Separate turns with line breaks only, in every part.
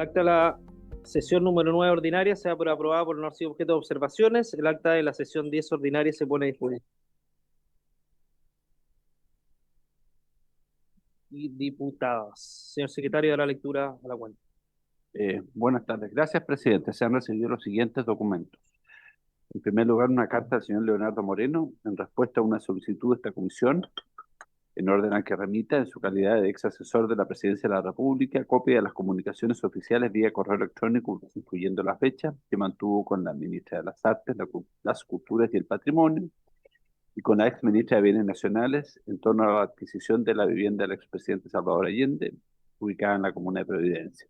acta de la sesión número 9 ordinaria se da por aprobada por no haber sido objeto de observaciones. El acta de la sesión 10 ordinaria se pone a disposición. Y diputadas. Señor secretario, da la lectura a la cuenta.
Buenas tardes. Gracias, presidente. Se han recibido los siguientes documentos. En primer lugar, una carta del señor Leonardo Moreno en respuesta a una solicitud de esta comisión, en orden a que remita, en su calidad de ex asesor de la Presidencia de la República, copia de las comunicaciones oficiales vía correo electrónico, incluyendo la fecha, que mantuvo con la ministra de las Artes, las Culturas y el Patrimonio, y con la ex ministra de Bienes Nacionales en torno a la adquisición de la vivienda del expresidente Salvador Allende, ubicada en la comuna de Providencia,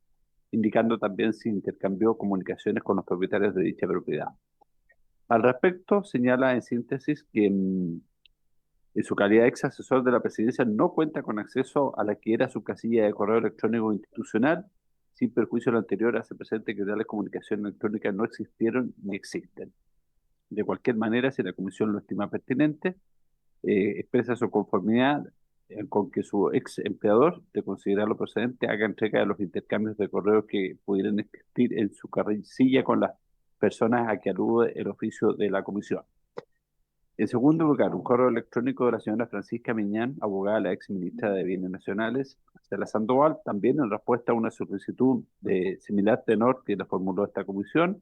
indicando también si intercambió comunicaciones con los propietarios de dicha propiedad. Al respecto, señala en síntesis que en su calidad de ex asesor de la presidencia no cuenta con acceso a la que era su casilla de correo electrónico institucional. Sin perjuicio de lo anterior, hace presente que tales comunicaciones electrónicas no existieron ni existen. De cualquier manera, si la comisión lo estima pertinente, expresa su conformidad con que su ex empleador, de considerarlo procedente, haga entrega de los intercambios de correos que pudieran existir en su casilla con las personas a que alude el oficio de la comisión. En segundo lugar, un correo electrónico de la señora Francisca Miñán, abogada de la ex ministra de Bienes Nacionales, Estela Sandoval, también en respuesta a una solicitud de similar tenor que le formuló esta comisión,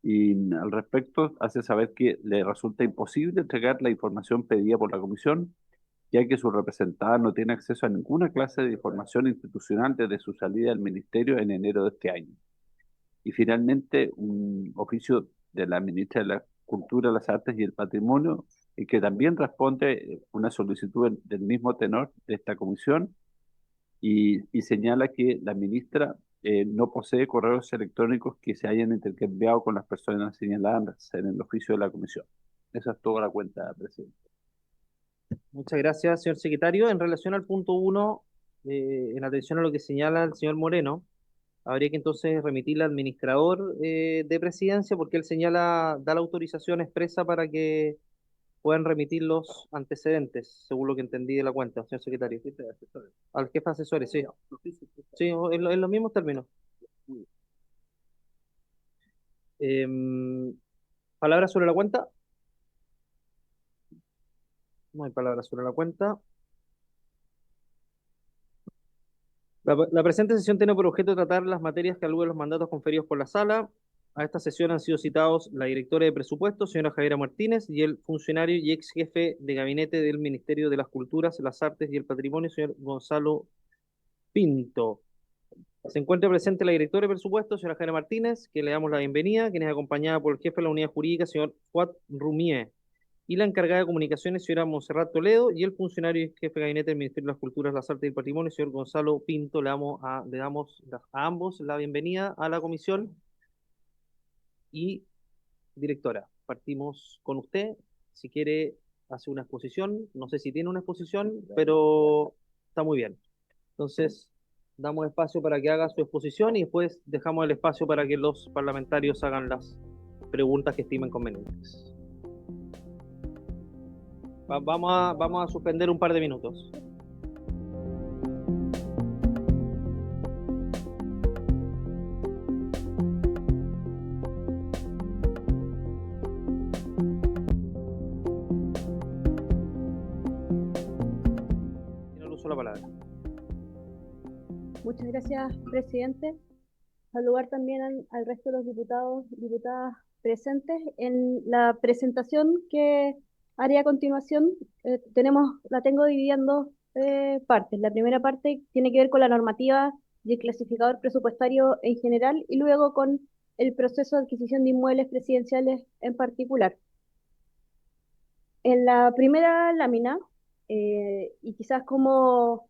y al respecto hace saber que le resulta imposible entregar la información pedida por la comisión, ya que su representada no tiene acceso a ninguna clase de información institucional desde su salida del ministerio en enero de este año. Y finalmente, un oficio de la ministra de la Cultura, las Artes y el Patrimonio, y que también responde una solicitud del mismo tenor de esta comisión, y señala que la ministra no posee correos electrónicos que se hayan intercambiado con las personas señaladas en el oficio de la comisión. Esa es toda la cuenta, presidente.
Muchas gracias, señor secretario. En relación al punto 1, en atención a lo que señala el señor Moreno, habría que entonces remitirle al administrador de presidencia, porque él señala, da la autorización expresa para que puedan remitir los antecedentes, según lo que entendí de la cuenta, señor secretario. Al jefe de asesores, sí. Sí, en los mismos términos. ¿Palabras sobre la cuenta? No hay palabras sobre la cuenta. La presente sesión tiene por objeto tratar las materias que aluden los mandatos conferidos por la sala. A esta sesión han sido citados la directora de presupuestos, señora Javiera Martínez, y el funcionario y ex jefe de gabinete del Ministerio de las Culturas, las Artes y el Patrimonio, señor Gonzalo Pinto. Se encuentra presente la directora de presupuestos, señora Javiera Martínez, que le damos la bienvenida, quien es acompañada por el jefe de la unidad jurídica, señor Fuad Rumier, y la encargada de comunicaciones, señora Montserrat Toledo, y el funcionario y jefe de gabinete del Ministerio de las Culturas, las Artes y el Patrimonio, señor Gonzalo Pinto. Le damos a ambos la bienvenida a la comisión. Y, directora, partimos con usted. Si quiere hacer una exposición, no sé si tiene una exposición, pero está muy bien. Entonces, damos espacio para que haga su exposición y después dejamos el espacio para que los parlamentarios hagan las preguntas que estimen convenientes. Vamos a suspender un par de minutos. Tiene el uso de la palabra.
Muchas gracias, presidente. Saludar también al resto de los diputados y diputadas presentes. En la presentación que haré a continuación, la tengo dividida en dos partes. La primera parte tiene que ver con la normativa y el clasificador presupuestario en general, y luego con el proceso de adquisición de inmuebles presidenciales en particular. En la primera lámina, y quizás como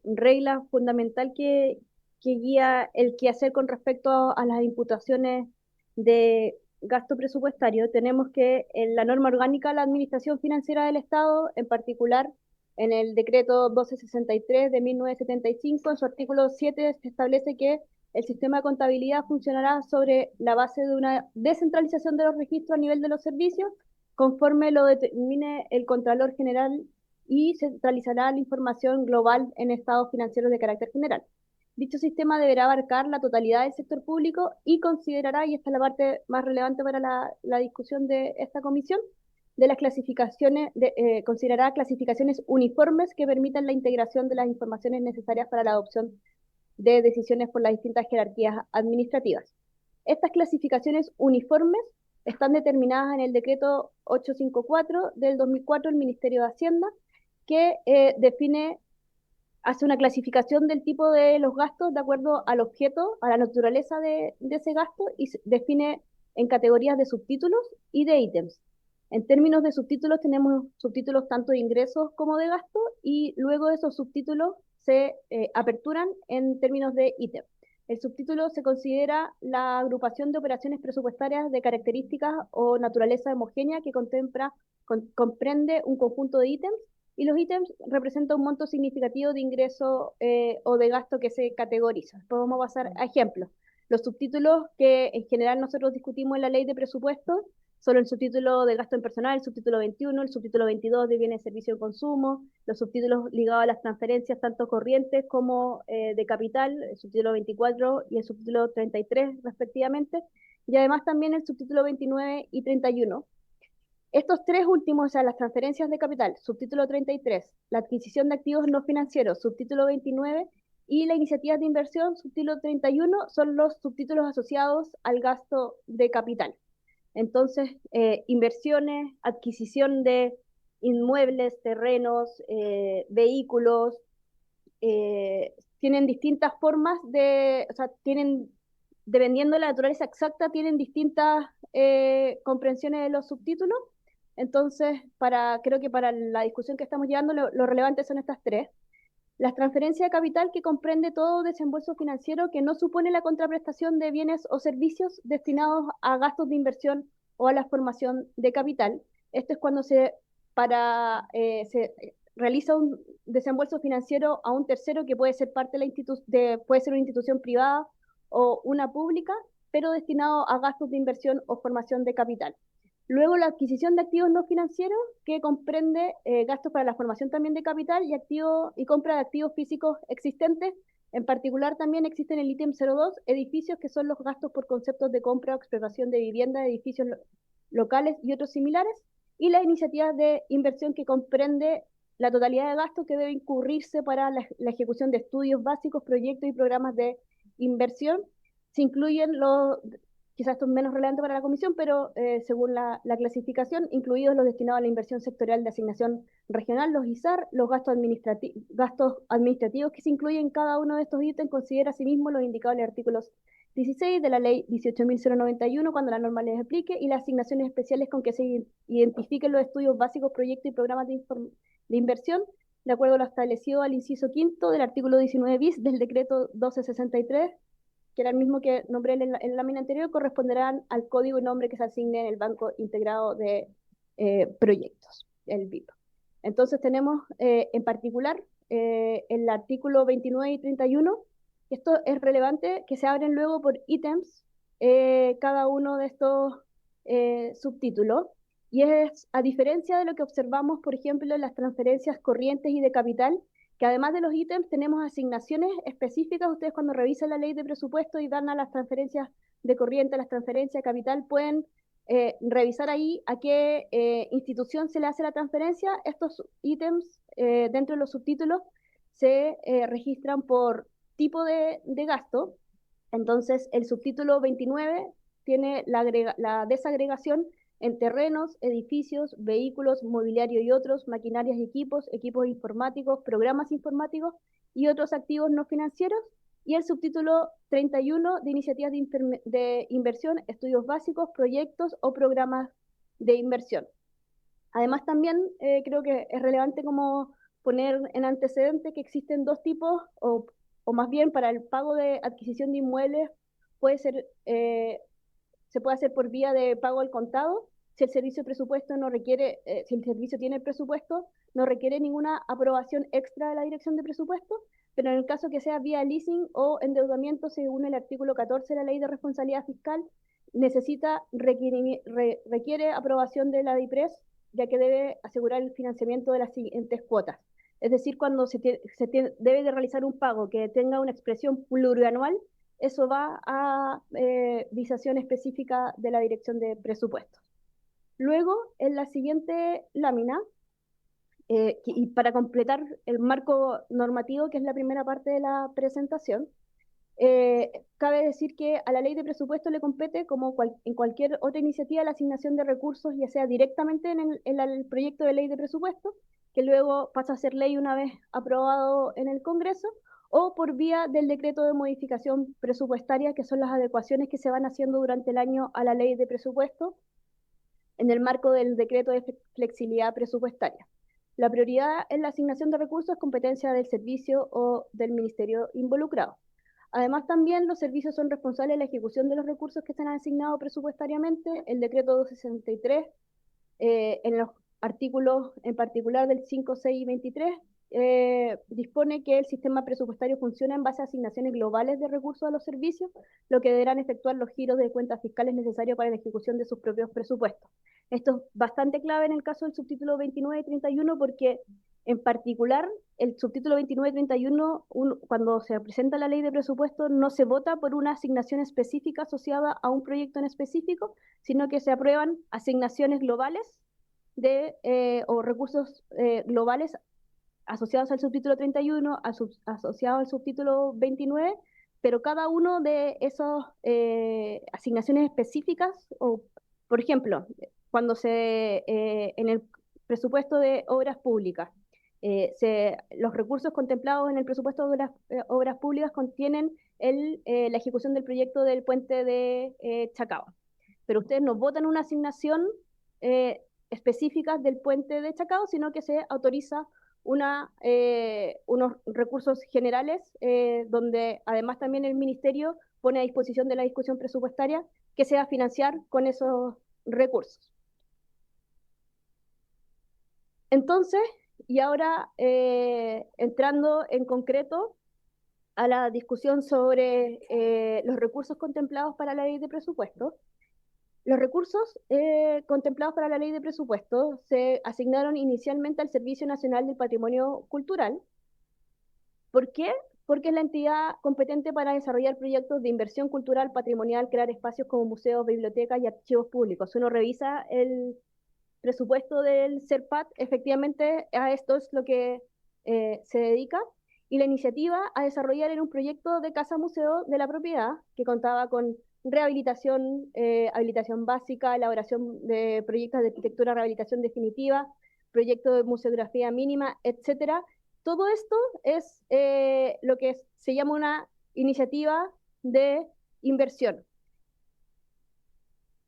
regla fundamental que guía el quehacer con respecto a las imputaciones de gasto presupuestario, tenemos que en la norma orgánica de la Administración Financiera del Estado, en particular en el decreto 1263 de 1975, en su artículo 7 se establece que el sistema de contabilidad funcionará sobre la base de una descentralización de los registros a nivel de los servicios, conforme lo determine el Contralor General, y centralizará la información global en estados financieros de carácter general. Dicho sistema deberá abarcar la totalidad del sector público y considerará, y esta es la parte más relevante para la discusión de esta comisión, de las clasificaciones, considerará clasificaciones uniformes que permitan la integración de las informaciones necesarias para la adopción de decisiones por las distintas jerarquías administrativas. Estas clasificaciones uniformes están determinadas en el decreto 854 del 2004 del Ministerio de Hacienda, que hace una clasificación del tipo de los gastos de acuerdo al objeto, a la naturaleza de ese gasto, y define en categorías de subtítulos y de ítems. En términos de subtítulos, tenemos subtítulos tanto de ingresos como de gasto, y luego esos subtítulos se aperturan en términos de ítem. El subtítulo se considera la agrupación de operaciones presupuestarias de características o naturaleza homogénea que comprende un conjunto de ítems, y los ítems representan un monto significativo de ingreso o de gasto que se categoriza. Después vamos a pasar a ejemplos. Los subtítulos que en general nosotros discutimos en la ley de presupuestos son el subtítulo de gasto en personal, el subtítulo 21, el subtítulo 22 de bienes, servicios y consumo, los subtítulos ligados a las transferencias tanto corrientes como de capital, el subtítulo 24 y el subtítulo 33 respectivamente, y además también el subtítulo 29 y 31. Estos tres últimos, o sea, las transferencias de capital, subtítulo 33, la adquisición de activos no financieros, subtítulo 29, y la iniciativa de inversión, subtítulo 31, son los subtítulos asociados al gasto de capital. Entonces, inversiones, adquisición de inmuebles, terrenos, vehículos, tienen distintas formas o sea, dependiendo de la naturaleza exacta, tienen distintas comprensiones de los subtítulos. Entonces, creo que para la discusión que estamos llevando, lo relevante son estas tres. Las transferencias de capital, que comprende todo desembolso financiero que no supone la contraprestación de bienes o servicios destinados a gastos de inversión o a la formación de capital. Esto es cuando se realiza un desembolso financiero a un tercero, que puede ser parte puede ser una institución privada o una pública, pero destinado a gastos de inversión o formación de capital. Luego, la adquisición de activos no financieros, que comprende gastos para la formación también de capital y compra de activos físicos existentes. En particular, también existe en el ítem 02 edificios, que son los gastos por conceptos de compra o explotación de vivienda, de edificios locales y otros similares. Y la iniciativa de inversión, que comprende la totalidad de gastos que debe incurrirse para la ejecución de estudios básicos, proyectos y programas de inversión. Se incluyen quizás esto es menos relevante para la comisión, pero según la clasificación, incluidos los destinados a la inversión sectorial de asignación regional, los ISAR, los gastos administrativos que se incluyen en cada uno de estos ítems, considera asimismo los indicados en los artículos 16 de la ley 18.091, cuando la norma les aplique, y las asignaciones especiales con que se identifiquen los estudios básicos, proyectos y programas de inversión, de acuerdo a lo establecido al inciso quinto del artículo 19 bis del decreto 1263, que era el mismo que nombré en la lámina anterior, corresponderán al código y nombre que se asigne en el Banco Integrado de Proyectos, el BIP. Entonces tenemos en particular el artículo 29 y 31, esto es relevante, que se abren luego por ítems cada uno de estos subtítulos, y es a diferencia de lo que observamos, por ejemplo, en las transferencias corrientes y de capital, que además de los ítems tenemos asignaciones específicas. Ustedes, cuando revisan la ley de presupuesto y dan a las transferencias de corriente, a las transferencias de capital, pueden revisar ahí a qué institución se le hace la transferencia. Estos ítems dentro de los subtítulos se registran por tipo de gasto. Entonces, el subtítulo 29 tiene la desagregación en terrenos, edificios, vehículos, mobiliario y otros, maquinarias y equipos informáticos, programas informáticos y otros activos no financieros. Y el subtítulo 31 de iniciativas de inversión, estudios básicos, proyectos o programas de inversión. Además, también creo que es relevante como poner en antecedente que existen dos tipos, o más bien para el pago de adquisición de inmuebles se puede hacer por vía de pago al contado. Si el servicio de presupuesto si el servicio tiene el presupuesto, no requiere ninguna aprobación extra de la dirección de presupuesto, pero en el caso que sea vía leasing o endeudamiento, según el artículo 14 de la Ley de Responsabilidad Fiscal, requiere aprobación de la DIPRES, ya que debe asegurar el financiamiento de las siguientes cuotas. Es decir, cuando debe de realizar un pago que tenga una expresión plurianual, eso va a visación específica de la Dirección de Presupuestos. Luego, en la siguiente lámina, y para completar el marco normativo, que es la primera parte de la presentación, cabe decir que a la ley de presupuesto le compete, como en cualquier otra iniciativa, la asignación de recursos, ya sea directamente en el proyecto de ley de presupuesto, que luego pasa a ser ley una vez aprobado en el Congreso, o por vía del decreto de modificación presupuestaria, que son las adecuaciones que se van haciendo durante el año a la ley de presupuesto en el marco del decreto de flexibilidad presupuestaria. La prioridad en la asignación de recursos es competencia del servicio o del ministerio involucrado. Además, también los servicios son responsables de la ejecución de los recursos que se han asignado presupuestariamente. El decreto 263, en los artículos en particular del 5, 6 y 23, dispone que el sistema presupuestario funciona en base a asignaciones globales de recursos a los servicios, lo que deberán efectuar los giros de cuentas fiscales necesarios para la ejecución de sus propios presupuestos. Esto es bastante clave en el caso del subtítulo 29 y 31 porque en particular, el subtítulo 29 y 31, cuando se presenta la ley de presupuesto, no se vota por una asignación específica asociada a un proyecto en específico, sino que se aprueban asignaciones globales o recursos globales asociados al subtítulo 31, asociados al subtítulo 29, pero cada uno de esas asignaciones específicas, o por ejemplo, cuando en el presupuesto de obras públicas, los recursos contemplados en el presupuesto de las obras públicas contienen la ejecución del proyecto del puente de Chacao. Pero ustedes no votan una asignación específica del puente de Chacao, sino que se autoriza unos recursos generales, donde además también el ministerio pone a disposición de la discusión presupuestaria que se va a financiar con esos recursos. Entonces, y ahora entrando en concreto a la discusión sobre los recursos contemplados para la ley de presupuesto. Los recursos contemplados para la ley de presupuesto se asignaron inicialmente al Servicio Nacional del Patrimonio Cultural. ¿Por qué? Porque es la entidad competente para desarrollar proyectos de inversión cultural, patrimonial, crear espacios como museos, bibliotecas y archivos públicos. Si uno revisa el presupuesto del CERPAT, efectivamente a esto es lo que se dedica, y la iniciativa a desarrollar era un proyecto de casa-museo de la propiedad que contaba con rehabilitación, habilitación básica, elaboración de proyectos de arquitectura, rehabilitación definitiva, proyecto de museografía mínima, etcétera. Todo esto es lo que se llama una iniciativa de inversión.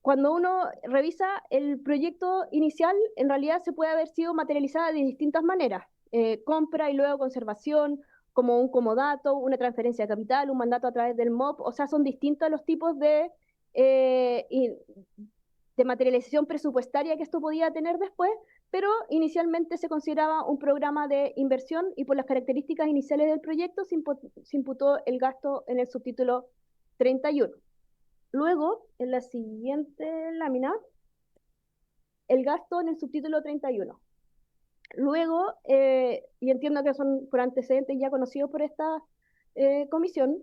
Cuando uno revisa el proyecto inicial, en realidad se puede haber sido materializada de distintas maneras. Compra y luego conservación, como un comodato, una transferencia de capital, un mandato a través del MOP, o sea, son distintos los tipos de materialización presupuestaria que esto podía tener después, pero inicialmente se consideraba un programa de inversión y por las características iniciales del proyecto se imputó el gasto en el subtítulo 31. Luego, en la siguiente lámina, el gasto en el subtítulo 31. Luego, y entiendo que son por antecedentes ya conocidos por esta comisión,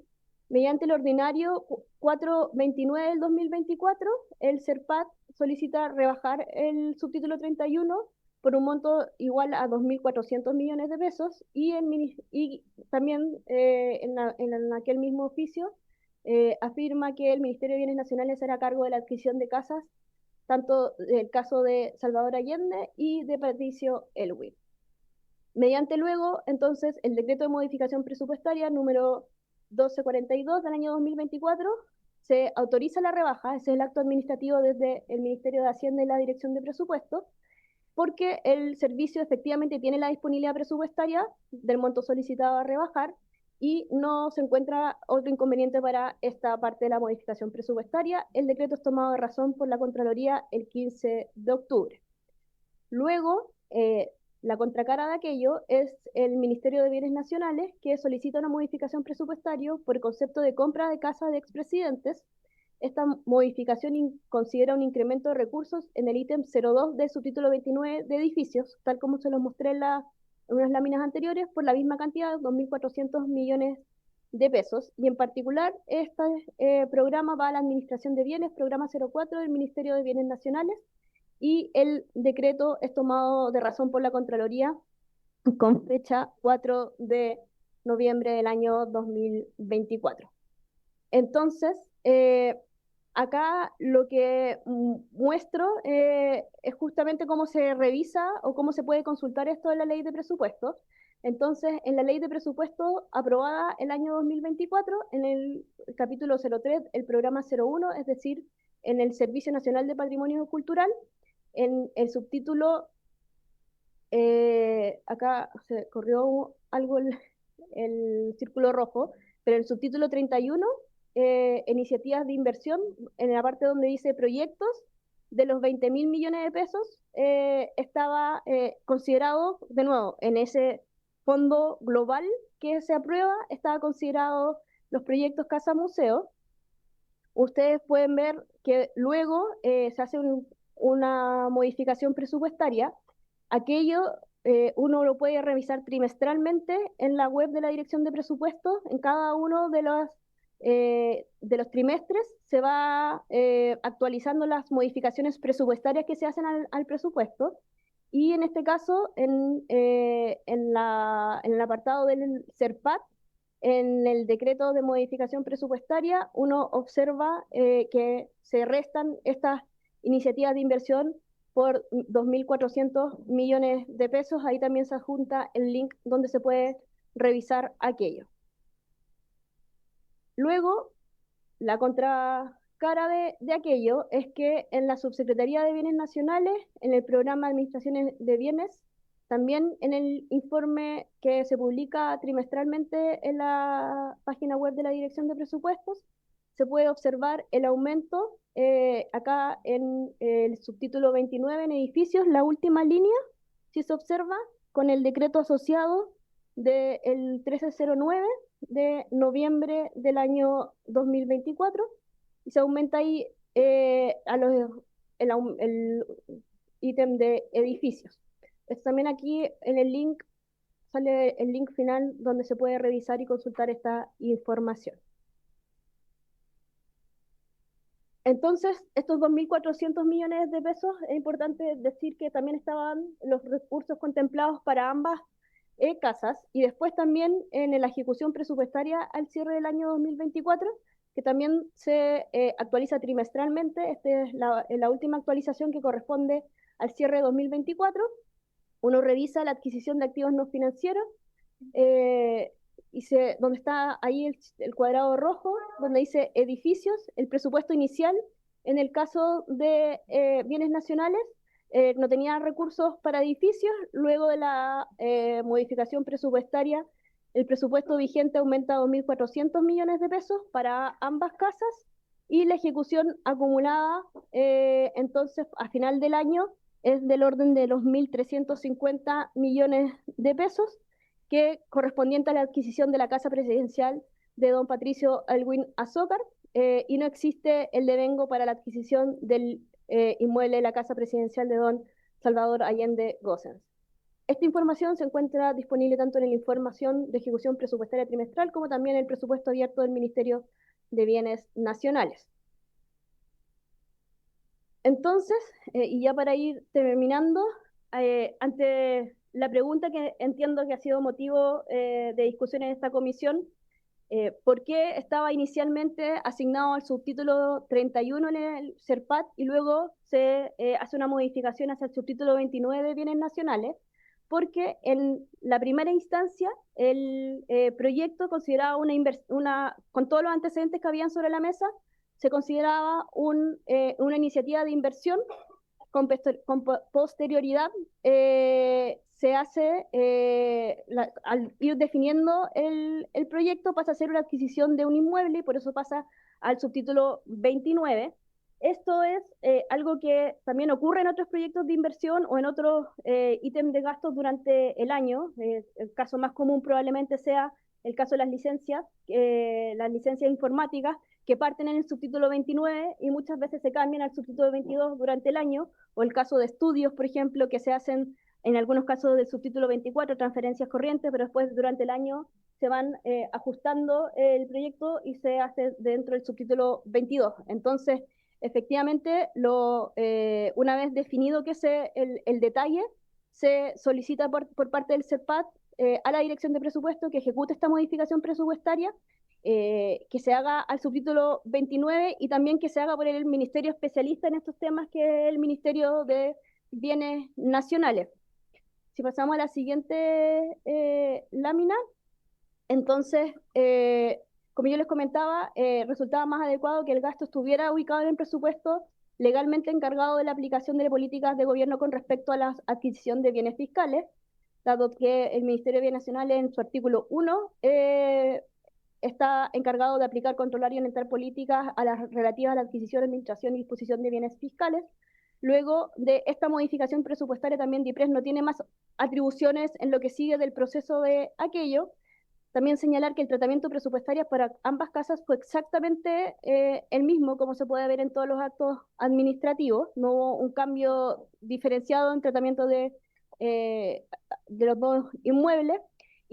mediante el ordinario 429 del 2024, el CERPAT solicita rebajar el subtítulo 31 por un monto igual a 2.400 millones de pesos y también en aquel mismo oficio afirma que el Ministerio de Bienes Nacionales será a cargo de la adquisición de casas, tanto del caso de Salvador Allende y de Patricio Elwin. Mediante luego, entonces, el decreto de modificación presupuestaria número 1242 del año 2024, se autoriza la rebaja, ese es el acto administrativo desde el Ministerio de Hacienda y la Dirección de Presupuestos, porque el servicio efectivamente tiene la disponibilidad presupuestaria del monto solicitado a rebajar y no se encuentra otro inconveniente para esta parte de la modificación presupuestaria. El decreto es tomado de razón por la Contraloría el 15 de octubre. Luego, la contracara de aquello es el Ministerio de Bienes Nacionales, que solicita una modificación presupuestaria por el concepto de compra de casa de expresidentes. Esta modificación considera un incremento de recursos en el ítem 02 del subtítulo 29 de edificios, tal como se los mostré en la unas láminas anteriores, por la misma cantidad, 2.400 millones de pesos. Y en particular, este programa va a la Administración de Bienes, programa 04 del Ministerio de Bienes Nacionales, y el decreto es tomado de razón por la Contraloría con fecha 4 de noviembre del año 2024. Entonces, acá lo que muestro es justamente cómo se revisa o cómo se puede consultar esto en la ley de presupuestos. Entonces, en la ley de presupuesto aprobada el año 2024, en el capítulo 03, el programa 01, es decir, en el Servicio Nacional de Patrimonio Cultural, en el subtítulo, acá se corrió algo el círculo rojo, pero en el subtítulo 31, iniciativas de inversión, en la parte donde dice proyectos, de los 20.000 millones de pesos, estaba considerado, de nuevo, en ese fondo global que se aprueba, estaba considerado los proyectos Casa Museo. Ustedes pueden ver que luego se hace una modificación presupuestaria. Aquello uno lo puede revisar trimestralmente en la web de la Dirección de Presupuestos. En cada uno de los trimestres se va actualizando las modificaciones presupuestarias que se hacen al presupuesto. Y en este caso, en el apartado del CERPAT, en el decreto de modificación presupuestaria, uno observa que se restan estas iniciativas de inversión por 2.400 millones de pesos. Ahí también se adjunta el link donde se puede revisar aquello. Luego, la contracara de aquello es que en la Subsecretaría de Bienes Nacionales, en el programa de Administraciones de Bienes, también en el informe que se publica trimestralmente en la página web de la Dirección de Presupuestos, se puede observar el aumento acá en el subtítulo 29 en edificios, la última línea, si se observa, con el decreto asociado del 1309 de noviembre del año 2024, y se aumenta ahí el ítem de edificios. También aquí en el link sale el link final donde se puede revisar y consultar esta información. Entonces, estos 2.400 millones de pesos, es importante decir que también estaban los recursos contemplados para ambas casas, y después también en la ejecución presupuestaria al cierre del año 2024, que también se actualiza trimestralmente. Esta es la última actualización que corresponde al cierre de 2024. Uno revisa la adquisición de activos no financieros, donde está ahí el cuadrado rojo, donde dice edificios, el presupuesto inicial, en el caso de bienes nacionales, no tenía recursos para edificios. Luego de la modificación presupuestaria, el presupuesto vigente aumenta a 2.400 millones de pesos para ambas casas, y la ejecución acumulada, entonces, a final del año, es del orden de los 1.350 millones de pesos, que correspondiente a la adquisición de la casa presidencial de don Patricio Aylwin Azócar, y no existe el devengo para la adquisición del inmueble de la casa presidencial de don Salvador Allende Gossens. Esta información se encuentra disponible tanto en la información de ejecución presupuestaria trimestral como también en el presupuesto abierto del Ministerio de Bienes Nacionales. Entonces, y ya para ir terminando, ante la pregunta que entiendo que ha sido motivo de discusión en esta comisión, ¿por qué estaba inicialmente asignado al subtítulo 31 en el CERPAT y luego se hace una modificación hacia el subtítulo 29 de Bienes Nacionales? Porque en la primera instancia el proyecto consideraba con todos los antecedentes que habían sobre la mesa, se consideraba una iniciativa de inversión. Con posterioridad se hace, al ir definiendo el proyecto, pasa a ser una adquisición de un inmueble, y por eso pasa al subtítulo 29. Esto es algo que también ocurre en otros proyectos de inversión o en otros ítems de gastos durante el año. El caso más común probablemente sea el caso de las licencias informáticas, que parten en el subtítulo 29 y muchas veces se cambian al subtítulo 22 durante el año, o el caso de estudios, por ejemplo, que se hacen en algunos casos del subtítulo 24, transferencias corrientes, pero después durante el año se van ajustando el proyecto y se hace dentro del subtítulo 22. Entonces, efectivamente, una vez definido que es el detalle, se solicita por parte del CERPAT a la Dirección de Presupuesto que ejecute esta modificación presupuestaria, que se haga al subtítulo 29 y también que se haga por el Ministerio especialista en estos temas, que es el Ministerio de Bienes Nacionales. Si pasamos a la siguiente lámina, entonces, como yo les comentaba, resultaba más adecuado que el gasto estuviera ubicado en el presupuesto legalmente encargado de la aplicación de políticas de gobierno con respecto a la adquisición de bienes fiscales, dado que el Ministerio de Bienes Nacionales en su artículo 1 está encargado de aplicar, controlar y orientar políticas a las relativas a la adquisición, administración y disposición de bienes fiscales. Luego de esta modificación presupuestaria, también DIPRES no tiene más atribuciones en lo que sigue del proceso de aquello. También señalar que el tratamiento presupuestario para ambas casas fue exactamente el mismo, como se puede ver en todos los actos administrativos. No hubo un cambio diferenciado en tratamiento de los dos inmuebles,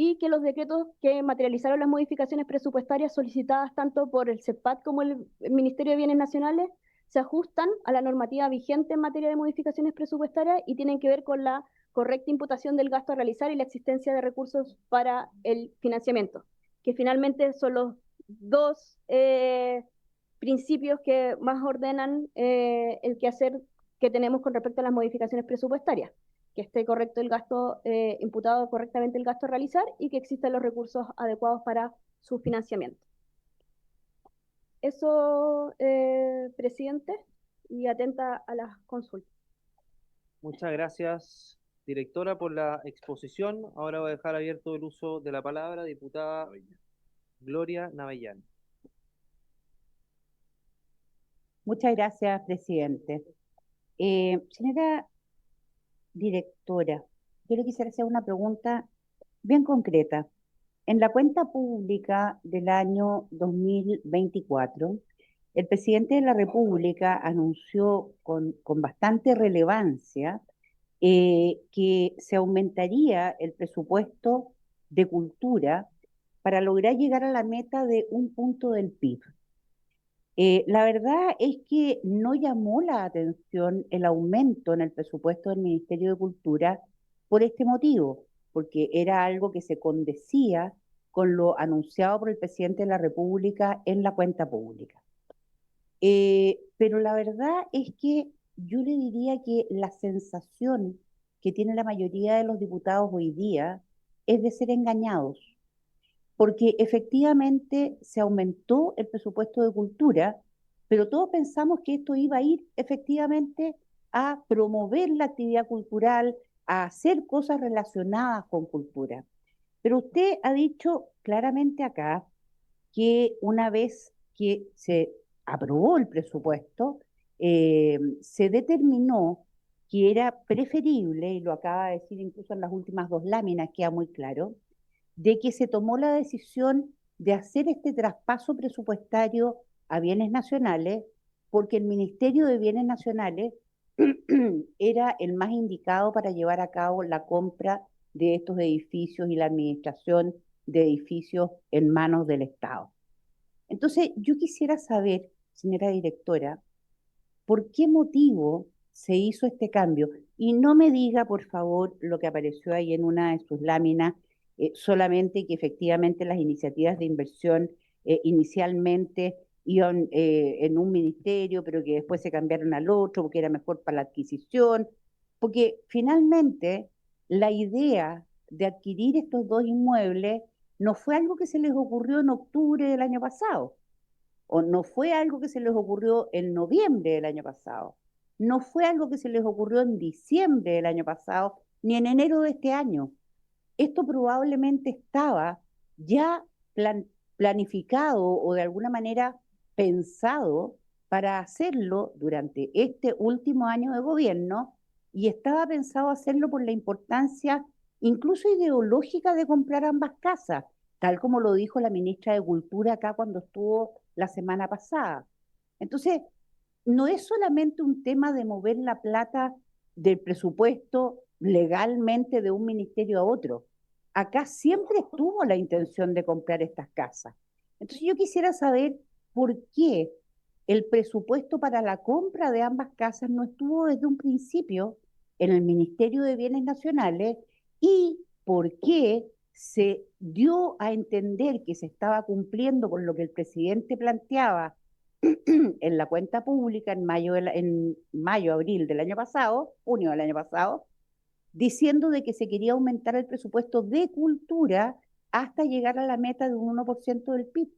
y que los decretos que materializaron las modificaciones presupuestarias solicitadas tanto por el CEPAT como el Ministerio de Bienes Nacionales se ajustan a la normativa vigente en materia de modificaciones presupuestarias y tienen que ver con la correcta imputación del gasto a realizar y la existencia de recursos para el financiamiento, que finalmente son los dos principios que más ordenan el quehacer que tenemos con respecto a las modificaciones presupuestarias: que esté correcto el gasto, imputado correctamente el gasto a realizar, y que existan los recursos adecuados para su financiamiento. Eso, presidente, y atenta a las consultas.
Muchas gracias, directora, por la exposición. Ahora voy a dejar abierto el uso de la palabra, diputada Gloria Navellán.
Muchas gracias, presidente. Señora directora, yo le quisiera hacer una pregunta bien concreta. En la cuenta pública del año 2024, el presidente de la República anunció con bastante relevancia que se aumentaría el presupuesto de cultura para lograr llegar a la meta de 1 punto del PIB. La verdad es que no llamó la atención el aumento en el presupuesto del Ministerio de Cultura por este motivo, porque era algo que se condecía con lo anunciado por el presidente de la República en la cuenta pública. Pero la verdad es que yo le diría que la sensación que tiene la mayoría de los diputados hoy día es de ser engañados, porque efectivamente se aumentó el presupuesto de cultura, pero todos pensamos que esto iba a ir efectivamente a promover la actividad cultural, a hacer cosas relacionadas con cultura. Pero usted ha dicho claramente acá que una vez que se aprobó el presupuesto, se determinó que era preferible, y lo acaba de decir incluso en las últimas 2 láminas, queda muy claro, de que se tomó la decisión de hacer este traspaso presupuestario a bienes nacionales, porque el Ministerio de Bienes Nacionales era el más indicado para llevar a cabo la compra de estos edificios y la administración de edificios en manos del Estado. Entonces, yo quisiera saber, señora directora, ¿por qué motivo se hizo este cambio? Y no me diga, por favor, lo que apareció ahí en una de sus láminas, solamente que efectivamente las iniciativas de inversión inicialmente iban en un ministerio, pero que después se cambiaron al otro porque era mejor para la adquisición, porque finalmente la idea de adquirir estos 2 inmuebles no fue algo que se les ocurrió en octubre del año pasado, o no fue algo que se les ocurrió en noviembre del año pasado, no fue algo que se les ocurrió en diciembre del año pasado, ni en enero de este año. Esto probablemente estaba ya planificado o de alguna manera pensado para hacerlo durante este último año de gobierno, y estaba pensado hacerlo por la importancia incluso ideológica de comprar ambas casas, tal como lo dijo la ministra de Cultura acá cuando estuvo la semana pasada. Entonces, no es solamente un tema de mover la plata del presupuesto legalmente de un ministerio a otro. Acá siempre estuvo la intención de comprar estas casas. Entonces yo quisiera saber por qué el presupuesto para la compra de ambas casas no estuvo desde un principio en el Ministerio de Bienes Nacionales y por qué se dio a entender que se estaba cumpliendo con lo que el presidente planteaba en la cuenta pública en mayo, abril del año pasado, junio del año pasado, diciendo de que se quería aumentar el presupuesto de cultura hasta llegar a la meta de un 1% del PIB.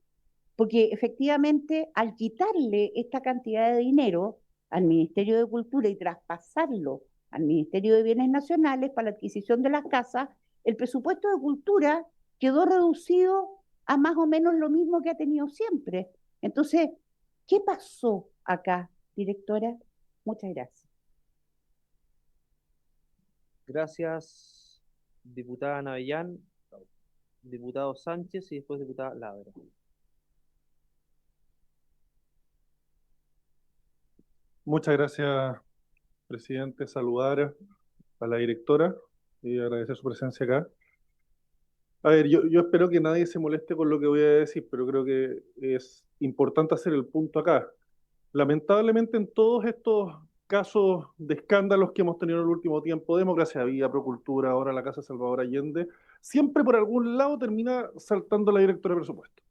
Porque efectivamente, al quitarle esta cantidad de dinero al Ministerio de Cultura y traspasarlo al Ministerio de Bienes Nacionales para la adquisición de las casas, el presupuesto de cultura quedó reducido a más o menos lo mismo que ha tenido siempre. Entonces, ¿qué pasó acá, directora? Muchas gracias.
Gracias, diputada Navellán, diputado Sánchez y después diputada Labra.
Muchas gracias, presidente. Saludar a la directora y agradecer su presencia acá. A ver, yo espero que nadie se moleste con lo que voy a decir, pero creo que es importante hacer el punto acá. Lamentablemente, en todos estos casos de escándalos que hemos tenido en el último tiempo, Democracia Viva, Procultura, ahora la Casa Salvador Allende, siempre por algún lado termina saltando la directora de presupuesto.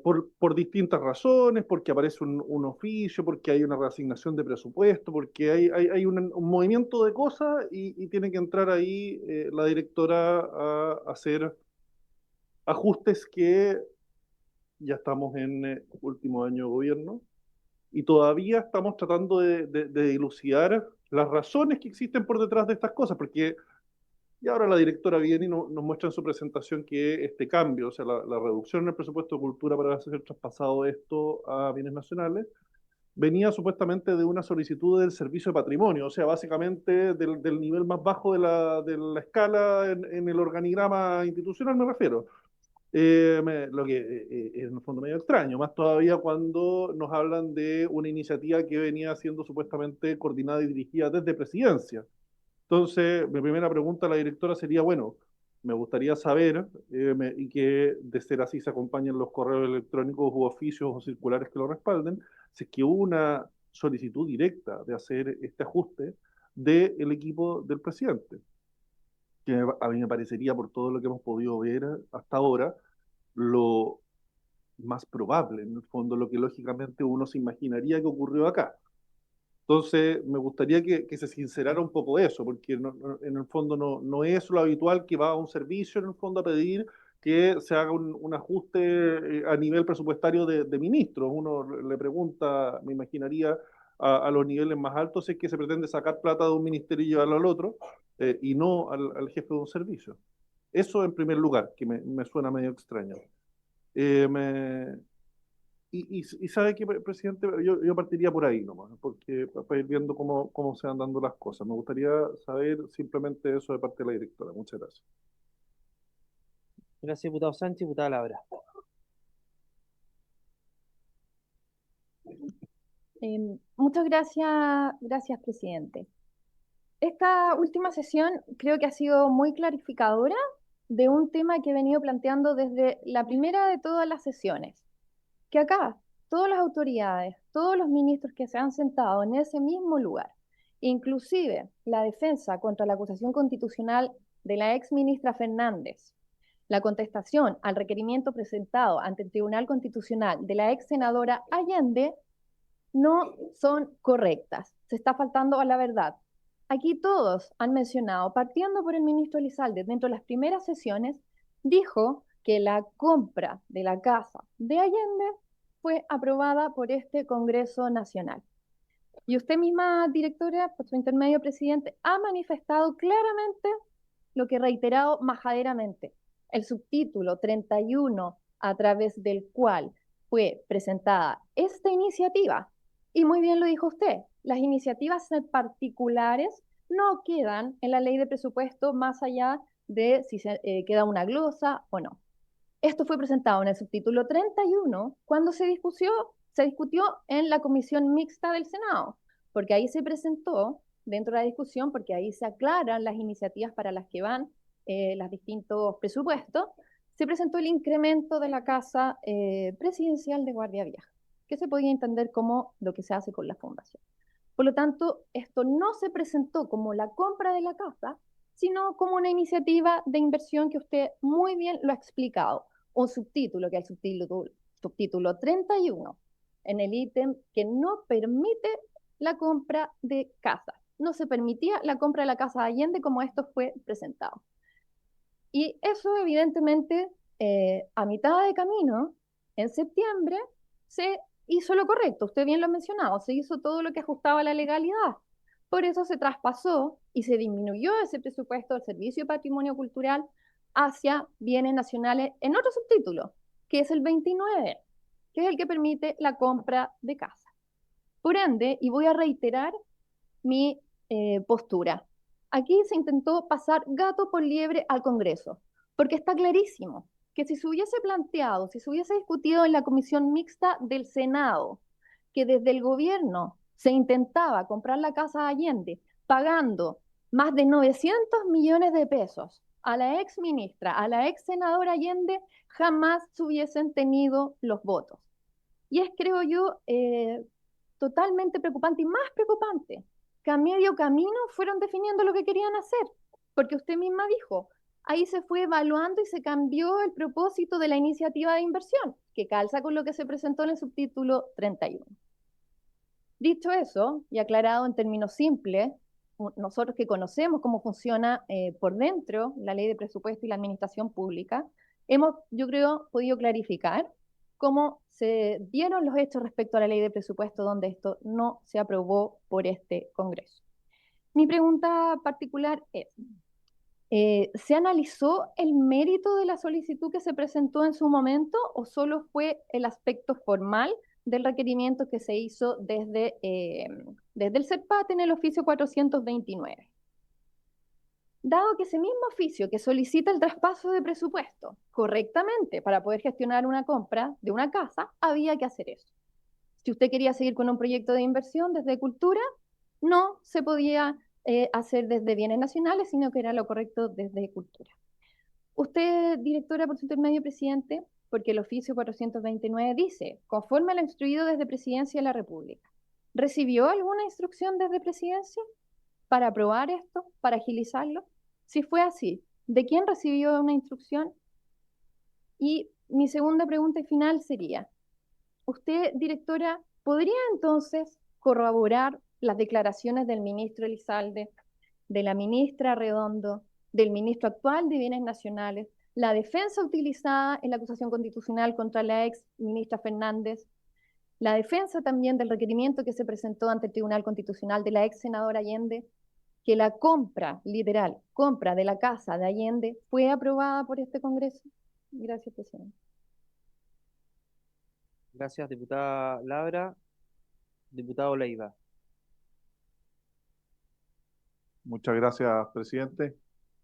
Por distintas razones, porque aparece un oficio, porque hay una reasignación de presupuesto, porque hay un movimiento de cosas y tiene que entrar ahí la directora a hacer ajustes que ya estamos en último año de gobierno y todavía estamos tratando de dilucidar las razones que existen por detrás de estas cosas, porque y ahora la directora viene y nos muestra en su presentación que este cambio, o sea, la reducción en el presupuesto de cultura para ser traspasado esto a bienes nacionales, venía supuestamente de una solicitud del servicio de patrimonio, o sea, básicamente del nivel más bajo de la escala en el organigrama institucional, me refiero. Lo que es en el fondo medio extraño, más todavía cuando nos hablan de una iniciativa que venía siendo supuestamente coordinada y dirigida desde presidencia. Entonces, mi primera pregunta a la directora sería, bueno, me gustaría saber, y que de ser así se acompañen los correos electrónicos u oficios o circulares que lo respalden, si es que hubo una solicitud directa de hacer este ajuste del equipo del presidente, que a mí me parecería, por todo lo que hemos podido ver hasta ahora, lo más probable, en el fondo, lo que lógicamente uno se imaginaría que ocurrió acá. Entonces, me gustaría que se sincerara un poco eso, porque en el fondo no es lo habitual que va a un servicio, en el fondo, a pedir que se haga un ajuste a nivel presupuestario de ministros. Uno le pregunta, me imaginaría, a los niveles más altos si es que se pretende sacar plata de un ministerio y llevarlo al otro, y no al jefe de un servicio. Eso en primer lugar, que me suena medio extraño. Y sabe que, presidente, yo partiría por ahí nomás, porque para ir viendo cómo se van dando las cosas. Me gustaría saber simplemente eso de parte de la directora. Muchas gracias.
Gracias, diputado Sánchez, diputada Labra.
Muchas gracias, presidente. Esta última sesión creo que ha sido muy clarificadora de un tema que he venido planteando desde la primera de todas las sesiones, que acá todas las autoridades, todos los ministros que se han sentado en ese mismo lugar, inclusive la defensa contra la acusación constitucional de la ex ministra Fernández, la contestación al requerimiento presentado ante el Tribunal Constitucional de la ex senadora Allende, no son correctas. Se está faltando a la verdad. Aquí todos han mencionado, partiendo por el ministro Elizalde, dentro de las primeras sesiones, dijo que la compra de la casa de Allende fue aprobada por este Congreso Nacional. Y usted misma, directora, por su intermedio, presidente, ha manifestado claramente lo que he reiterado majaderamente. El subtítulo 31, a través del cual fue presentada esta iniciativa, y muy bien lo dijo usted, las iniciativas particulares no quedan en la ley de presupuesto más allá de si queda una glosa o no. Esto fue presentado en el subtítulo 31 cuando se discutió en la comisión mixta del Senado, porque ahí se presentó dentro de la discusión, porque ahí se aclaran las iniciativas para las que van los distintos presupuestos, se presentó el incremento de la casa presidencial de Guardia Vieja, que se podía entender como lo que se hace con la fundación. Por lo tanto, esto no se presentó como la compra de la casa, sino como una iniciativa de inversión que usted muy bien lo ha explicado. Un subtítulo, que es el subtítulo 31, en el ítem que no permite la compra de casas. No se permitía la compra de la casa de Allende como esto fue presentado. Y eso evidentemente a mitad de camino, en septiembre, se hizo lo correcto. Usted bien lo ha mencionado, se hizo todo lo que ajustaba a la legalidad. Por eso se traspasó y se disminuyó ese presupuesto del Servicio de Patrimonio Cultural hacia bienes nacionales en otro subtítulo, que es el 29, que es el que permite la compra de casa. Por ende, y voy a reiterar mi postura, aquí se intentó pasar gato por liebre al Congreso, porque está clarísimo que si se hubiese planteado, si se hubiese discutido en la comisión mixta del Senado, que desde el gobierno se intentaba comprar la casa de Allende pagando más de 900 millones de pesos a la ex ministra, a la ex senadora Allende, jamás se hubiesen tenido los votos. Y es, creo yo, totalmente preocupante y más preocupante que a medio camino fueron definiendo lo que querían hacer, porque usted misma dijo, ahí se fue evaluando y se cambió el propósito de la iniciativa de inversión, que calza con lo que se presentó en el subtítulo 31. Dicho eso, y aclarado en términos simples, nosotros que conocemos cómo funciona por dentro la ley de presupuesto y la administración pública, hemos, yo creo, podido clarificar cómo se dieron los hechos respecto a la ley de presupuesto donde esto no se aprobó por este Congreso. Mi pregunta particular es, ¿se analizó el mérito de la solicitud que se presentó en su momento o solo fue el aspecto formal del requerimiento que se hizo desde el CERPAT en el oficio 429? Dado que ese mismo oficio que solicita el traspaso de presupuesto correctamente para poder gestionar una compra de una casa, había que hacer eso. Si usted quería seguir con un proyecto de inversión desde Cultura, no se podía hacer desde Bienes Nacionales, sino que era lo correcto desde Cultura. Usted, directora, por su intermedio, presidente, porque el oficio 429 dice, conforme a lo instruido desde Presidencia de la República, ¿recibió alguna instrucción desde Presidencia para aprobar esto, para agilizarlo? Si fue así, ¿de quién recibió una instrucción? Y mi segunda pregunta y final sería, usted, directora, ¿podría entonces corroborar las declaraciones del ministro Elizalde, de la ministra Redondo, del ministro actual de Bienes Nacionales, la defensa utilizada en la acusación constitucional contra la ex ministra Fernández, la defensa también del requerimiento que se presentó ante el Tribunal Constitucional de la ex senadora Allende, que la compra, literal, compra de la casa de Allende fue aprobada por este Congreso? Gracias, presidente.
Gracias, diputada Labra. Diputado Leiva.
Muchas gracias, presidente.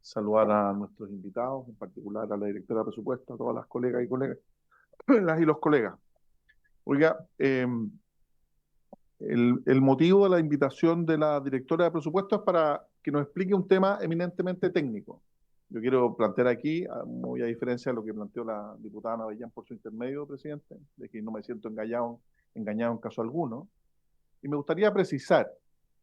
Saludar a nuestros invitados, en particular a la directora de presupuesto, a todas las colegas y colegas, las y los colegas. Oiga, el motivo de la invitación de la directora de presupuesto es para que nos explique un tema eminentemente técnico. Yo quiero plantear aquí, muy a diferencia de lo que planteó la diputada Navellán por su intermedio, presidente, de que no me siento engañado en caso alguno, y me gustaría precisar,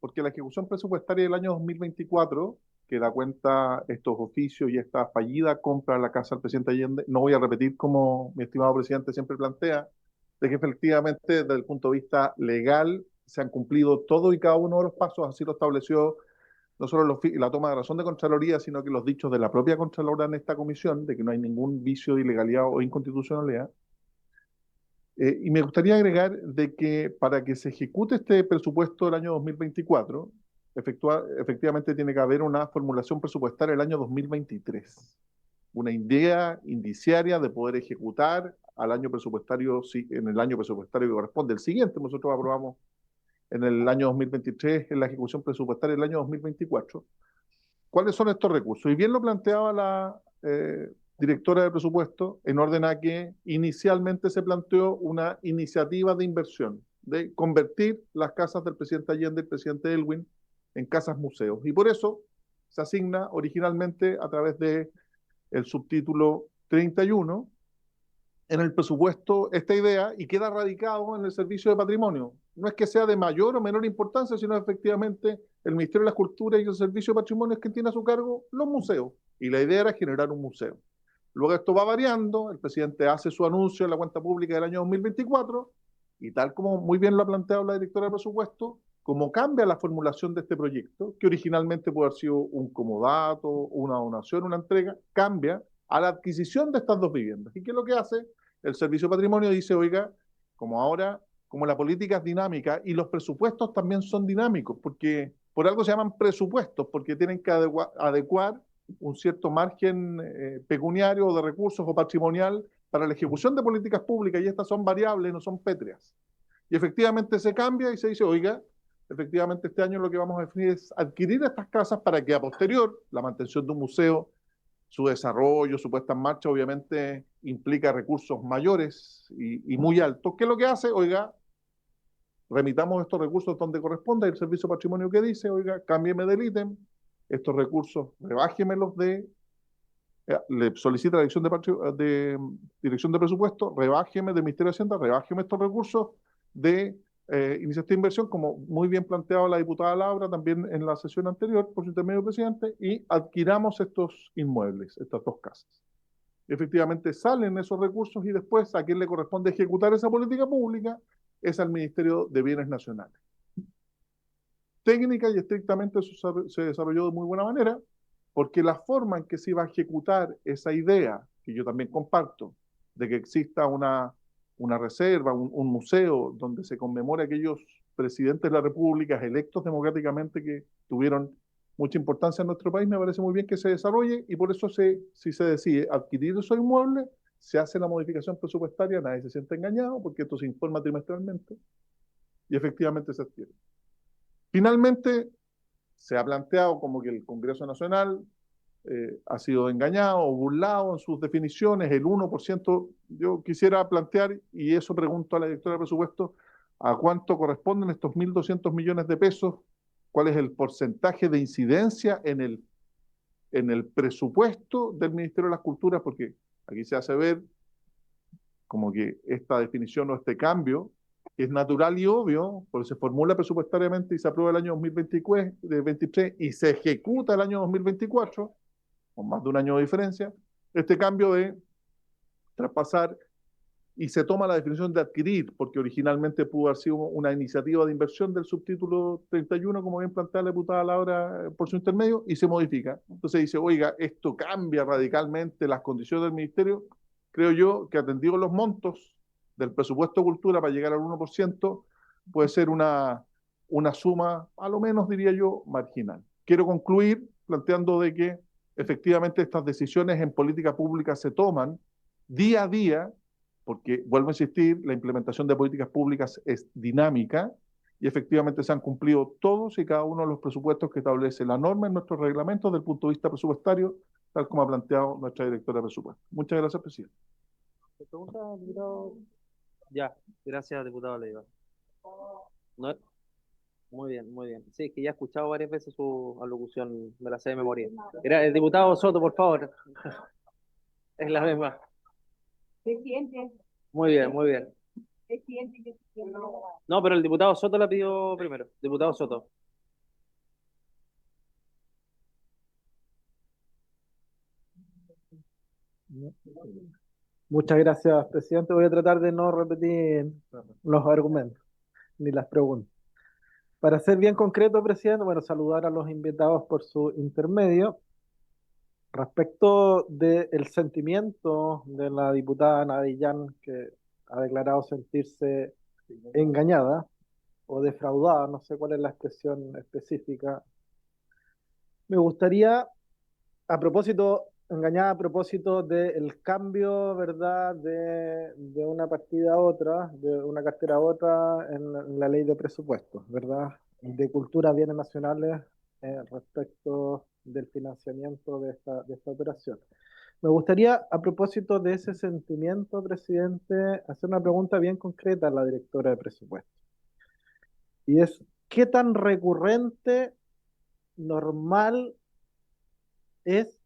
porque la ejecución presupuestaria del año 2024, que da cuenta estos oficios y esta fallida compra de la casa del presidente Allende, no voy a repetir como mi estimado presidente siempre plantea, de que efectivamente desde el punto de vista legal se han cumplido todo y cada uno de los pasos, así lo estableció no solo la toma de razón de Contraloría, sino que los dichos de la propia Contralora en esta comisión, de que no hay ningún vicio de ilegalidad o inconstitucionalidad. Y me gustaría agregar de que para que se ejecute este presupuesto del año 2024, efectivamente tiene que haber una formulación presupuestaria del año 2023. Una idea indiciaria de poder ejecutar al año presupuestario, en el año presupuestario que corresponde. El siguiente nosotros aprobamos en el año 2023 en la ejecución presupuestaria del año 2024. ¿Cuáles son estos recursos? Y bien lo planteaba la directora de presupuesto, en orden a que inicialmente se planteó una iniciativa de inversión, de convertir las casas del presidente Allende y el presidente Elwin en casas museos. Y por eso se asigna originalmente a través de el subtítulo 31 en el presupuesto esta idea y queda radicado en el servicio de patrimonio. No es que sea de mayor o menor importancia, sino efectivamente el Ministerio de la Cultura y el Servicio de Patrimonio es quien tiene a su cargo los museos. Y la idea era generar un museo. Luego esto va variando, el presidente hace su anuncio en la cuenta pública del año 2024 y tal como muy bien lo ha planteado la directora de presupuesto, como cambia la formulación de este proyecto, que originalmente puede haber sido un comodato, una donación, una entrega, cambia a la adquisición de estas dos viviendas. ¿Y qué es lo que hace? El Servicio de Patrimonio dice, oiga, como ahora, como la política es dinámica y los presupuestos también son dinámicos, porque por algo se llaman presupuestos, porque tienen que adecuar un cierto margen pecuniario o de recursos o patrimonial para la ejecución de políticas públicas, y estas son variables, no son pétreas. Y efectivamente se cambia y se dice, oiga, efectivamente este año lo que vamos a definir es adquirir estas casas para que a posterior la mantención de un museo, su desarrollo, su puesta en marcha, obviamente implica recursos mayores y muy altos. ¿Qué es lo que hace? Oiga, remitamos estos recursos donde corresponda, y el Servicio de Patrimonio que dice, oiga, cámbieme del ítem, estos recursos, rebájemelos le solicita la Dirección de Presupuesto, rebájeme del Ministerio de Hacienda, rebájeme estos recursos de iniciativa de inversión, como muy bien planteaba la diputada Laura también en la sesión anterior, por su intermedio presidente, y adquiramos estos inmuebles, estas dos casas. Efectivamente salen esos recursos y después a quien le corresponde ejecutar esa política pública es al Ministerio de Bienes Nacionales. Técnica y estrictamente eso se desarrolló de muy buena manera, porque la forma en que se iba a ejecutar esa idea, que yo también comparto, de que exista una reserva, un museo donde se conmemore a aquellos presidentes de la República electos democráticamente que tuvieron mucha importancia en nuestro país, me parece muy bien que se desarrolle, y por eso si se decide adquirir esos inmuebles, se hace la modificación presupuestaria, nadie se siente engañado, porque esto se informa trimestralmente, y efectivamente se adquiere. Finalmente, se ha planteado como que el Congreso Nacional ha sido engañado o burlado en sus definiciones, el 1%, yo quisiera plantear, y eso pregunto a la directora de presupuesto, ¿a cuánto corresponden estos 1.200 millones de pesos? ¿Cuál es el porcentaje de incidencia en el presupuesto del Ministerio de las Culturas? Porque aquí se hace ver como que esta definición o este cambio es natural y obvio, porque se formula presupuestariamente y se aprueba el año 2023 y se ejecuta el año 2024, con más de un año de diferencia, este cambio de traspasar, y se toma la definición de adquirir, porque originalmente pudo haber sido una iniciativa de inversión del subtítulo 31, como bien plantea la diputada Laura por su intermedio, y se modifica. Entonces dice, oiga, esto cambia radicalmente las condiciones del ministerio. Creo yo que atendido los montos del presupuesto de cultura para llegar al 1%, puede ser una suma, a lo menos diría yo, marginal. Quiero concluir planteando de que efectivamente estas decisiones en política pública se toman día a día, porque, vuelvo a insistir, la implementación de políticas públicas es dinámica y efectivamente se han cumplido todos y cada uno de los presupuestos que establece la norma en nuestros reglamentos desde el punto de vista presupuestario, tal como ha planteado nuestra directora de presupuesto. Muchas gracias, presidente.
¿Me pregunta, diputado? Ya, gracias, diputado Leiva. No, muy bien, muy bien. Sí, que ya he escuchado varias veces su alocución, me la sé de memoria. Era el diputado Soto, por favor. Es la misma.
Presidente,
Muy bien, muy bien.
presidente,
No, pero el diputado Soto la pidió primero. Diputado Soto.
Muchas gracias, presidente. Voy a tratar de no repetir los argumentos ni las preguntas. Para ser bien concreto, presidente, bueno, saludar a los invitados por su intermedio. Respecto del sentimiento de la diputada Navillán, que ha declarado sentirse engañada o defraudada, no sé cuál es la expresión específica, me gustaría, engañada a propósito del cambio, ¿verdad?, de una partida a otra, de una cartera a otra en la ley de presupuestos, ¿verdad?, de cultura, bienes nacionales respecto del financiamiento de esta operación. Me gustaría, a propósito de ese sentimiento, presidente, hacer una pregunta bien concreta a la directora de presupuestos. Y es, ¿qué tan recurrente normal es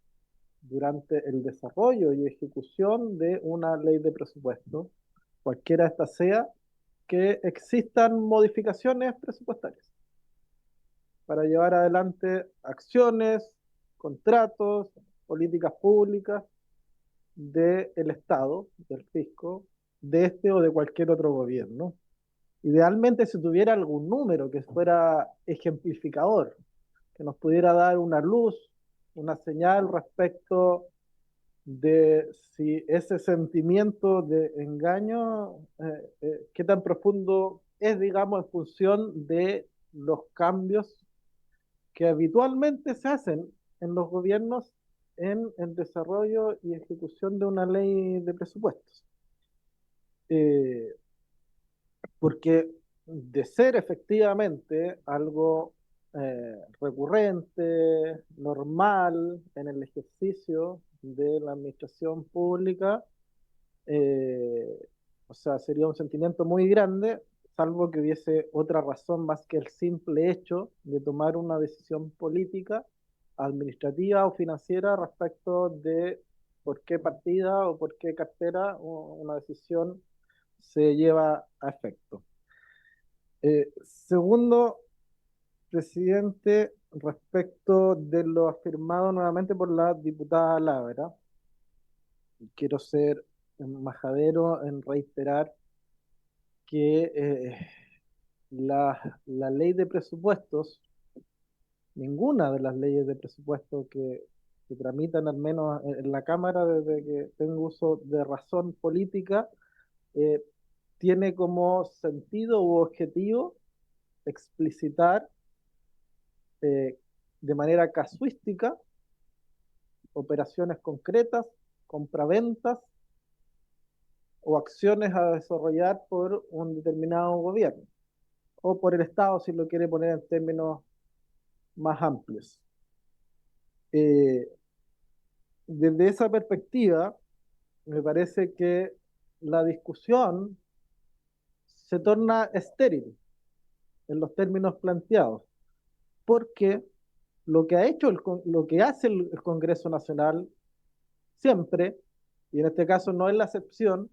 durante el desarrollo y ejecución de una ley de presupuesto, cualquiera esta sea, que existan modificaciones presupuestarias para llevar adelante acciones, contratos, políticas públicas del Estado, del fisco, de este o de cualquier otro gobierno. Idealmente, si tuviera algún número que fuera ejemplificador, que nos pudiera dar una luz, una señal respecto de si ese sentimiento de engaño, qué tan profundo es, digamos, en función de los cambios que habitualmente se hacen en los gobiernos en el desarrollo y ejecución de una ley de presupuestos. Eh, Porque de ser efectivamente algo recurrente, normal en el ejercicio de la administración pública, eh, o sea, sería un sentimiento muy grande, salvo que hubiese otra razón más que el simple hecho de tomar una decisión política, administrativa o financiera respecto de por qué partida o por qué cartera una decisión se lleva a efecto. Segundo, presidente, respecto de lo afirmado nuevamente por la diputada Labra, quiero ser majadero en reiterar que la ley de presupuestos, ninguna de las leyes de presupuesto que tramitan al menos en la Cámara desde que tengo uso de razón política, eh, tiene como sentido u objetivo explicitar de manera casuística operaciones concretas, compraventas o acciones a desarrollar por un determinado gobierno o por el Estado, si lo quiere poner en términos más amplios. Desde esa perspectiva, me parece que la discusión se torna estéril en los términos planteados, porque lo que ha hecho lo que hace el Congreso Nacional siempre, y en este caso no es la excepción,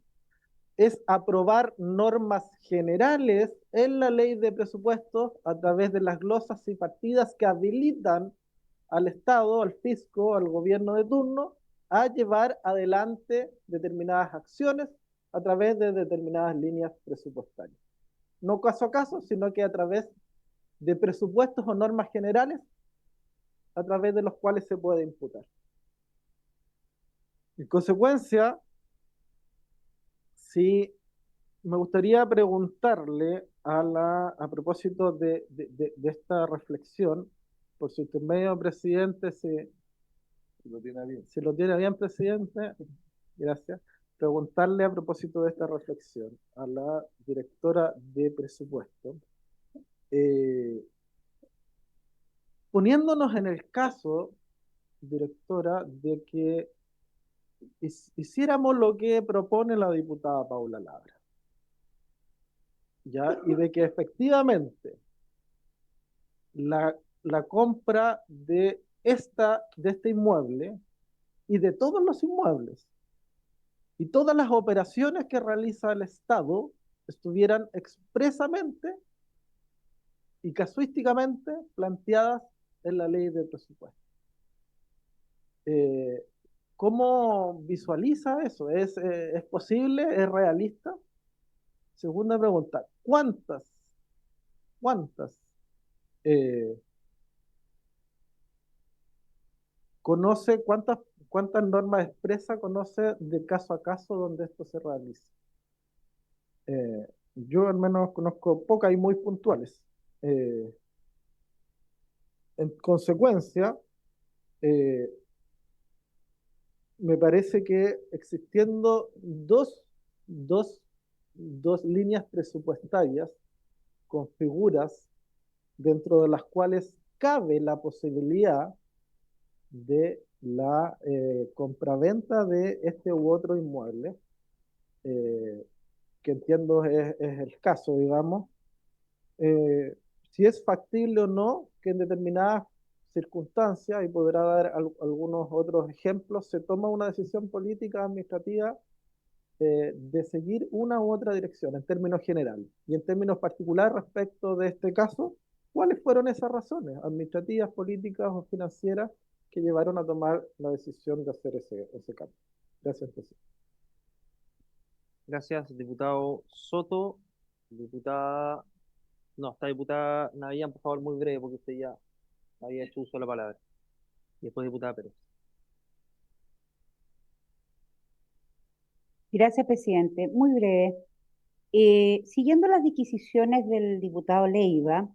es aprobar normas generales en la ley de presupuestos a través de las glosas y partidas que habilitan al Estado, al fisco, al gobierno de turno, a llevar adelante determinadas acciones a través de determinadas líneas presupuestarias. No caso a caso, sino que a través de presupuestos o normas generales a través de los cuales se puede imputar. En consecuencia, si me gustaría preguntarle a propósito de esta reflexión, por su intermedio, presidente, si lo tiene bien, presidente, gracias, preguntarle a propósito de esta reflexión a la directora de presupuesto, poniéndonos en el caso, directora, de que hiciéramos lo que propone la diputada Paula Labra, ¿ya? Y de que efectivamente la compra de este inmueble y de todos los inmuebles y todas las operaciones que realiza el Estado estuvieran expresamente y casuísticamente planteadas en la ley de presupuesto. ¿Cómo visualiza eso? ¿Es posible? ¿Es realista? Segunda pregunta, ¿cuántas conoce, cuántas normas expresas conoce de caso a caso donde esto se realiza? Yo al menos conozco pocas y muy puntuales. En consecuencia, me parece que existiendo dos líneas presupuestarias con figuras dentro de las cuales cabe la posibilidad de la compraventa de este u otro inmueble, que entiendo es el caso, digamos, si es factible o no que en determinadas circunstancias, y podrá dar algunos otros ejemplos, se toma una decisión política administrativa de seguir una u otra dirección en términos generales. Y en términos particulares respecto de este caso, ¿cuáles fueron esas razones administrativas, políticas o financieras que llevaron a tomar la decisión de hacer ese cambio? Gracias, presidente.
Gracias, diputado Soto. Diputada, no, está diputada Navián, por favor, muy breve, porque usted ya había hecho uso de la palabra. Y después diputada Pérez.
Gracias, presidente. Muy breve. Siguiendo las disquisiciones del diputado Leiva,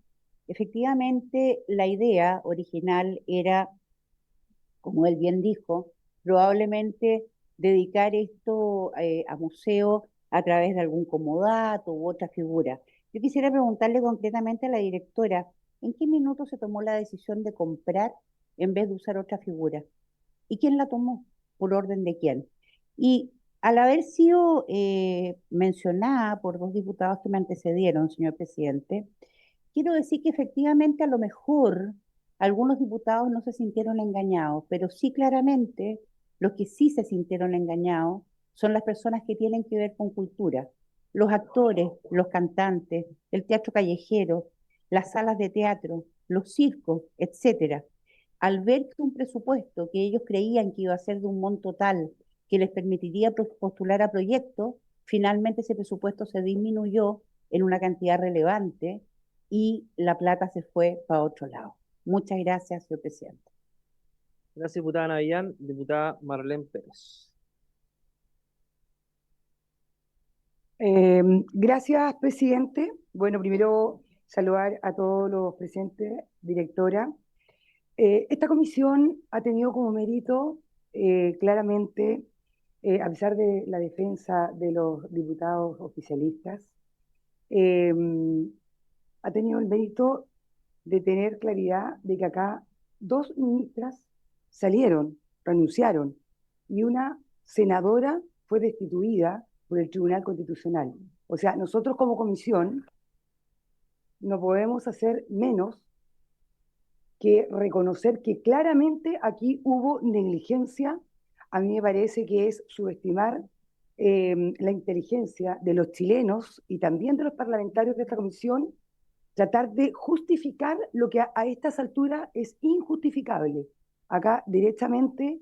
efectivamente la idea original era, como él bien dijo, probablemente dedicar esto a museo a través de algún comodato u otra figura. Yo quisiera preguntarle concretamente a la directora, ¿en qué minuto se tomó la decisión de comprar en vez de usar otra figura? ¿Y quién la tomó? ¿Por orden de quién? Y al haber sido mencionada por dos diputados que me antecedieron, señor presidente, quiero decir que efectivamente a lo mejor algunos diputados no se sintieron engañados, pero sí claramente los que sí se sintieron engañados son las personas que tienen que ver con cultura, los actores, los cantantes, el teatro callejero, las salas de teatro, los circos, etcétera. Al ver que un presupuesto que ellos creían que iba a ser de un monto tal que les permitiría postular a proyectos, finalmente ese presupuesto se disminuyó en una cantidad relevante y la plata se fue para otro lado. Muchas gracias, señor presidente.
Gracias, diputada Navián. Diputada Marlene Pérez.
Gracias, presidente. Bueno, primero saludar a todos los presentes, directora. Esta comisión ha tenido como mérito, claramente, a pesar de la defensa de los diputados oficialistas, eh, ha tenido el mérito de tener claridad de que acá dos ministras salieron, renunciaron, y una senadora fue destituida por el Tribunal Constitucional. O sea, nosotros como comisión no podemos hacer menos que reconocer que claramente aquí hubo negligencia. A mí me parece que es subestimar la inteligencia de los chilenos y también de los parlamentarios de esta comisión, tratar de justificar lo que a estas alturas es injustificable. Acá directamente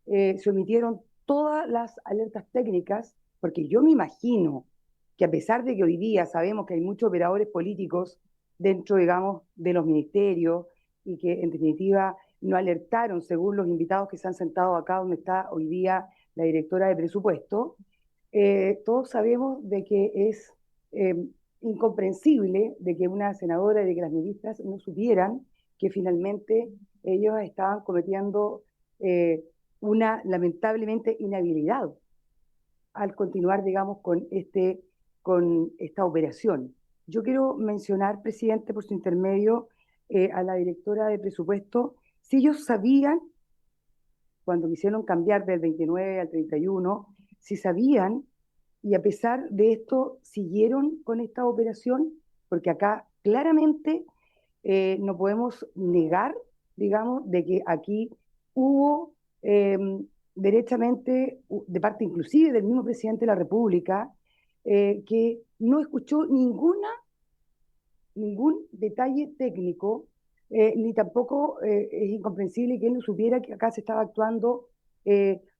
se omitieron todas las alertas técnicas, porque yo me imagino que a pesar de que hoy día sabemos que hay muchos operadores políticos dentro, digamos, de los ministerios y que en definitiva no alertaron, según los invitados que se han sentado acá donde está hoy día la directora de presupuesto, todos sabemos de que es incomprensible de que una senadora y de que las ministras no supieran que finalmente ellos estaban cometiendo una lamentablemente inhabilidad al continuar, digamos, con esta operación. Yo quiero mencionar, presidente, por su intermedio, a la directora de presupuesto, si ellos sabían, cuando quisieron cambiar del 29 al 31, si sabían, y a pesar de esto, siguieron con esta operación, porque acá claramente no podemos negar, digamos, de que aquí hubo derechamente, de parte inclusive del mismo presidente de la República, que no escuchó ningún detalle técnico, ni tampoco es incomprensible que él no supiera que acá se estaba actuando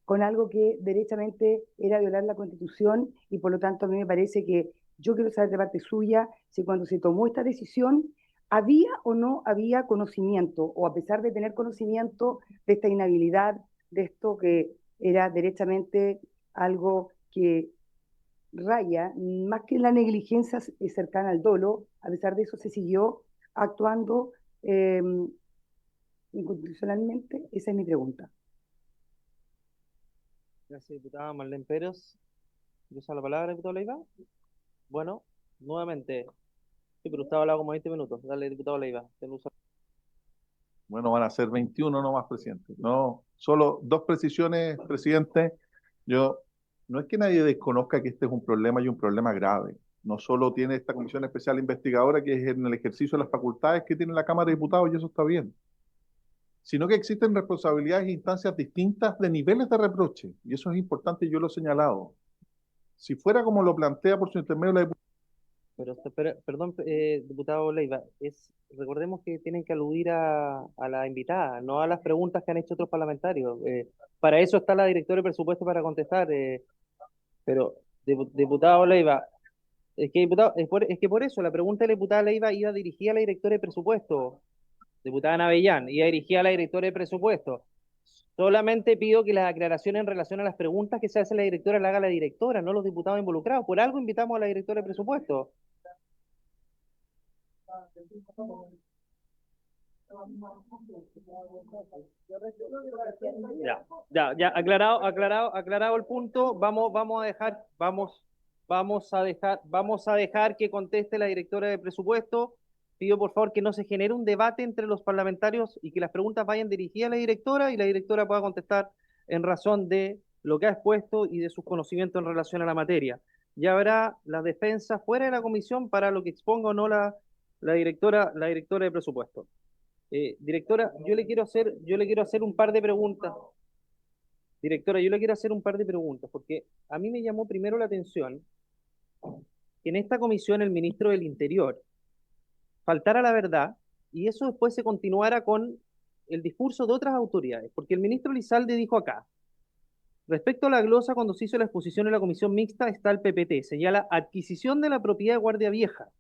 con algo que derechamente era violar la Constitución, y por lo tanto a mí me parece que yo quiero saber de parte suya si cuando se tomó esta decisión había o no había conocimiento, o a pesar de tener conocimiento de esta inhabilidad, de esto que era derechamente algo que raya, más que la negligencia cercana al dolo, a pesar de eso se siguió actuando inconstitucionalmente. Esa es mi pregunta.
Gracias, diputada Marlene Pérez. ¿Usa la palabra, diputado Leiva? Bueno, nuevamente. Sí, pero usted ha hablado como 20 minutos. Dale, diputado Leiva.
Bueno, van a ser 21 nomás, presidente. No, solo dos precisiones, presidente. No es que nadie desconozca que este es un problema y un problema grave. No solo tiene esta comisión especial investigadora, que es en el ejercicio de las facultades que tiene la Cámara de Diputados, y eso está bien. sino que existen responsabilidades e instancias distintas de niveles de reproche, y eso es importante, yo lo he señalado. Si fuera como lo plantea por su intermedio la diputada.
Perdón, diputado Leiva, recordemos que tienen que aludir a la invitada, no a las preguntas que han hecho otros parlamentarios. Para eso está la directora de presupuesto para contestar. Pero, diputado Leiva, es que por eso la pregunta de la diputada Leiva iba dirigida a la directora de presupuesto, diputada Navellán, iba dirigida a la directora de presupuesto. Solamente pido que las aclaraciones en relación a las preguntas que se hace la directora la haga la directora, no los diputados involucrados. Por algo invitamos a la directora de presupuesto. Ya, aclarado el punto, vamos a dejar que conteste la directora de presupuesto. Pido por favor que no se genere un debate entre los parlamentarios y que las preguntas vayan dirigidas a la directora y la directora pueda contestar en razón de lo que ha expuesto y de sus conocimientos en relación a la materia. Ya habrá las defensas fuera de la comisión para lo que exponga o no la directora de presupuesto. Directora, yo le quiero hacer un par de preguntas. Directora, yo le quiero hacer un par de preguntas, porque a mí me llamó primero la atención que en esta comisión el ministro del Interior faltara la verdad y eso después se continuara con el discurso de otras autoridades, porque el ministro Lizalde dijo acá, respecto a la glosa, cuando se hizo la exposición en la comisión mixta está el PPT, señala adquisición de la propiedad de Guardia Vieja,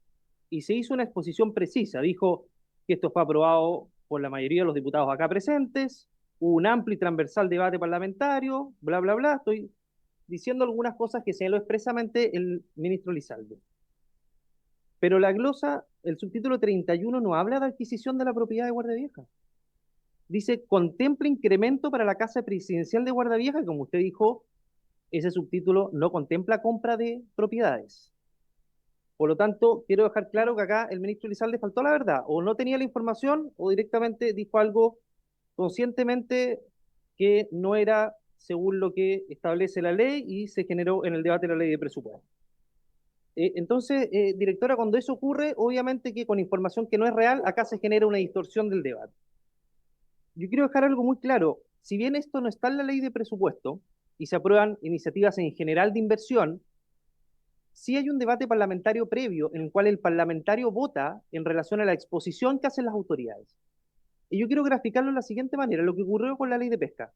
y se hizo una exposición precisa, dijo que esto fue aprobado por la mayoría de los diputados acá presentes, hubo un amplio y transversal debate parlamentario, bla, bla, bla, estoy diciendo algunas cosas que señaló expresamente el ministro Lizalde. Pero la glosa, el subtítulo 31 no habla de adquisición de la propiedad de Guardia Vieja. Dice, contempla incremento para la casa presidencial de Guardia Vieja, como usted dijo, ese subtítulo no contempla compra de propiedades. Por lo tanto, quiero dejar claro que acá el ministro Lizalde faltó la verdad, o no tenía la información, o directamente dijo algo conscientemente que no era según lo que establece la ley y se generó en el debate de la ley de presupuesto. Entonces, directora, cuando eso ocurre, obviamente que con información que no es real, acá se genera una distorsión del debate. Yo quiero dejar algo muy claro. Si bien esto no está en la ley de presupuesto y se aprueban iniciativas en general de inversión, sí hay un debate parlamentario previo en el cual el parlamentario vota en relación a la exposición que hacen las autoridades. Y yo quiero graficarlo de la siguiente manera, lo que ocurrió con la ley de pesca.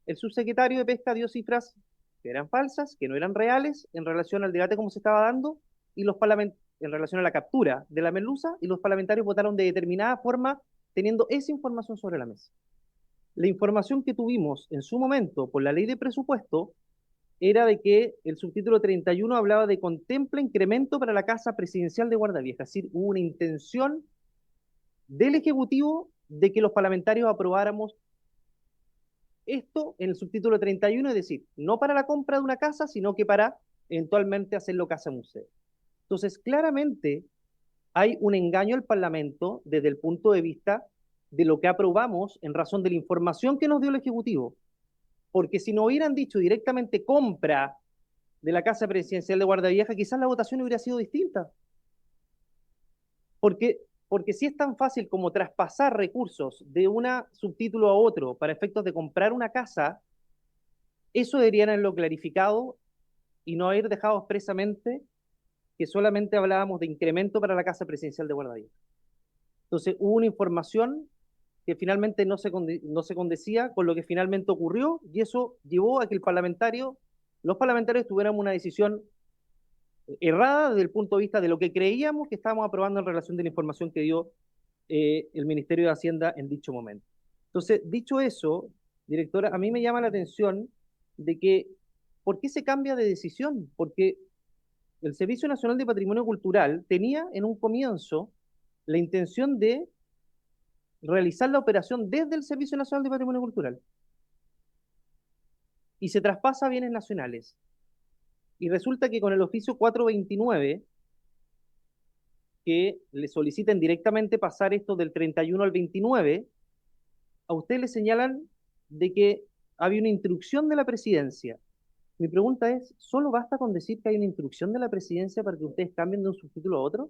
El subsecretario de Pesca dio cifras que eran falsas, que no eran reales en relación al debate como se estaba dando, y en relación a la captura de la merluza, y los parlamentarios votaron de determinada forma teniendo esa información sobre la mesa. La información que tuvimos en su momento por la ley de presupuesto era de que el subtítulo 31 hablaba de contempla incremento para la casa presidencial de Guardia Vieja, es decir, hubo una intención del Ejecutivo de que los parlamentarios aprobáramos esto en el subtítulo 31, es decir, no para la compra de una casa, sino que para eventualmente hacerlo casa museo. Entonces, claramente hay un engaño al Parlamento desde el punto de vista de lo que aprobamos en razón de la información que nos dio el Ejecutivo. Porque si no hubieran dicho directamente compra de la Casa Presidencial de Guardia Vieja, quizás la votación hubiera sido distinta. Porque si es tan fácil como traspasar recursos de un subtítulo a otro para efectos de comprar una casa, eso deberían haberlo clarificado y no haber dejado expresamente que solamente hablábamos de incremento para la Casa Presidencial de Guardia Vieja. Entonces hubo una información que finalmente no se condecía con lo que finalmente ocurrió y eso llevó a que los parlamentarios tuvieran una decisión errada desde el punto de vista de lo que creíamos que estábamos aprobando en relación de la información que dio el Ministerio de Hacienda en dicho momento. Entonces, dicho eso, directora, a mí me llama la atención de que, ¿por qué se cambia de decisión? Porque el Servicio Nacional de Patrimonio Cultural tenía en un comienzo la intención de realizar la operación desde el Servicio Nacional de Patrimonio Cultural y se traspasa a bienes nacionales. Y resulta que con el oficio 429, que le soliciten directamente pasar esto del 31 al 29, a usted le señalan de que había una instrucción de la presidencia. Mi pregunta es, ¿solo basta con decir que hay una instrucción de la presidencia para que ustedes cambien de un subtítulo a otro?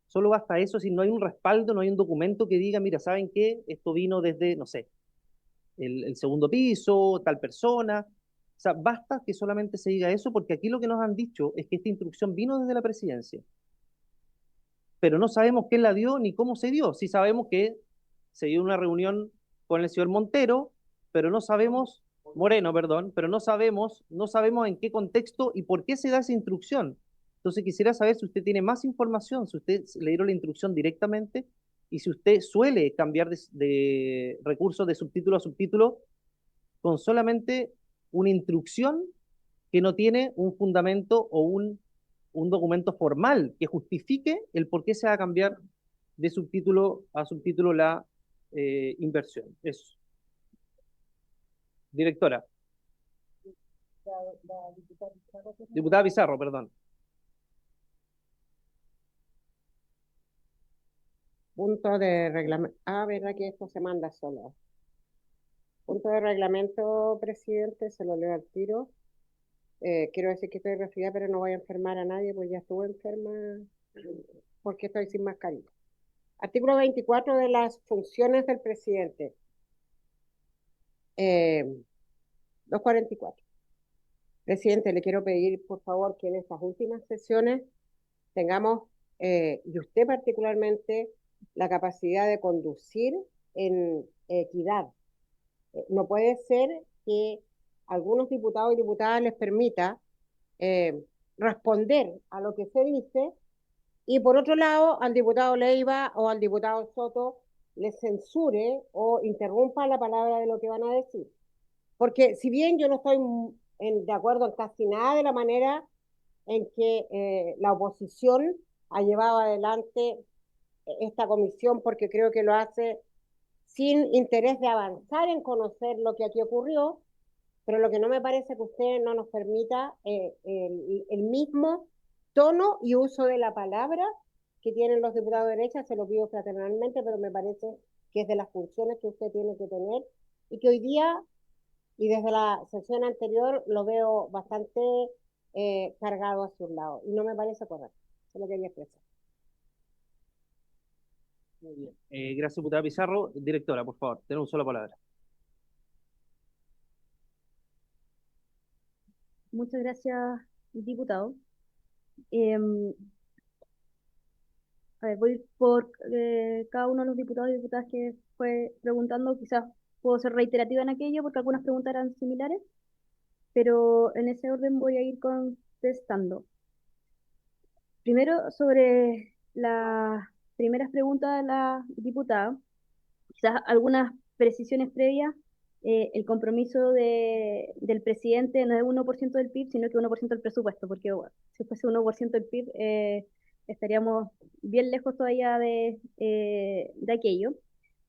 Solo basta eso, si no hay un respaldo, no hay un documento que diga, mira, ¿saben qué? Esto vino desde, no sé, el segundo piso, tal persona. O sea, basta que solamente se diga eso, porque aquí lo que nos han dicho es que esta instrucción vino desde la presidencia, pero no sabemos quién la dio ni cómo se dio. Sí sabemos que se dio una reunión con el señor Montero, pero no sabemos, Moreno, perdón, pero no sabemos en qué contexto y por qué se da esa instrucción. Entonces quisiera saber si usted tiene más información, si usted le dieron la instrucción directamente y si usted suele cambiar de recursos de subtítulo a subtítulo con solamente una instrucción que no tiene un fundamento o un documento formal que justifique el por qué se va a cambiar de subtítulo a subtítulo la inversión. Eso. Directora. Diputada Pizarro, perdón.
Punto de reglamento. Ah, verdad que esto se manda solo. Punto de reglamento, presidente, se lo leo al tiro. Quiero decir que estoy resfriada, pero no voy a enfermar a nadie, pues ya estuve enferma porque estoy sin mascarilla. Artículo 24 de las funciones del presidente. 244. Presidente, le quiero pedir, por favor, que en estas últimas sesiones tengamos, y usted particularmente, la capacidad de conducir en equidad. No puede ser que algunos diputados y diputadas les permita responder a lo que se dice y por otro lado al diputado Leiva o al diputado Soto les censure o interrumpa la palabra de lo que van a decir. Porque si bien yo no estoy de acuerdo en casi nada de la manera en que la oposición ha llevado adelante esta comisión, porque creo que lo hace sin interés de avanzar en conocer lo que aquí ocurrió, pero lo que no me parece es que usted no nos permita el mismo tono y uso de la palabra que tienen los diputados de derecha, se lo pido fraternalmente, pero me parece que es de las funciones que usted tiene que tener y que hoy día y desde la sesión anterior lo veo bastante cargado hacia un lado y no me parece correcto. Eso lo quería expresar.
Muy bien. Gracias, diputada Pizarro. Directora, por favor, tenemos una sola palabra.
Muchas gracias, diputado. A ver, voy por cada uno de los diputados y diputadas que fue preguntando. Quizás puedo ser reiterativa en aquello porque algunas preguntas eran similares, pero en ese orden voy a ir contestando. Primero, sobre las primeras preguntas de la diputada, quizás algunas precisiones previas. El compromiso del presidente no es 1% del PIB, sino que 1% del presupuesto, porque bueno, si fuese 1% del PIB, estaríamos bien lejos todavía de aquello.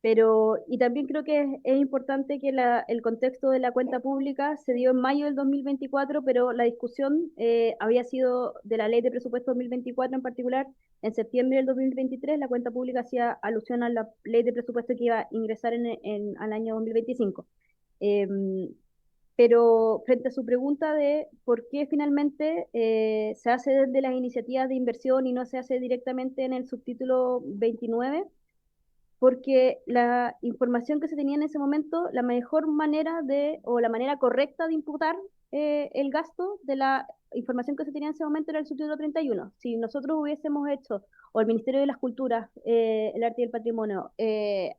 Pero, y también creo que es importante que el contexto de la cuenta pública se dio en mayo del 2024, pero la discusión había sido de la ley de presupuesto 2024 en particular. En septiembre del 2023 la cuenta pública hacía alusión a la ley de presupuesto que iba a ingresar al año 2025. Pero frente a su pregunta de por qué finalmente se hace desde las iniciativas de inversión y no se hace directamente en el subtítulo 29, porque la información que se tenía en ese momento, la mejor manera o la manera correcta de imputar el gasto de la información que se tenía en ese momento era el subtítulo 31. Si nosotros hubiésemos hecho, o el Ministerio de las Culturas, el Arte y el Patrimonio,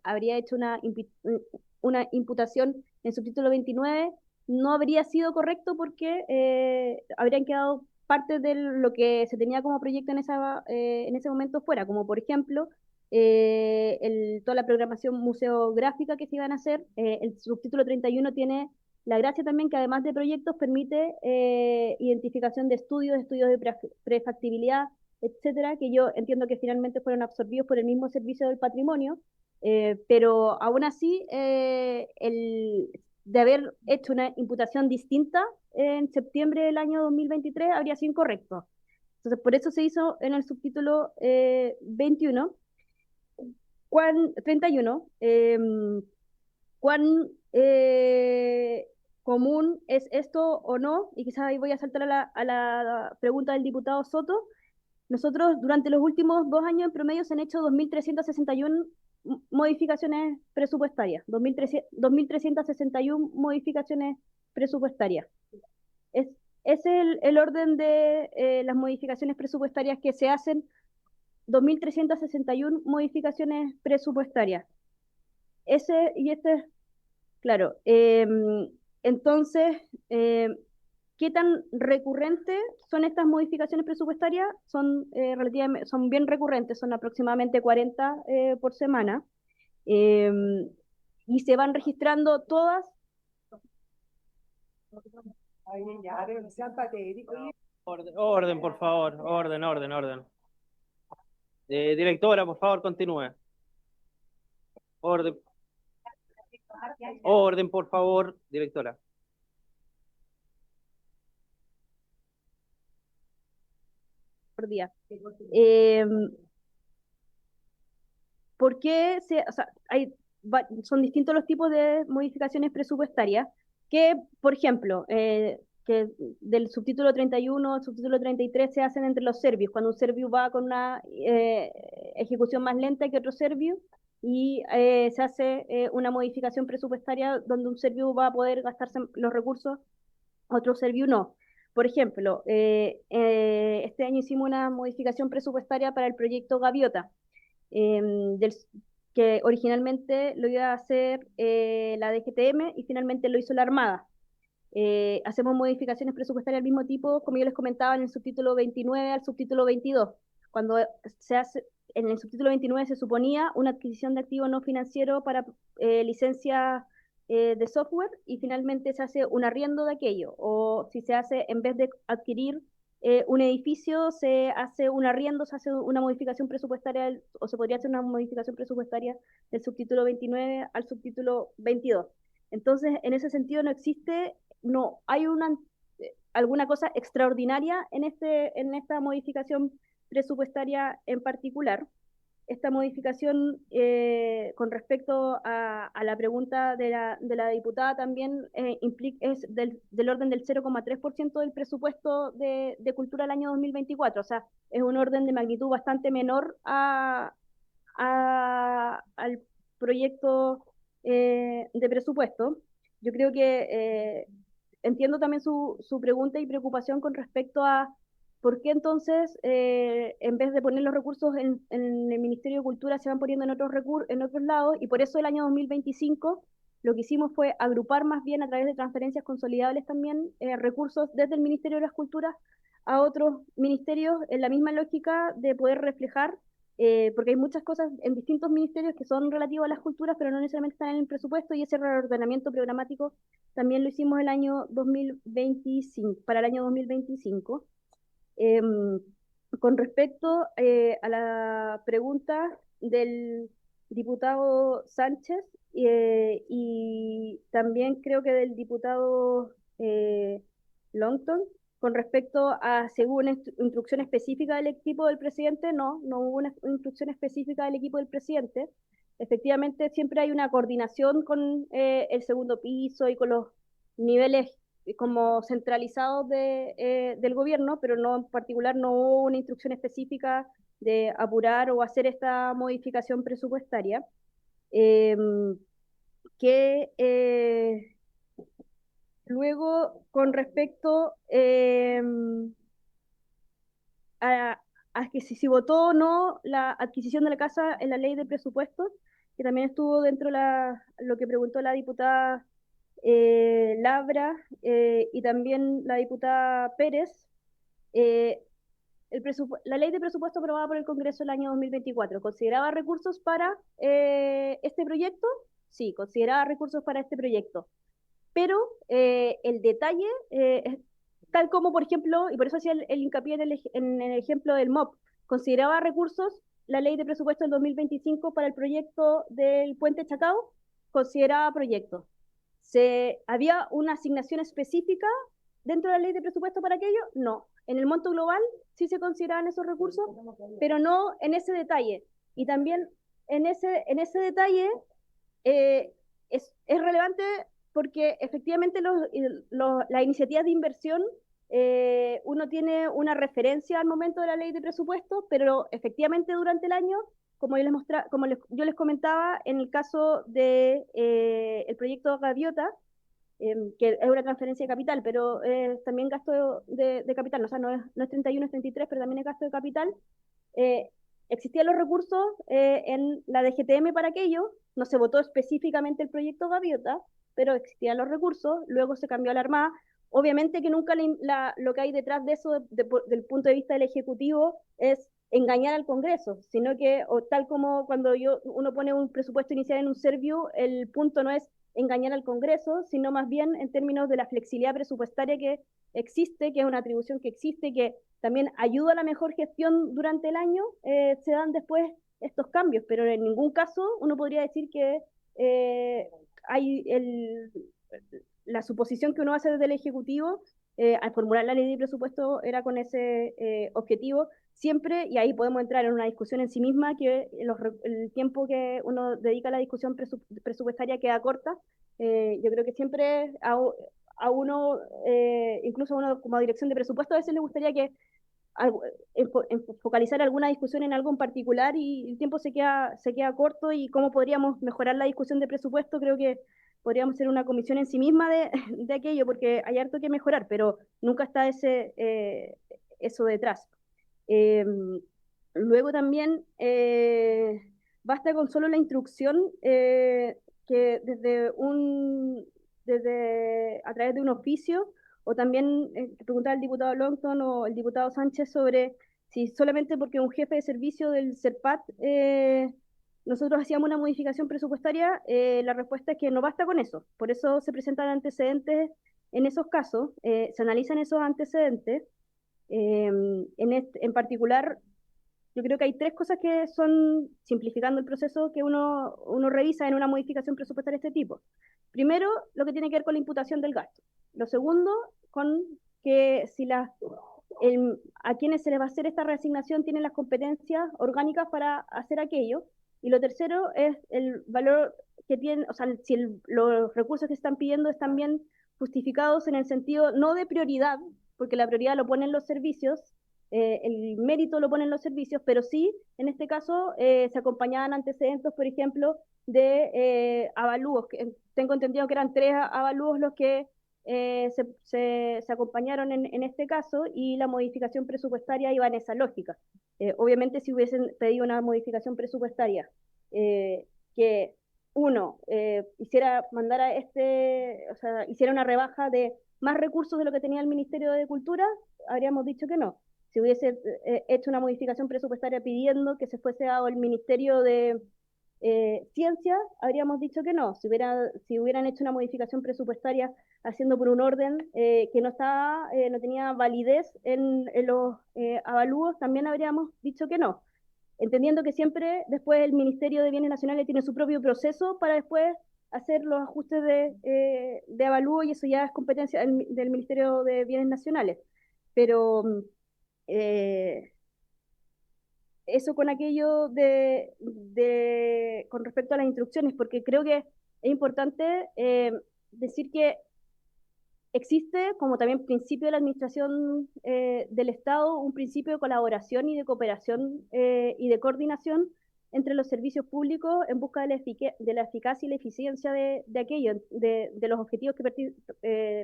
habría hecho una imputación en subtítulo 29, no habría sido correcto porque habrían quedado parte de lo que se tenía como proyecto en ese momento fuera, como por ejemplo toda la programación museográfica que se iban a hacer. El subtítulo 31 tiene la gracia también que además de proyectos permite identificación de estudios de prefactibilidad, etcétera, que yo entiendo que finalmente fueron absorbidos por el mismo Servicio del Patrimonio, pero aún así de haber hecho una imputación distinta en septiembre del año 2023 habría sido incorrecto. Entonces, por eso se hizo en el subtítulo 21. 31. ¿Cuán común es esto o no? Y quizás ahí voy a saltar a la pregunta del diputado Soto. nosotros durante los últimos 2 años en promedio se han hecho 2.361 modificaciones presupuestarias, 2.361 modificaciones presupuestarias. Ese es el orden de las modificaciones presupuestarias que se hacen, 2.361 modificaciones presupuestarias. Claro. Entonces, ¿qué tan recurrentes son estas modificaciones presupuestarias? Son bien recurrentes, son aproximadamente 40 por semana. Y se van registrando todas.
Orden, por favor, orden. Directora, por favor, continúe. Orden, por favor, directora.
Por día. ¿Por qué son distintos los tipos de modificaciones presupuestarias? Que, por ejemplo, que del subtítulo 31 al subtítulo 33 se hacen entre los servicios, cuando un servicio va con una ejecución más lenta que otro servicio, y se hace una modificación presupuestaria donde un servicio va a poder gastarse los recursos, otro servicio no. Por ejemplo, este año hicimos una modificación presupuestaria para el proyecto Gaviota, que originalmente lo iba a hacer la DGTM y finalmente lo hizo la Armada. Hacemos modificaciones presupuestarias del mismo tipo, como yo les comentaba, en el subtítulo 29 al subtítulo 22. Cuando se hace, en el subtítulo 29 se suponía una adquisición de activo no financiero para licencia de software, y finalmente se hace un arriendo de aquello, o si se hace, en vez de adquirir un edificio, se hace un arriendo, se hace una modificación presupuestaria, o se podría hacer una modificación presupuestaria del subtítulo 29 al subtítulo 22. Entonces, en ese sentido no hay alguna cosa extraordinaria en esta modificación presupuestaria en particular. Esta modificación, con respecto a la pregunta de la diputada, también es del orden del 0,3% del presupuesto de cultura del año 2024. O sea, es un orden de magnitud bastante menor al proyecto de presupuesto. Yo creo que entiendo también su pregunta y preocupación con respecto a ¿por qué entonces, en vez de poner los recursos en el Ministerio de Cultura, se van poniendo en otros lados? Y por eso el año 2025 lo que hicimos fue agrupar más bien a través de transferencias consolidables también recursos desde el Ministerio de las Culturas a otros ministerios, en la misma lógica de poder reflejar, porque hay muchas cosas en distintos ministerios que son relativas a las culturas, pero no necesariamente están en el presupuesto, y ese reordenamiento programático también lo hicimos el año 2025, para el año 2025. Con respecto a la pregunta del diputado Sánchez y también creo que del diputado Longton, con respecto a si hubo una instrucción específica del equipo del presidente, no hubo una instrucción específica del equipo del presidente. Efectivamente, siempre hay una coordinación con el segundo piso y con los niveles como centralizados del gobierno, pero no, en particular no hubo una instrucción específica de apurar o hacer esta modificación presupuestaria. Luego, con respecto a que si votó o no la adquisición de la casa en la ley de presupuestos, que también estuvo dentro de lo que preguntó la diputada Labra y también la diputada Pérez. La ley de presupuesto aprobada por el Congreso el año 2024, ¿consideraba recursos para este proyecto? Sí, consideraba recursos para este proyecto. Pero el detalle es tal como, por ejemplo, y por eso hacía el hincapié en el ejemplo del MOP, consideraba recursos la ley de presupuesto del 2025 para el proyecto del Puente Chacao, consideraba proyectos. ¿Había una asignación específica dentro de la ley de presupuesto para aquello? No. En el monto global sí se consideraban esos recursos, pero no en ese detalle. Y también en ese detalle es relevante porque efectivamente las iniciativas de inversión uno tiene una referencia al momento de la ley de presupuesto, pero efectivamente durante el año, yo les comentaba, en el caso de el proyecto Gaviota, que es una transferencia de capital, pero también gasto de capital, o sea, no es 31, es 33, pero también es gasto de capital. Existían los recursos en la DGTM para aquello, no se votó específicamente el proyecto Gaviota, pero existían los recursos, luego se cambió a la Armada. Obviamente que nunca lo que hay detrás de eso, del punto de vista del Ejecutivo, es engañar al Congreso, sino que, o tal como cuando uno pone un presupuesto inicial en un Serviu, el punto no es engañar al Congreso, sino más bien en términos de la flexibilidad presupuestaria que existe, que es una atribución que existe, que también ayuda a la mejor gestión durante el año, se dan después estos cambios, pero en ningún caso uno podría decir que hay la suposición que uno hace desde el Ejecutivo al formular la ley de presupuesto era con ese objetivo siempre, y ahí podemos entrar en una discusión en sí misma, que el tiempo que uno dedica a la discusión presupuestaria queda corta. Yo creo que siempre a uno, incluso a uno como dirección de presupuesto, a veces le gustaría que focalizar alguna discusión en algo en particular y el tiempo se queda corto, y cómo podríamos mejorar la discusión de presupuesto, creo que podríamos hacer una comisión en sí misma de aquello, porque hay harto que mejorar, pero nunca está eso detrás. Luego también basta con solo la instrucción que a través de un oficio, o también preguntar al diputado Longton o el diputado Sánchez sobre si solamente porque un jefe de servicio del CERPAT nosotros hacíamos una modificación presupuestaria, la respuesta es que no basta con eso. Por eso se presentan antecedentes en esos casos, se analizan esos antecedentes. En particular, yo creo que hay tres cosas que son, simplificando el proceso, que uno revisa en una modificación presupuestaria de este tipo. Primero, lo que tiene que ver con la imputación del gasto. Lo segundo, con que si a quienes se les va a hacer esta reasignación tienen las competencias orgánicas para hacer aquello. Y lo tercero es el valor que tienen, o sea, si los recursos que están pidiendo están bien justificados en el sentido no de prioridad, porque la prioridad lo ponen los servicios, el mérito lo ponen los servicios, pero sí, en este caso, se acompañaban antecedentes, por ejemplo, de avalúos. Tengo entendido que eran 3 avalúos los que se acompañaron en este caso, y la modificación presupuestaria iba en esa lógica. Obviamente, si hubiesen pedido una modificación presupuestaria que uno hiciera una rebaja de más recursos de lo que tenía el Ministerio de Cultura, habríamos dicho que no. Si hubiese hecho una modificación presupuestaria pidiendo que se fuese dado el Ministerio de Ciencia, habríamos dicho que no. Si hubieran hecho una modificación presupuestaria haciendo por un orden que no tenía validez en los avalúos, también habríamos dicho que no. Entendiendo que siempre después el Ministerio de Bienes Nacionales tiene su propio proceso para después hacer los ajustes de avalúo, y eso ya es competencia del Ministerio de Bienes Nacionales. Pero eso con aquello con respecto a las instrucciones, porque creo que es importante decir que existe, como también principio de la administración del Estado, un principio de colaboración y de cooperación y de coordinación entre los servicios públicos en busca de la eficacia y la eficiencia de aquello, de los objetivos que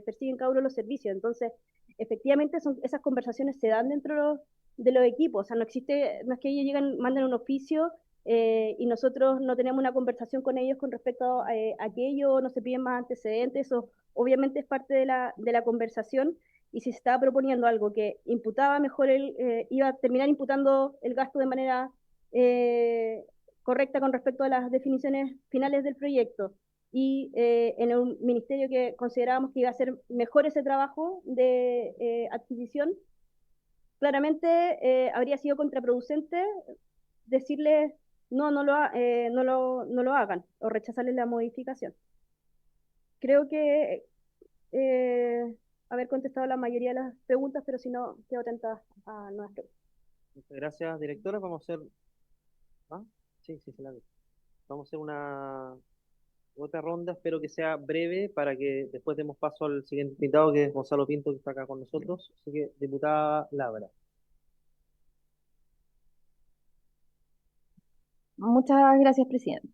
persiguen cada uno de los servicios. Entonces, efectivamente, esas conversaciones se dan dentro de los equipos. O sea, no es que ellos llegan, manden un oficio y nosotros no tenemos una conversación con ellos con respecto a aquello, no se piden más antecedentes. Eso obviamente es parte de la conversación, y si se estaba proponiendo algo que imputaba mejor, iba a terminar imputando el gasto de manera correcta con respecto a las definiciones finales del proyecto, y en un ministerio que considerábamos que iba a hacer mejor ese trabajo de adquisición, claramente habría sido contraproducente decirles no lo hagan, o rechazarles la modificación. Creo que haber contestado la mayoría de las preguntas, pero si no, quedo atenta a nuevas preguntas.
Muchas gracias, directora. Vamos a hacer... ¿Ah? Sí, se la vi. Vamos a hacer otra ronda, espero que sea breve para que después demos paso al siguiente invitado, que es Gonzalo Pinto, que está acá con nosotros. Así que, diputada Labra.
Muchas gracias, presidente.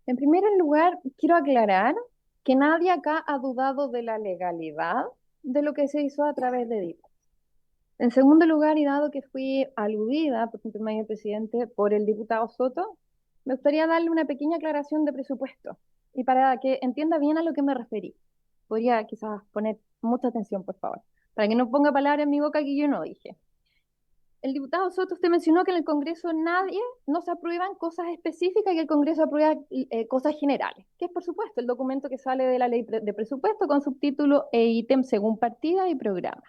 En primer lugar, quiero aclarar que nadie acá ha dudado de la legalidad de lo que se hizo a través de DIPRES. En segundo lugar, y dado que fui aludida por intermedio del presidente por el diputado Soto, me gustaría darle una pequeña aclaración de presupuesto y para que entienda bien a lo que me referí. Podría quizás poner mucha atención, por favor, para que no ponga palabras en mi boca que yo no dije. El diputado Soto, usted mencionó que en el Congreso no se aprueban cosas específicas y que el Congreso aprueba cosas generales, que es por supuesto el documento que sale de la ley de presupuesto con subtítulo e ítem según partida y programa.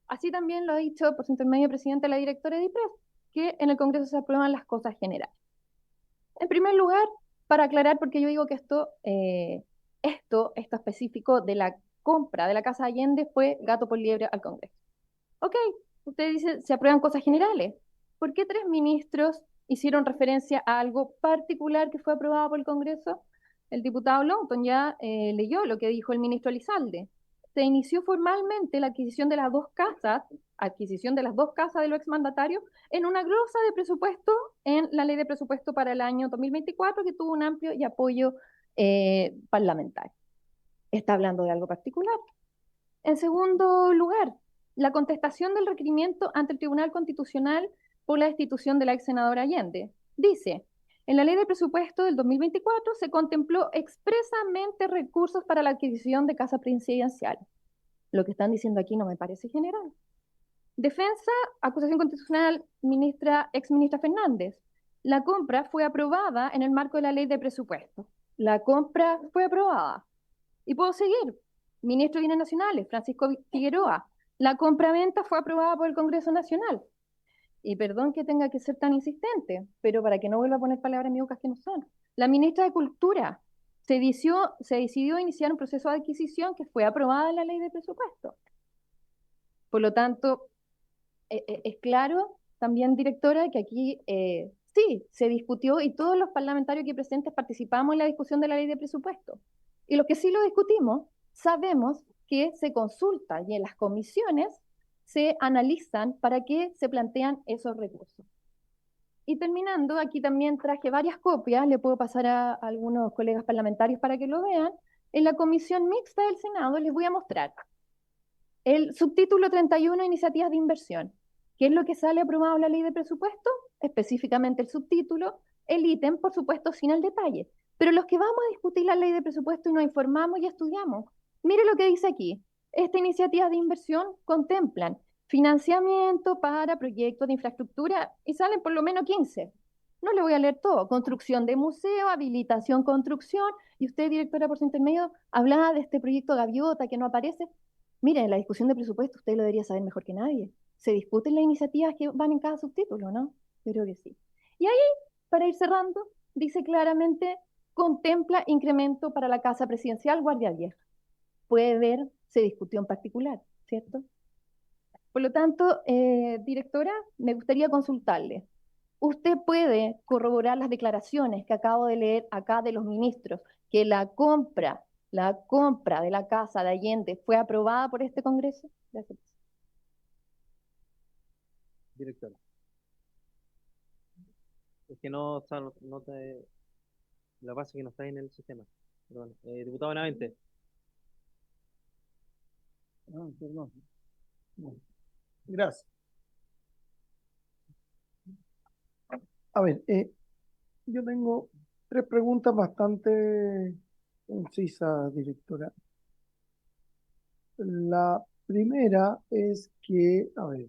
Así también lo ha dicho por su intermedio presidente la directora de DIPRES, que en el Congreso se aprueban las cosas generales. En primer lugar, para aclarar, porque yo digo que esto específico de la compra de la Casa Allende fue gato por liebre al Congreso. Ok, usted dice, se aprueban cosas generales. ¿Por qué 3 ministros hicieron referencia a algo particular que fue aprobado por el Congreso? El diputado Longton ya leyó lo que dijo el ministro Elizalde. Se inició formalmente la adquisición de las dos casas de los exmandatarios en una glosa de presupuesto en la ley de presupuesto para el año 2024 que tuvo un amplio y apoyo parlamentario. Está hablando de algo particular. En segundo lugar, la contestación del requerimiento ante el Tribunal Constitucional por la destitución de la ex senadora Allende. Dice, en la ley de presupuesto del 2024 se contempló expresamente recursos para la adquisición de casa presidencial. Lo que están diciendo aquí no me parece general. Defensa, acusación constitucional, ex ministra Fernández. La compra fue aprobada en el marco de la ley de presupuesto. La compra fue aprobada. Y puedo seguir. Ministro de Bienes Nacionales, Francisco Figueroa. La compraventa fue aprobada por el Congreso Nacional. Y perdón que tenga que ser tan insistente, pero para que no vuelva a poner palabras en mi boca que no son. La ministra de Cultura se decidió iniciar un proceso de adquisición que fue aprobada en la ley de presupuesto. Por lo tanto, es claro también, directora, que aquí sí se discutió y todos los parlamentarios aquí presentes participamos en la discusión de la ley de presupuesto. Y los que sí lo discutimos, sabemos que se consulta y en las comisiones se analizan para qué se plantean esos recursos. Y terminando, aquí también traje varias copias, le puedo pasar a algunos colegas parlamentarios para que lo vean. En la comisión mixta del Senado les voy a mostrar el subtítulo 31, iniciativas de inversión. ¿Qué es lo que sale aprobado en la ley de presupuesto? Específicamente el subtítulo, el ítem, por supuesto, sin el detalle. Pero los que vamos a discutir la ley de presupuesto y nos informamos y estudiamos, mire lo que dice aquí. Estas iniciativas de inversión contemplan financiamiento para proyectos de infraestructura y salen por lo menos 15. No le voy a leer todo. Construcción de museo, habilitación, construcción. Y usted, directora, por su intermedio, hablaba de este proyecto Gaviota que no aparece. Mire, en la discusión de presupuesto usted lo debería saber mejor que nadie. Se discuten las iniciativas que van en cada subtítulo, ¿no? Yo creo que sí. Y ahí, para ir cerrando, dice claramente, contempla incremento para la Casa Presidencial Guardia Vieja. Puede ver, se discutió en particular, ¿cierto? Por lo tanto, directora, me gustaría consultarle. ¿Usted puede corroborar las declaraciones que acabo de leer acá de los ministros, que la compra de la Casa de Allende fue aprobada por este Congreso? Gracias.
Directora. Es que no te... La base que no está en el sistema. Perdón. Diputado Benavente.
Perdón. Gracias. A ver, yo tengo 3 preguntas bastante concisas, directora. La primera es que, a ver,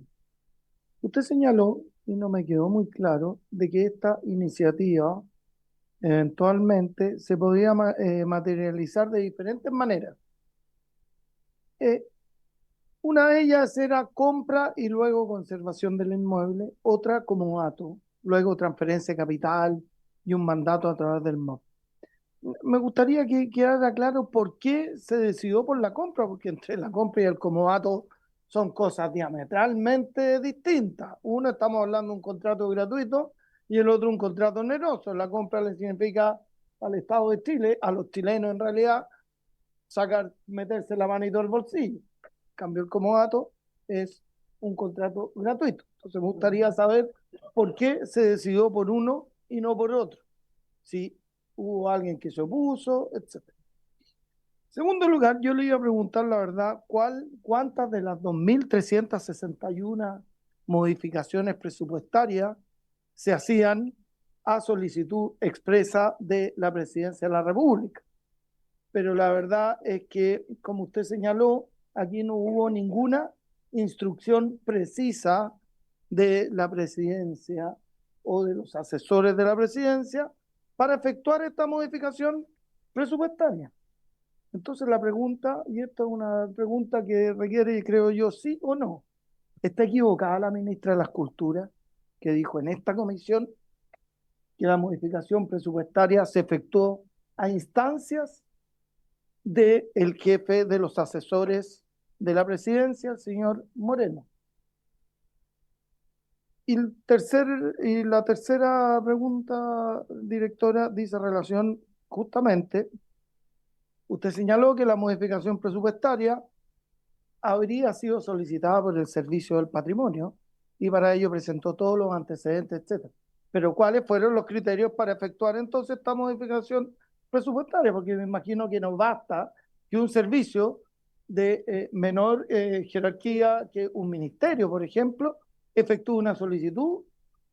usted señaló, y no me quedó muy claro, de que esta iniciativa eventualmente se podía materializar de diferentes maneras. Una de ellas era compra y luego conservación del inmueble, otra como ato, luego transferencia de capital y un mandato a través del MOP. Me gustaría que quedara claro por qué se decidió por la compra, porque entre la compra y el comodato son cosas diametralmente distintas. Uno, estamos hablando de un contrato gratuito y el otro un contrato oneroso. La compra le significa al Estado de Chile, a los chilenos en realidad, meterse la manito al bolsillo. En cambio, el comodato es un contrato gratuito. Entonces me gustaría saber por qué se decidió por uno y no por otro. Si hubo alguien que se opuso, etc. Segundo lugar, yo le iba a preguntar la verdad, ¿cuántas de las 2.361 modificaciones presupuestarias se hacían a solicitud expresa de la Presidencia de la República? Pero la verdad es que, como usted señaló, aquí no hubo ninguna instrucción precisa de la Presidencia o de los asesores de la Presidencia para efectuar esta modificación presupuestaria. Entonces la pregunta, y esta es una pregunta que requiere, creo yo, sí o no, ¿está equivocada la ministra de las Culturas, que dijo en esta comisión que la modificación presupuestaria se efectuó a instancias del jefe de los asesores de la Presidencia, el señor Moreno? Y la tercera pregunta, directora, dice relación justamente, usted señaló que la modificación presupuestaria habría sido solicitada por el Servicio del Patrimonio y para ello presentó todos los antecedentes, etc. Pero ¿cuáles fueron los criterios para efectuar entonces esta modificación presupuestaria? Porque me imagino que no basta que un servicio de menor jerarquía que un ministerio, por ejemplo, efectúe una solicitud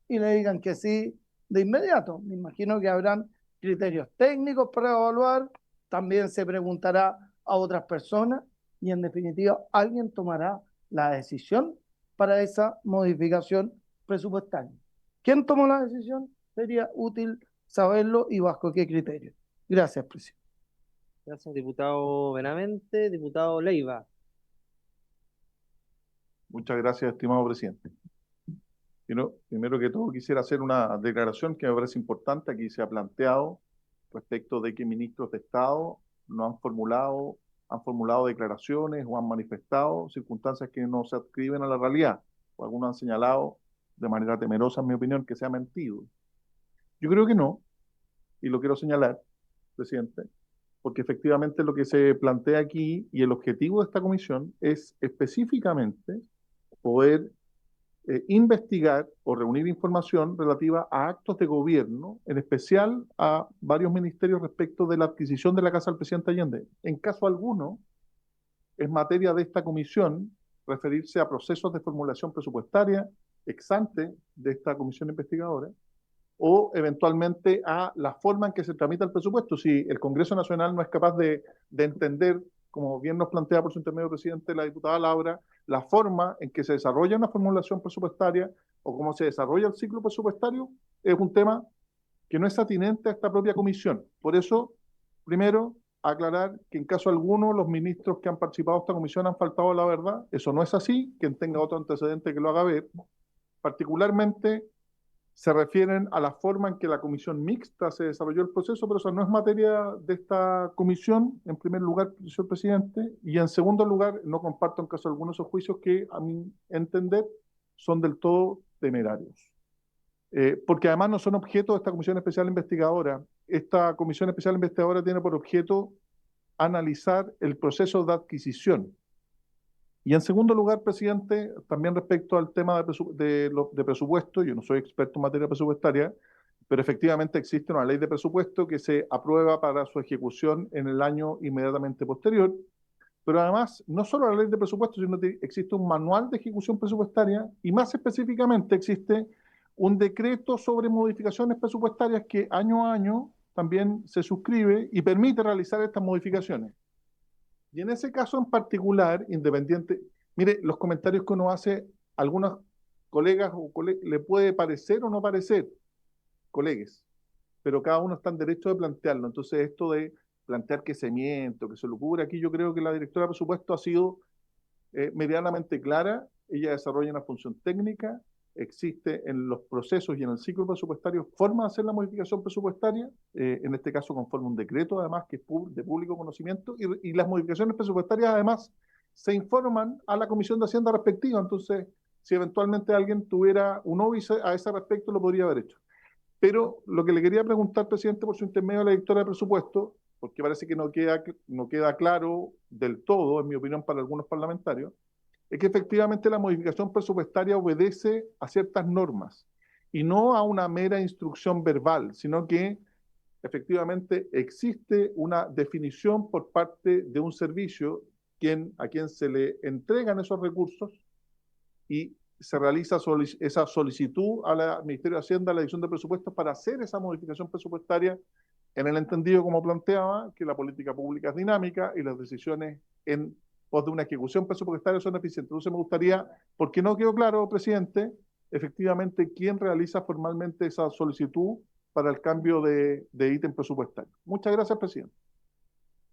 y le digan que sí de inmediato. Me imagino que habrán criterios técnicos para evaluar, también se preguntará a otras personas y en definitiva alguien tomará la decisión para esa modificación presupuestaria. ¿Quién tomó la decisión? Sería útil saberlo y bajo qué criterio. Gracias, presidente.
Gracias, diputado Benavente. Diputado Leiva.
Muchas gracias, estimado presidente. Primero que todo quisiera hacer una declaración que me parece importante. Aquí se ha planteado respecto de que ministros de Estado no han formulado declaraciones o han manifestado circunstancias que no se adscriben a la realidad. O algunos han señalado de manera temerosa, en mi opinión, que se ha mentido. Yo creo que no, y lo quiero señalar, presidente, porque efectivamente lo que se plantea aquí y el objetivo de esta comisión es específicamente poder investigar o reunir información relativa a actos de gobierno, en especial a varios ministerios respecto de la adquisición de la casa del presidente Allende. En caso alguno, es materia de esta comisión referirse a procesos de formulación presupuestaria ex ante de esta comisión investigadora o eventualmente a la forma en que se tramita el presupuesto. Si el Congreso Nacional no es capaz de entender, como bien nos plantea por su intermedio presidente la diputada Laura, la forma en que se desarrolla una formulación presupuestaria o cómo se desarrolla el ciclo presupuestario, es un tema que no es atinente a esta propia comisión. Por eso, primero, aclarar que en caso alguno los ministros que han participado en esta comisión han faltado a la verdad. Eso no es así. Quien tenga otro antecedente que lo haga ver. Particularmente se refieren a la forma en que la comisión mixta se desarrolló el proceso, pero eso no es materia de esta comisión, en primer lugar, señor presidente, y en segundo lugar, no comparto en caso alguno esos juicios que, a mi entender, son del todo temerarios. Porque además no son objeto de esta comisión especial investigadora. Esta comisión especial investigadora tiene por objeto analizar el proceso de adquisición. Y en segundo lugar, presidente, también respecto al tema de presupuesto, yo no soy experto en materia presupuestaria, pero efectivamente existe una ley de presupuesto que se aprueba para su ejecución en el año inmediatamente posterior. Pero además, no solo la ley de presupuesto, sino que existe un manual de ejecución presupuestaria y más específicamente existe un decreto sobre modificaciones presupuestarias que año a año también se suscribe y permite realizar estas modificaciones. Y en ese caso en particular, independiente, mire, los comentarios que uno hace, algunos colegas le puede parecer o no parecer, colegas, pero cada uno está en derecho de plantearlo. Entonces esto de plantear que se miente o que se lo cubre, aquí yo creo que la directora de presupuesto ha sido medianamente clara. Ella desarrolla una función técnica, existe en los procesos y en el ciclo presupuestario forma de hacer la modificación presupuestaria, en este caso conforme un decreto además que es de público conocimiento, y las modificaciones presupuestarias además se informan a la Comisión de Hacienda respectiva. Entonces, si eventualmente alguien tuviera un óbice a ese respecto, lo podría haber hecho. Pero lo que le quería preguntar, presidente, por su intermedio a la directora de presupuesto, porque parece que no queda claro del todo, en mi opinión, para algunos parlamentarios, es que efectivamente la modificación presupuestaria obedece a ciertas normas y no a una mera instrucción verbal, sino que efectivamente existe una definición por parte de un servicio a quien se le entregan esos recursos y se realiza esa solicitud al Ministerio de Hacienda, a la Dirección de Presupuestos, para hacer esa modificación presupuestaria en el entendido, como planteaba, que la política pública es dinámica y las decisiones en pos de una ejecución presupuestaria son eficientes. Entonces me gustaría, porque no quedó claro, presidente, efectivamente quién realiza formalmente esa solicitud para el cambio de ítem presupuestario. Muchas gracias, presidente.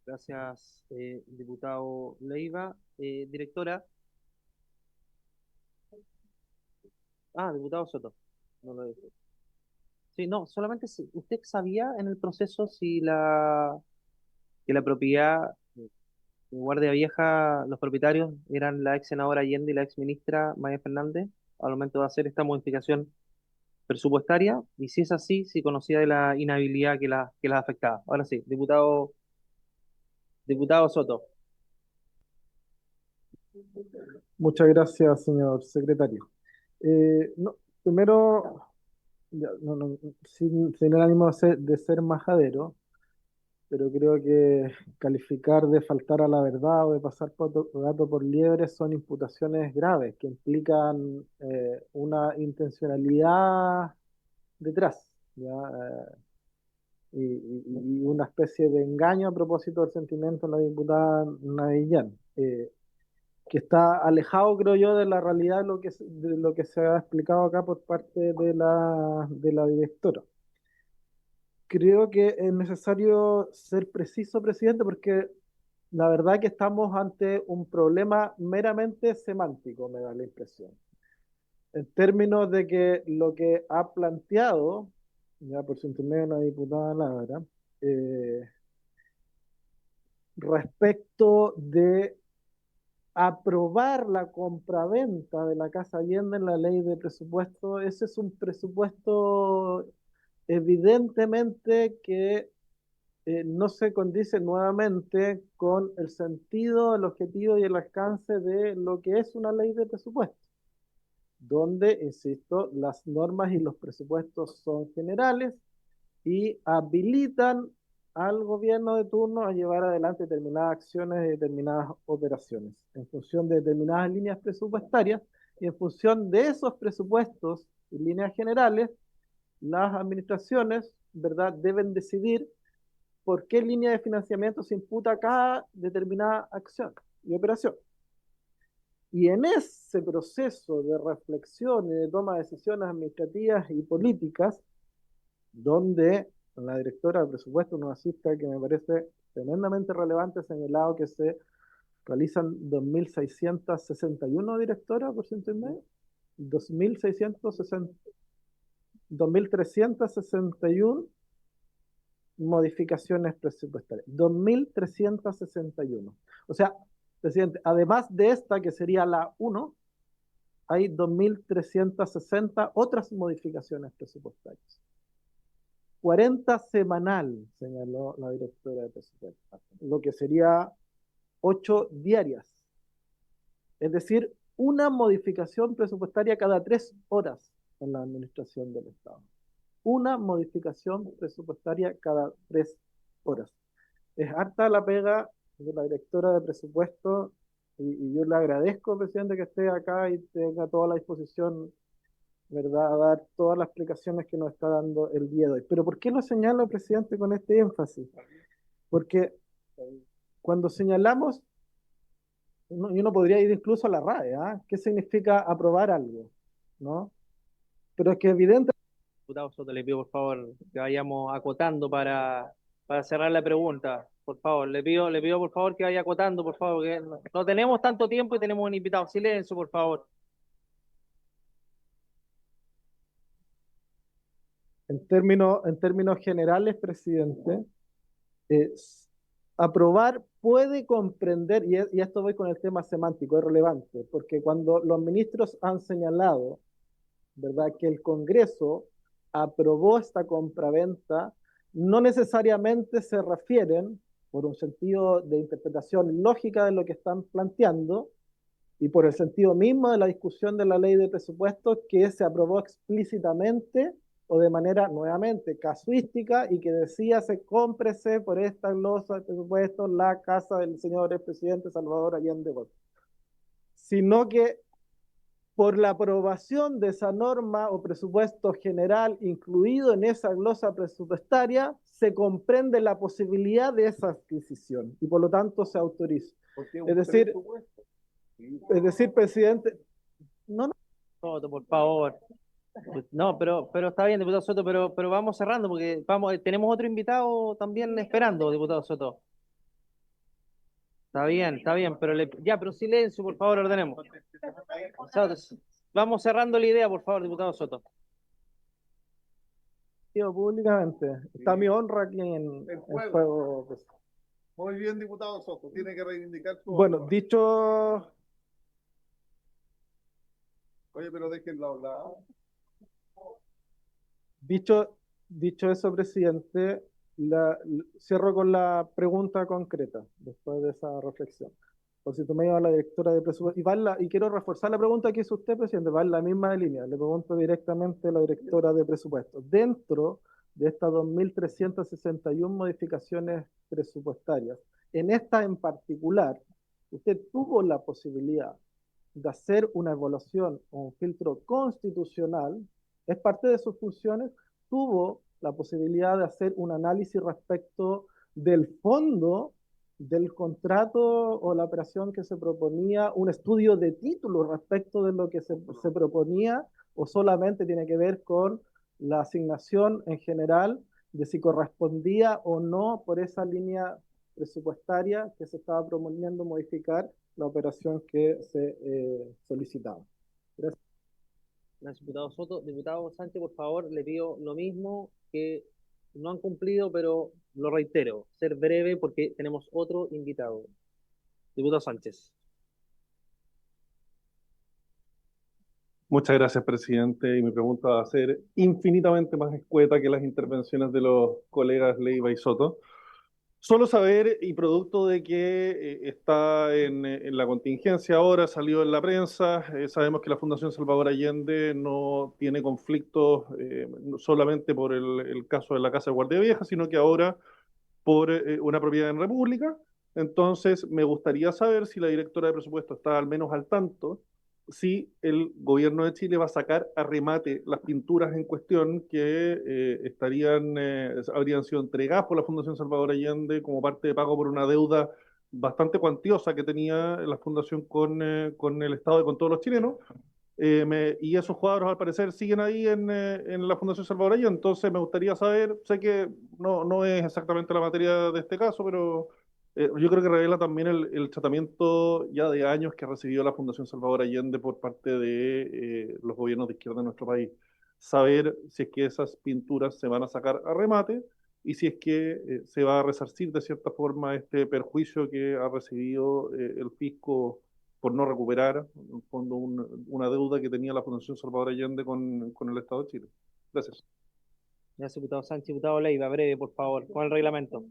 Gracias, diputado Leiva. Directora. Diputado Soto. No lo dije. Sí, no, solamente si usted sabía en el proceso si que la propiedad de Guardia Vieja, los propietarios eran la ex senadora Allende y la ex ministra Maya Fernández al momento de hacer esta modificación presupuestaria, y si es así, si conocía de la inhabilidad que las afectaba. Ahora sí, diputado Soto.
Muchas gracias, señor secretario. Primero, sin el ánimo de ser majadero, pero creo que calificar de faltar a la verdad o de pasar gato por liebre son imputaciones graves que implican una intencionalidad detrás, ¿ya? Y una especie de engaño a propósito del sentimiento de la diputada Navillán, que está alejado, creo yo, de la realidad de lo que se ha explicado acá por parte de la directora. Creo que es necesario ser preciso, presidente, porque la verdad que estamos ante un problema meramente semántico, me da la impresión. En términos de que lo que ha planteado, ya por su intermedio una diputada Lara, respecto de aprobar la compraventa de la Casa Allende en la ley de presupuesto, ese es un presupuesto evidentemente que no se condice nuevamente con el sentido, el objetivo y el alcance de lo que es una ley de presupuesto, donde, insisto, las normas y los presupuestos son generales y habilitan al gobierno de turno a llevar adelante determinadas acciones y determinadas operaciones en función de determinadas líneas presupuestarias, y en función de esos presupuestos y líneas generales, las administraciones, ¿verdad?, deben decidir por qué línea de financiamiento se imputa cada determinada acción y operación. Y en ese proceso de reflexión y de toma de decisiones administrativas y políticas, donde la directora de presupuesto nos asiste, que me parece tremendamente relevante, señalado que se realizan 2.661, directora, por ciento y medio, 2.361 modificaciones presupuestarias, 2.361. O sea, presidente, además de esta, que sería la 1, hay 2.360 otras modificaciones presupuestarias. 40 semanal, señaló la directora de presupuesto, lo que sería 8 diarias. Es decir, una modificación presupuestaria cada 3 horas en la administración del Estado. Una modificación presupuestaria cada 3 horas. Es harta la pega de la directora de presupuesto, y yo le agradezco, presidente, que esté acá y tenga toda la disposición, ¿verdad?, a dar todas las explicaciones que nos está dando el día de hoy. Pero ¿por qué lo señalo, presidente, con este énfasis? Porque cuando señalamos, uno podría ir incluso a la RAE, ¿ah? ¿Qué significa aprobar algo? ¿No? Pero es que evidentemente...
Diputado Soto, le pido por favor que vayamos acotando para cerrar la pregunta. Por favor, le pido por favor que vaya acotando, por favor, que no tenemos tanto tiempo y tenemos un invitado. Silencio, por favor.
En términos generales, presidente, aprobar puede comprender, y esto voy con el tema semántico, es relevante, porque cuando los ministros han señalado, ¿verdad?, que el Congreso aprobó esta compraventa no necesariamente se refieren, por un sentido de interpretación lógica de lo que están planteando, y por el sentido mismo de la discusión de la ley de presupuestos, que se aprobó explícitamente o de manera nuevamente casuística y que decía se cómprese por esta glosa de presupuestos la casa del señor expresidente Salvador Allende Gómez, sino que por la aprobación de esa norma o presupuesto general incluido en esa glosa presupuestaria, se comprende la posibilidad de esa adquisición y por lo tanto se autoriza. Es decir, presidente, no,
Soto, por favor. No, pero está bien, diputado Soto, pero vamos cerrando porque tenemos otro invitado también esperando, diputado Soto. Está bien, pero silencio, por favor, ordenemos. Vamos cerrando la idea, por favor, diputado Soto.
públicamente, está mi honra aquí en juego. Pues.
Muy bien, diputado Soto, tiene que reivindicar su
Bueno,
honor.
dicho...
Oye, pero déjenlo hablar.
Dicho eso, presidente, cierro con la pregunta concreta, después de esa reflexión. Por si tú me llevas a la directora de presupuesto, y quiero reforzar la pregunta que hizo usted, presidente, va en la misma línea. Le pregunto directamente a la directora de presupuesto. Dentro de estas 2.361 modificaciones presupuestarias, en esta en particular, usted tuvo la posibilidad de hacer una evaluación o un filtro constitucional, es parte de sus funciones, tuvo la posibilidad de hacer un análisis respecto del fondo del contrato o la operación que se proponía, un estudio de título respecto de lo que se proponía, o solamente tiene que ver con la asignación en general de si correspondía o no por esa línea presupuestaria que se estaba proponiendo modificar la operación que se solicitaba. Gracias.
Gracias, diputado Soto. Diputado Sánchez, por favor, le pido lo mismo, que no han cumplido, pero lo reitero, ser breve porque tenemos otro invitado. Diputado Sánchez.
Muchas gracias, presidente. Y mi pregunta va a ser infinitamente más escueta que las intervenciones de los colegas Leiva y Soto. Solo saber, y producto de que está en la contingencia ahora, salió en la prensa, sabemos que la Fundación Salvador Allende no tiene conflictos no solamente por el caso de la Casa de Guardia Vieja, sino que ahora por una propiedad en República. Entonces, me gustaría saber si la directora de presupuesto está al menos al tanto si el gobierno de Chile va a sacar a remate las pinturas en cuestión que habrían sido entregadas por la Fundación Salvador Allende como parte de pago por una deuda bastante cuantiosa que tenía la Fundación con el Estado y con todos los chilenos. Y esos cuadros al parecer siguen ahí en la Fundación Salvador Allende. Entonces me gustaría saber, sé que no es exactamente la materia de este caso, pero yo creo que revela también el tratamiento ya de años que ha recibido la Fundación Salvador Allende por parte de los gobiernos de izquierda de nuestro país. Saber si es que esas pinturas se van a sacar a remate y si es que se va a resarcir de cierta forma este perjuicio que ha recibido el fisco por no recuperar, en el fondo, una deuda que tenía la Fundación Salvador Allende con el Estado de Chile. Gracias.
Gracias, diputado Sánchez. Diputado Leiva, breve, por favor, con el reglamento.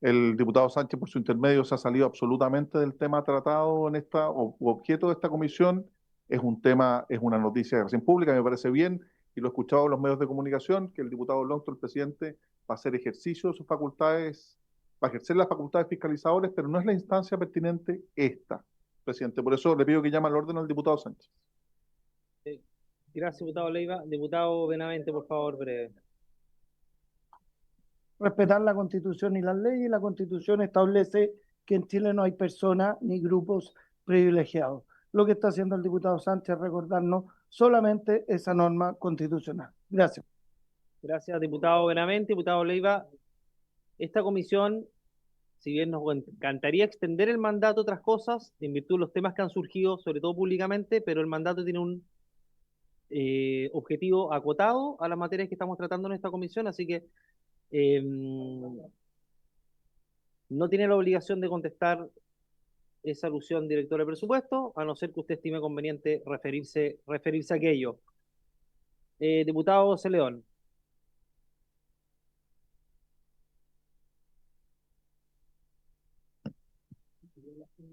El diputado Sánchez, por su intermedio, se ha salido absolutamente del tema tratado en esta, o objeto de esta comisión. Es un tema, es una noticia de relación pública, me parece bien, y lo he escuchado en los medios de comunicación, que el diputado Longton, el presidente, va a hacer ejercicio de sus facultades, va a ejercer las facultades fiscalizadoras, pero no es la instancia pertinente esta, presidente. Por eso le pido que llame al orden al diputado Sánchez.
Gracias, diputado Leiva. Diputado Benavente, por favor, breve.
Respetar la Constitución y las leyes. La Constitución establece que en Chile no hay personas ni grupos privilegiados. Lo que está haciendo el diputado Sánchez es recordarnos solamente esa norma constitucional. Gracias.
Gracias, diputado Benavente. Diputado Leiva, esta comisión, si bien nos encantaría extender el mandato a otras cosas, en virtud de los temas que han surgido, sobre todo públicamente, pero el mandato tiene un objetivo acotado a las materias que estamos tratando en esta comisión, así que no tiene la obligación de contestar esa alusión directora de presupuesto, a no ser que usted estime conveniente referirse a aquello. Diputado Celedón.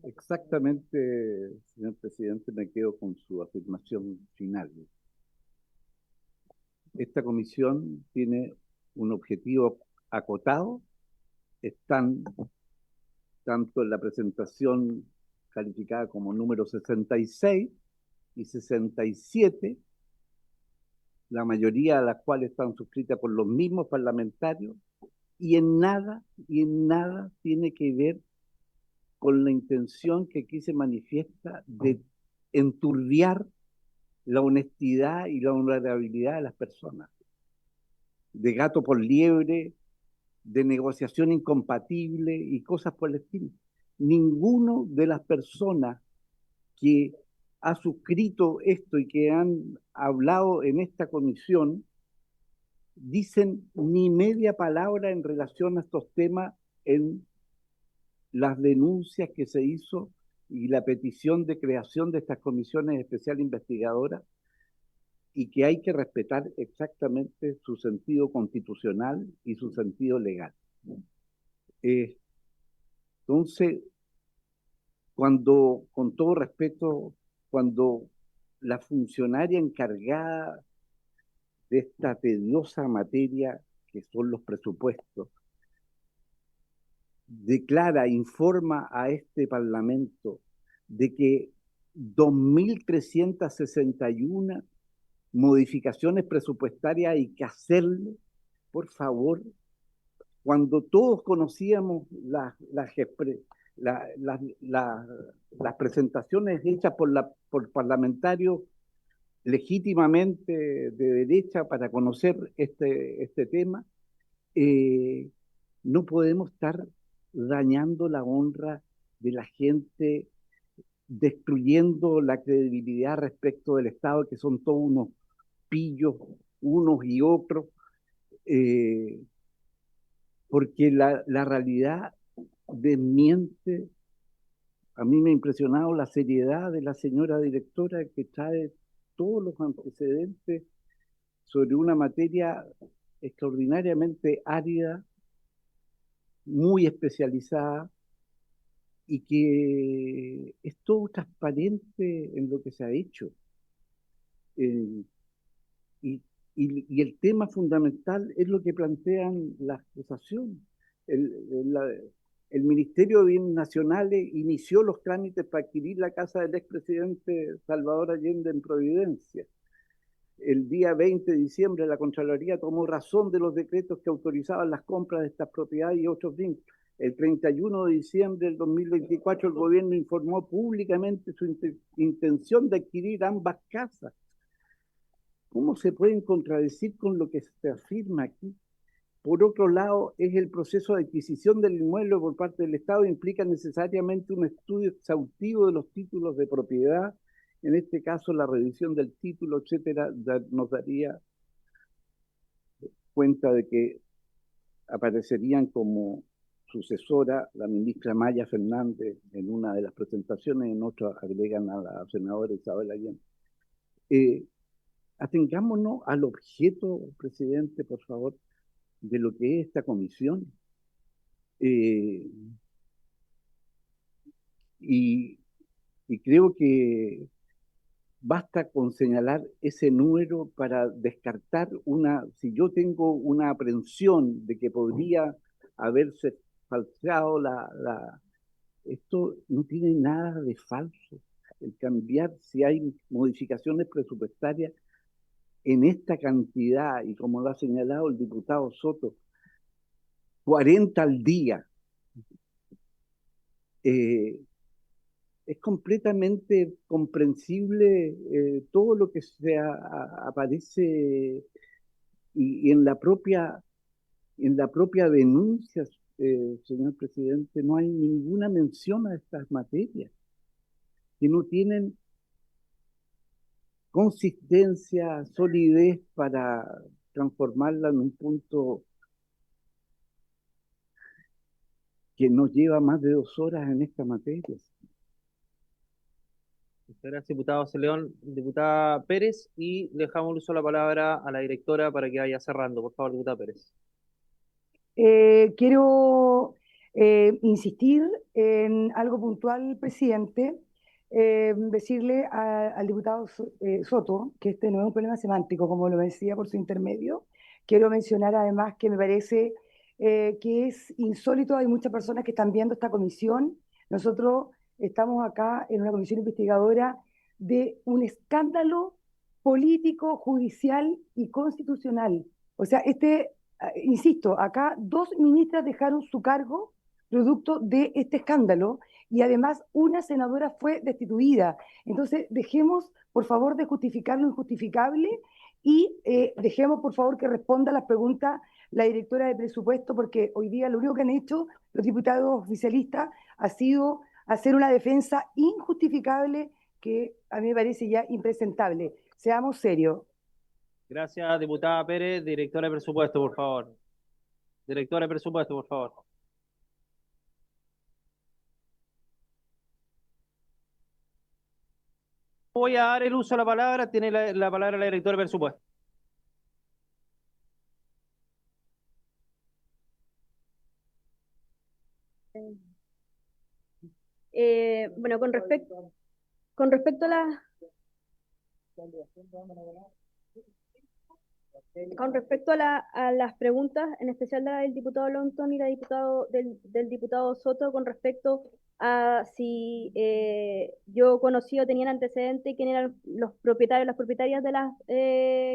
Exactamente, señor presidente, me quedo con su afirmación final. Esta comisión tiene un objetivo acotado. Están tanto en la presentación calificada como número 66 y 67, la mayoría de las cuales están suscritas por los mismos parlamentarios, y en nada tiene que ver con la intención que aquí se manifiesta de enturbiar la honestidad y la honorabilidad de las personas, de gato por liebre, de negociación incompatible y cosas por el estilo. Ninguno de las personas que ha suscrito esto y que han hablado en esta comisión dicen ni media palabra en relación a estos temas en las denuncias que se hizo y la petición de creación de estas comisiones especiales investigadoras, y que hay que respetar exactamente su sentido constitucional y su sentido legal. Entonces, cuando, con todo respeto, cuando la funcionaria encargada de esta tediosa materia que son los presupuestos declara, informa a este Parlamento de que 2.361 modificaciones presupuestarias hay que hacerle, por favor, cuando todos conocíamos las presentaciones hechas por parlamentarios legítimamente de derecha para conocer este tema, no podemos estar dañando la honra de la gente, destruyendo la credibilidad respecto del Estado, que son todos unos pillos, unos y otros, porque la realidad desmiente. A mí me ha impresionado la seriedad de la señora directora, que trae todos los antecedentes sobre una materia extraordinariamente árida, muy especializada, y que es todo transparente en lo que se ha hecho. Y el tema fundamental es lo que plantean las acusaciones. El Ministerio de Bienes Nacionales inició los trámites para adquirir la casa del expresidente Salvador Allende en Providencia. El día 20 de diciembre la Contraloría tomó razón de los decretos que autorizaban las compras de estas propiedades y otros bienes. El 31 de diciembre del 2024 el gobierno informó públicamente su intención de adquirir ambas casas. ¿Cómo se pueden contradecir con lo que se afirma aquí? Por otro lado, es el proceso de adquisición del inmueble por parte del Estado implica necesariamente un estudio exhaustivo de los títulos de propiedad, en este caso la revisión del título, etcétera, nos daría cuenta de que aparecerían como sucesora la ministra Maya Fernández en una de las presentaciones, en otra agregan a la senadora Isabel Allende. Atengámonos al objeto, presidente, por favor, de lo que es esta comisión. Y creo que basta con señalar ese número para descartar si yo tengo una aprehensión de que podría haberse falseado esto no tiene nada de falso. El cambiar, si hay modificaciones presupuestarias en esta cantidad, y como lo ha señalado el diputado Soto, 40 al día, es completamente comprensible todo lo que aparece y en la propia denuncia, señor presidente, no hay ninguna mención a estas materias que no tienen consistencia, solidez para transformarla en un punto que nos lleva más de 2 horas en esta materia.
Muchas gracias, diputado José León. Diputada Pérez, y le dejamos el uso de la palabra a la directora para que vaya cerrando. Por favor, diputada Pérez.
Quiero insistir en algo puntual, presidente. Decirle al diputado Soto que este no es un problema semántico, como lo decía por su intermedio. Quiero mencionar además que me parece que es insólito, hay muchas personas que están viendo esta comisión. Nosotros estamos acá en una comisión investigadora de un escándalo político, judicial y constitucional. O sea, insisto, acá 2 ministras dejaron su cargo producto de este escándalo y además una senadora fue destituida. Entonces, dejemos, por favor, de justificar lo injustificable y dejemos, por favor, que responda a las preguntas la directora de presupuesto, porque hoy día lo único que han hecho los diputados oficialistas ha sido hacer una defensa injustificable que a mí me parece ya impresentable. Seamos serios.
Gracias, diputada Pérez. Directora de presupuesto, por favor. Directora de presupuesto, por favor. Voy a dar el uso de la palabra. Tiene la palabra la directora de presupuesto.
Bueno, con respecto a la a las preguntas, en especial la del diputado Longton y del diputado Soto, con respecto a si yo conocí o tenían antecedentes quién eran los propietarios, las propietarias de las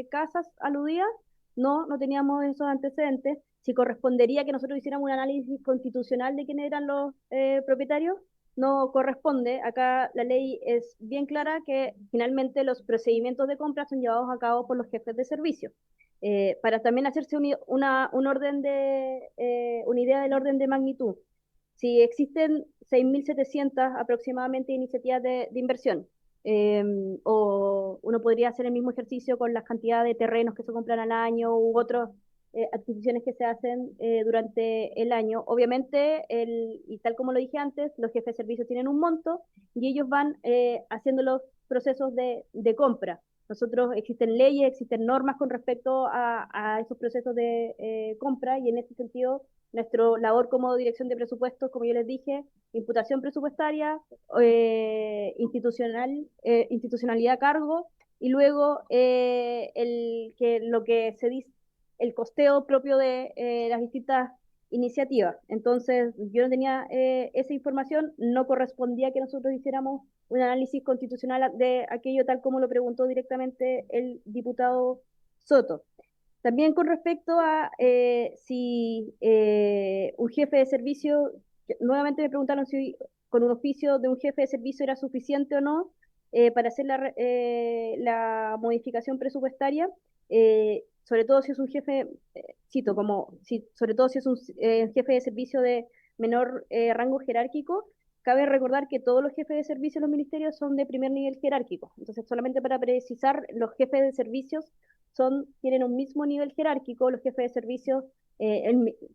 casas aludidas, no teníamos esos antecedentes. Si correspondería que nosotros hiciéramos un análisis constitucional de quiénes eran los propietarios, no corresponde. Acá la ley es bien clara que finalmente los procedimientos de compra son llevados a cabo por los jefes de servicio. Para también hacerse una idea del orden de magnitud. Si existen 6.700 aproximadamente iniciativas de inversión, o uno podría hacer el mismo ejercicio con las cantidades de terrenos que se compran al año u otras adquisiciones que se hacen durante el año. Obviamente, y tal como lo dije antes, los jefes de servicio tienen un monto y ellos van haciendo los procesos de compra. Nosotros existen leyes, existen normas con respecto a esos procesos de compra, y en ese sentido nuestra labor como dirección de presupuestos, como yo les dije, imputación presupuestaria, institucionalidad a cargo, y luego lo que se dice, el costeo propio de las distintas iniciativas. Entonces, yo no tenía esa información, no correspondía que nosotros hiciéramos un análisis constitucional de aquello, tal como lo preguntó directamente el diputado Soto. También con respecto a si un jefe de servicio, nuevamente me preguntaron si con un oficio de un jefe de servicio era suficiente o no para hacer la modificación presupuestaria, sobre todo si es un jefe, sobre todo si es un jefe de servicio de menor rango jerárquico. Cabe recordar que todos los jefes de servicio de los ministerios son de primer nivel jerárquico. Entonces, solamente para precisar, los jefes de servicios tienen un mismo nivel jerárquico. Los jefes de servicios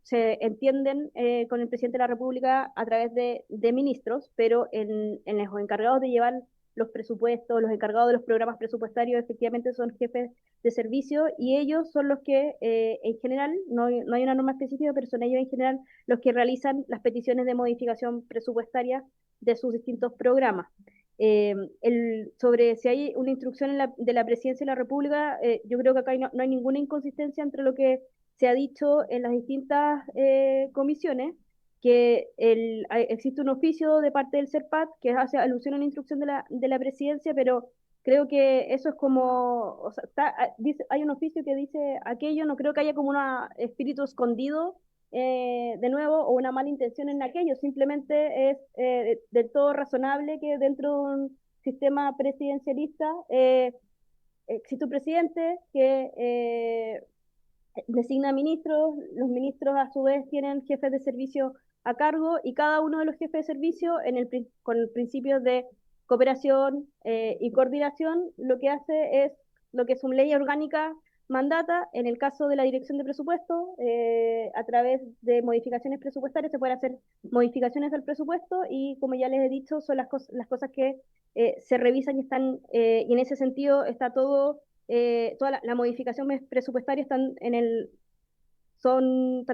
se entienden con el presidente de la República a través de ministros, pero en los encargados de llevar los presupuestos, los encargados de los programas presupuestarios, efectivamente son jefes de servicio, y ellos son los que en general, no hay una norma específica, pero son ellos en general los que realizan las peticiones de modificación presupuestaria de sus distintos programas. Sobre si hay una instrucción de la Presidencia de la República, yo creo que acá no hay ninguna inconsistencia entre lo que se ha dicho en las distintas comisiones, que existe un oficio de parte del CERPAT que hace alusión a una instrucción de la Presidencia, pero creo que eso es como, o sea, hay un oficio que dice aquello, no creo que haya como un espíritu escondido de nuevo, o una mala intención en aquello. Simplemente es del todo razonable que dentro de un sistema presidencialista existe un presidente que designa ministros, los ministros a su vez tienen jefes de servicio a cargo, y cada uno de los jefes de servicio con el principio de cooperación y coordinación, lo que hace es lo que su ley orgánica mandata. En el caso de la dirección de presupuestos, a través de modificaciones presupuestarias se pueden hacer modificaciones al presupuesto y como ya les he dicho, son las cosas que se revisan y están, y en ese sentido está todo, toda la modificación presupuestaria están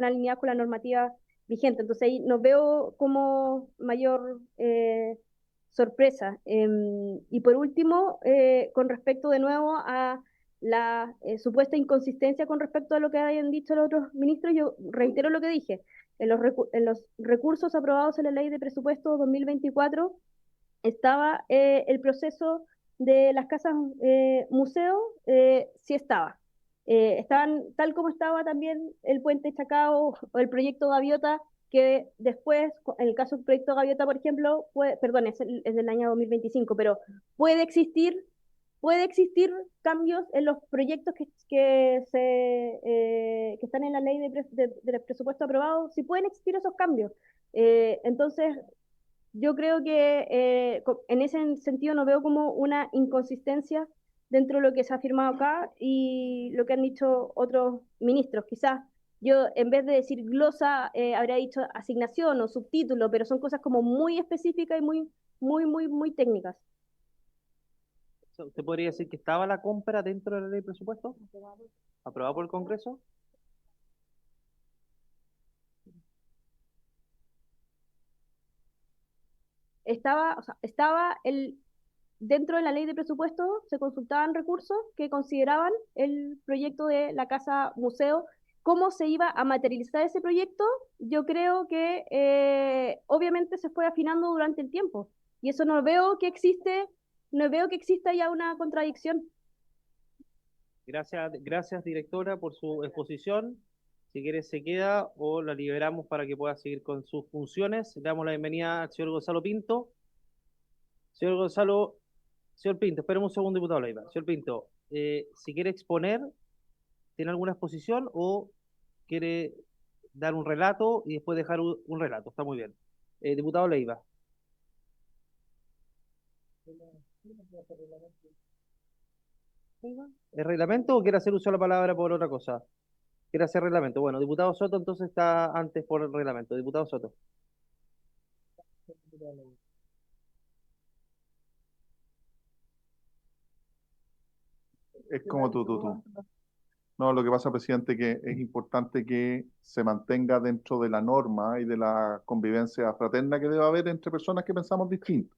alineadas con la normativa vigente. Entonces ahí no veo como mayor sorpresa. Y por último, con respecto de nuevo a la supuesta inconsistencia con respecto a lo que hayan dicho los otros ministros, yo reitero lo que dije. En los recursos aprobados en la Ley de Presupuesto 2024 estaba el proceso de las casas museo, sí estaba. Estaban tal como estaba también el puente Chacao o el proyecto Gaviota, que después, en el caso del proyecto Gaviota, por ejemplo, perdón, es del año 2025, pero puede existir cambios en los proyectos que están en la ley de presupuesto aprobado, sí pueden existir esos cambios. Entonces, yo creo que en ese sentido no veo como una inconsistencia dentro de lo que se ha firmado acá y lo que han dicho otros ministros. Quizás yo, en vez de decir glosa, habría dicho asignación o subtítulo, pero son cosas como muy específicas y muy técnicas.
¿Usted podría decir que estaba la compra dentro de la ley de presupuesto? ¿Aprobada por el Congreso?
Estaba dentro de la ley de presupuesto, se consultaban recursos que consideraban el proyecto de la casa museo. ¿Cómo se iba a materializar ese proyecto? Yo creo que obviamente se fue afinando durante el tiempo. Y eso no veo que exista ya una contradicción.
Gracias, directora, por su exposición. Si quiere se queda o la liberamos para que pueda seguir con sus funciones. Le damos la bienvenida al señor Gonzalo Pinto. Señor Pinto, espéreme un segundo, diputado Leiva. Señor Pinto, si quiere exponer, ¿tiene alguna exposición o quiere dar un relato y después dejar un relato? Está muy bien. Diputado Leiva. ¿El reglamento o quiere hacer uso de la palabra por otra cosa? ¿Quiere hacer reglamento? Bueno, diputado Soto entonces está antes por el reglamento. Diputado Soto.
Es como tú. No, lo que pasa, presidente, que es importante que se mantenga dentro de la norma y de la convivencia fraterna que debe haber entre personas que pensamos distinto.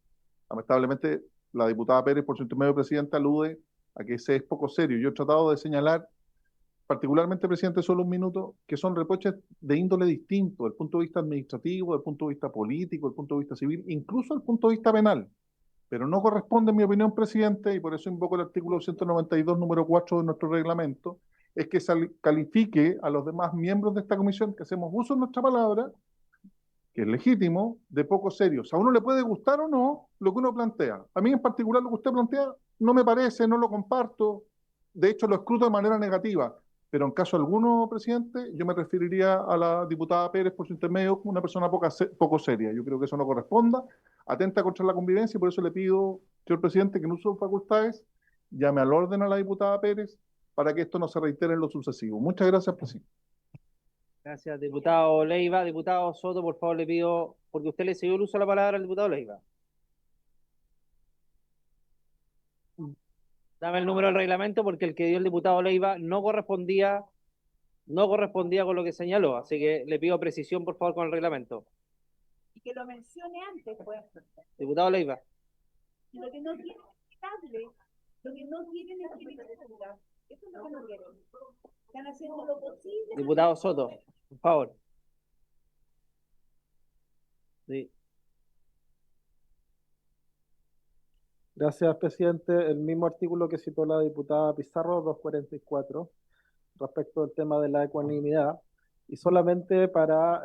Lamentablemente, la diputada Pérez, por su intermedio, presidente, alude a que ese es poco serio. Yo he tratado de señalar, particularmente, presidente, solo un minuto, que son reproches de índole distinto, desde el punto de vista administrativo, desde el punto de vista político, desde el punto de vista civil, incluso desde el punto de vista penal. Pero no corresponde, en mi opinión, presidente, y por eso invoco el artículo 192, número 4 de nuestro reglamento, es que se califique a los demás miembros de esta comisión que hacemos uso de nuestra palabra, que es legítimo, de poco serios. A uno le puede gustar o no lo que uno plantea. A mí en particular lo que usted plantea no me parece, no lo comparto, de hecho lo escruto de manera negativa, pero en caso alguno, presidente, yo me referiría a la diputada Pérez por su intermedio como una persona poco seria. Yo creo que eso no corresponda, atenta contra la convivencia y por eso le pido, señor presidente, que en uso de facultades llame al orden a la diputada Pérez para que esto no se reitere en lo sucesivo. Muchas gracias, presidente.
Gracias, diputado Leiva. Diputado Soto, por favor, le pido, porque usted le siguió el uso de la palabra al diputado Leiva. Dame el número del reglamento porque el que dio el diputado Leiva no correspondía con lo que señaló, así que le pido precisión, por favor, con el reglamento.
Y que lo mencione antes, pues.
Diputado Leiva.
Lo que no quieren es estable, lo que no quieren es que eso es lo que no quieren. Están haciendo lo posible.
Diputado Soto, por favor. Sí.
Gracias, presidente. El mismo artículo que citó la diputada Pizarro, 244, respecto al tema de la ecuanimidad, y solamente para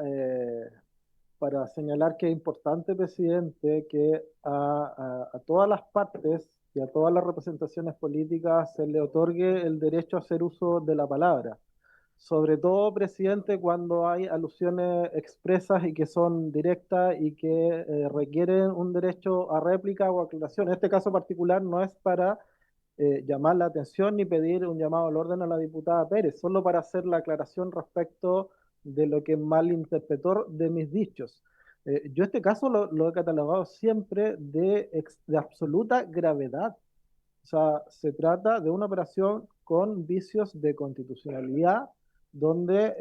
señalar que es importante, presidente, que a todas las partes y a todas las representaciones políticas se le otorgue el derecho a hacer uso de la palabra. Sobre todo, presidente, cuando hay alusiones expresas y que son directas y que requieren un derecho a réplica o aclaración. En este caso particular no es para llamar la atención ni pedir un llamado al orden a la diputada Pérez, solo para hacer la aclaración respecto de lo que malinterpretó de mis dichos. Yo este caso lo he catalogado siempre de absoluta gravedad. O sea, se trata de una operación con vicios de constitucionalidad, donde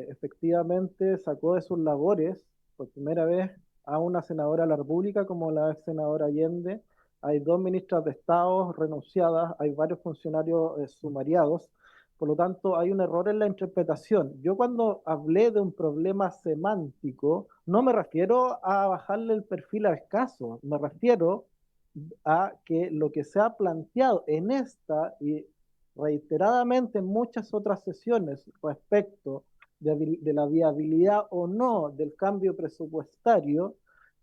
efectivamente sacó de sus labores por primera vez a una senadora de la República como la ex senadora Allende. Hay 2 ministras de Estado renunciadas, hay varios funcionarios sumariados. Por lo tanto, hay un error en la interpretación. Yo cuando hablé de un problema semántico, no me refiero a bajarle el perfil al caso, me refiero a que lo que se ha planteado en esta y reiteradamente en muchas otras sesiones respecto de la viabilidad o no del cambio presupuestario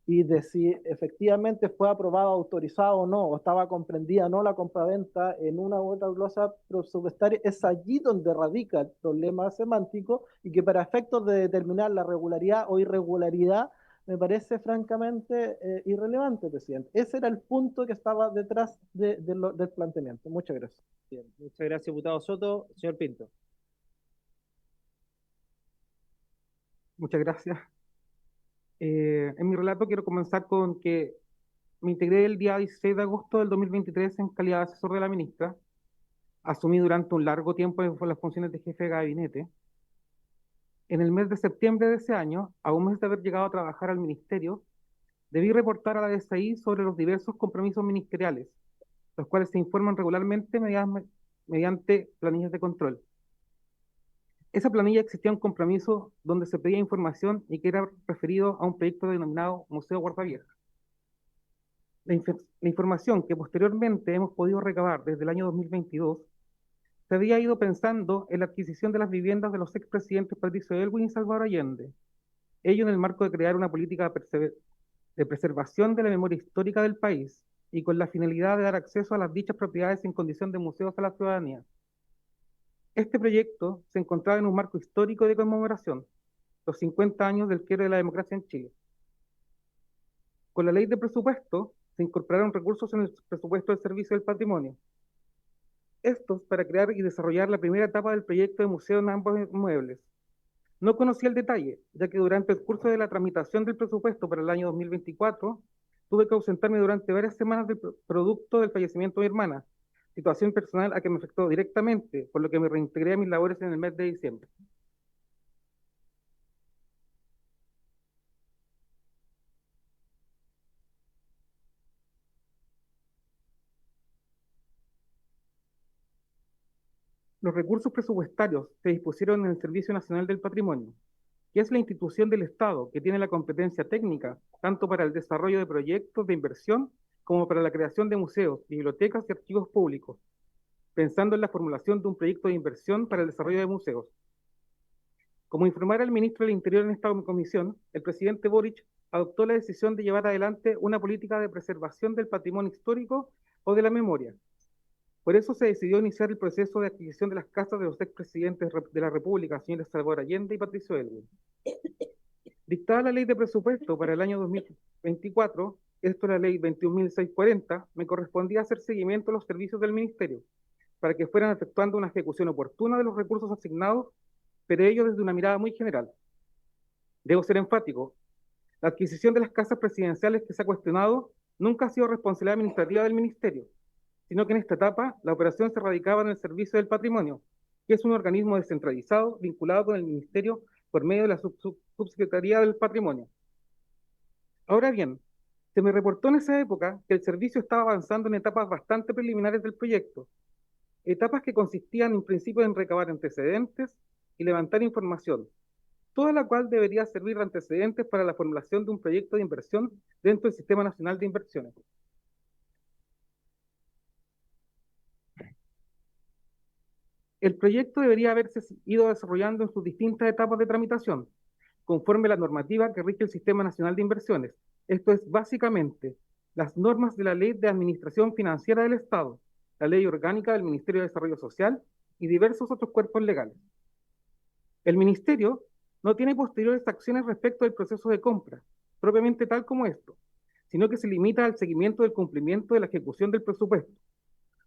y de si efectivamente fue aprobado, autorizado o no, o estaba comprendida o no la compraventa en una u otra glosa presupuestaria, es allí donde radica el problema semántico y que para efectos de determinar la regularidad o irregularidad me parece francamente irrelevante, presidente. Ese era el punto que estaba detrás del planteamiento. Muchas gracias.
Bien, muchas gracias, diputado Soto. Señor Pinto.
Muchas gracias. En mi relato quiero comenzar con que me integré el día 16 de agosto del 2023 en calidad de asesor de la ministra. Asumí durante un largo tiempo las funciones de jefe de gabinete. En el mes de septiembre de ese año, a un mes de haber llegado a trabajar al ministerio, debí reportar a la DCI sobre los diversos compromisos ministeriales, los cuales se informan regularmente mediante planillas de control. Esa planilla existía un compromiso donde se pedía información y que era referido a un proyecto denominado Museo Guardavieja. La información que posteriormente hemos podido recabar desde el año 2022 se había ido pensando en la adquisición de las viviendas de los expresidentes Patricio Aylwin y Salvador Allende, ello en el marco de crear una política de preservación de la memoria histórica del país y con la finalidad de dar acceso a las dichas propiedades en condición de museos a la ciudadanía. Este proyecto se encontraba en un marco histórico de conmemoración, los 50 años del quiebre de la democracia en Chile. Con la ley de presupuesto se incorporaron recursos en el presupuesto del Servicio del Patrimonio. Estos para crear y desarrollar la primera etapa del proyecto de museo en ambos inmuebles. No conocía el detalle, ya que durante el curso de la tramitación del presupuesto para el año 2024, tuve que ausentarme durante varias semanas del producto del fallecimiento de mi hermana, situación personal a que me afectó directamente, por lo que me reintegré a mis labores en el mes de diciembre. Los recursos presupuestarios se dispusieron en el Servicio Nacional del Patrimonio, que es la institución del Estado que tiene la competencia técnica tanto para el desarrollo de proyectos de inversión como para la creación de museos, bibliotecas y archivos públicos, pensando en la formulación de un proyecto de inversión para el desarrollo de museos. Como informara el ministro del Interior en esta comisión, el presidente Boric adoptó la decisión de llevar adelante una política de preservación del patrimonio histórico o de la memoria. Por eso se decidió iniciar el proceso de adquisición de las casas de los expresidentes de la República, señores Salvador Allende y Patricio Aylwin. Dictada la ley de presupuesto para el año 2024, esto es la ley 21.640, me correspondía hacer seguimiento a los servicios del ministerio, para que fueran efectuando una ejecución oportuna de los recursos asignados, pero ello desde una mirada muy general. Debo ser enfático, la adquisición de las casas presidenciales que se ha cuestionado nunca ha sido responsabilidad administrativa del ministerio, sino que en esta etapa la operación se radicaba en el Servicio del Patrimonio, que es un organismo descentralizado vinculado con el Ministerio por medio de la Subsecretaría del Patrimonio. Ahora bien, se me reportó en esa época que el servicio estaba avanzando en etapas bastante preliminares del proyecto, etapas que consistían en principio en recabar antecedentes y levantar información, toda la cual debería servir de antecedentes para la formulación de un proyecto de inversión dentro del Sistema Nacional de Inversiones. El proyecto debería haberse ido desarrollando en sus distintas etapas de tramitación, conforme a la normativa que rige el Sistema Nacional de Inversiones. Esto es básicamente las normas de la Ley de Administración Financiera del Estado, la Ley Orgánica del Ministerio de Desarrollo Social y diversos otros cuerpos legales. El Ministerio no tiene posteriores acciones respecto del proceso de compra, propiamente tal como esto, sino que se limita al seguimiento del cumplimiento de la ejecución del presupuesto,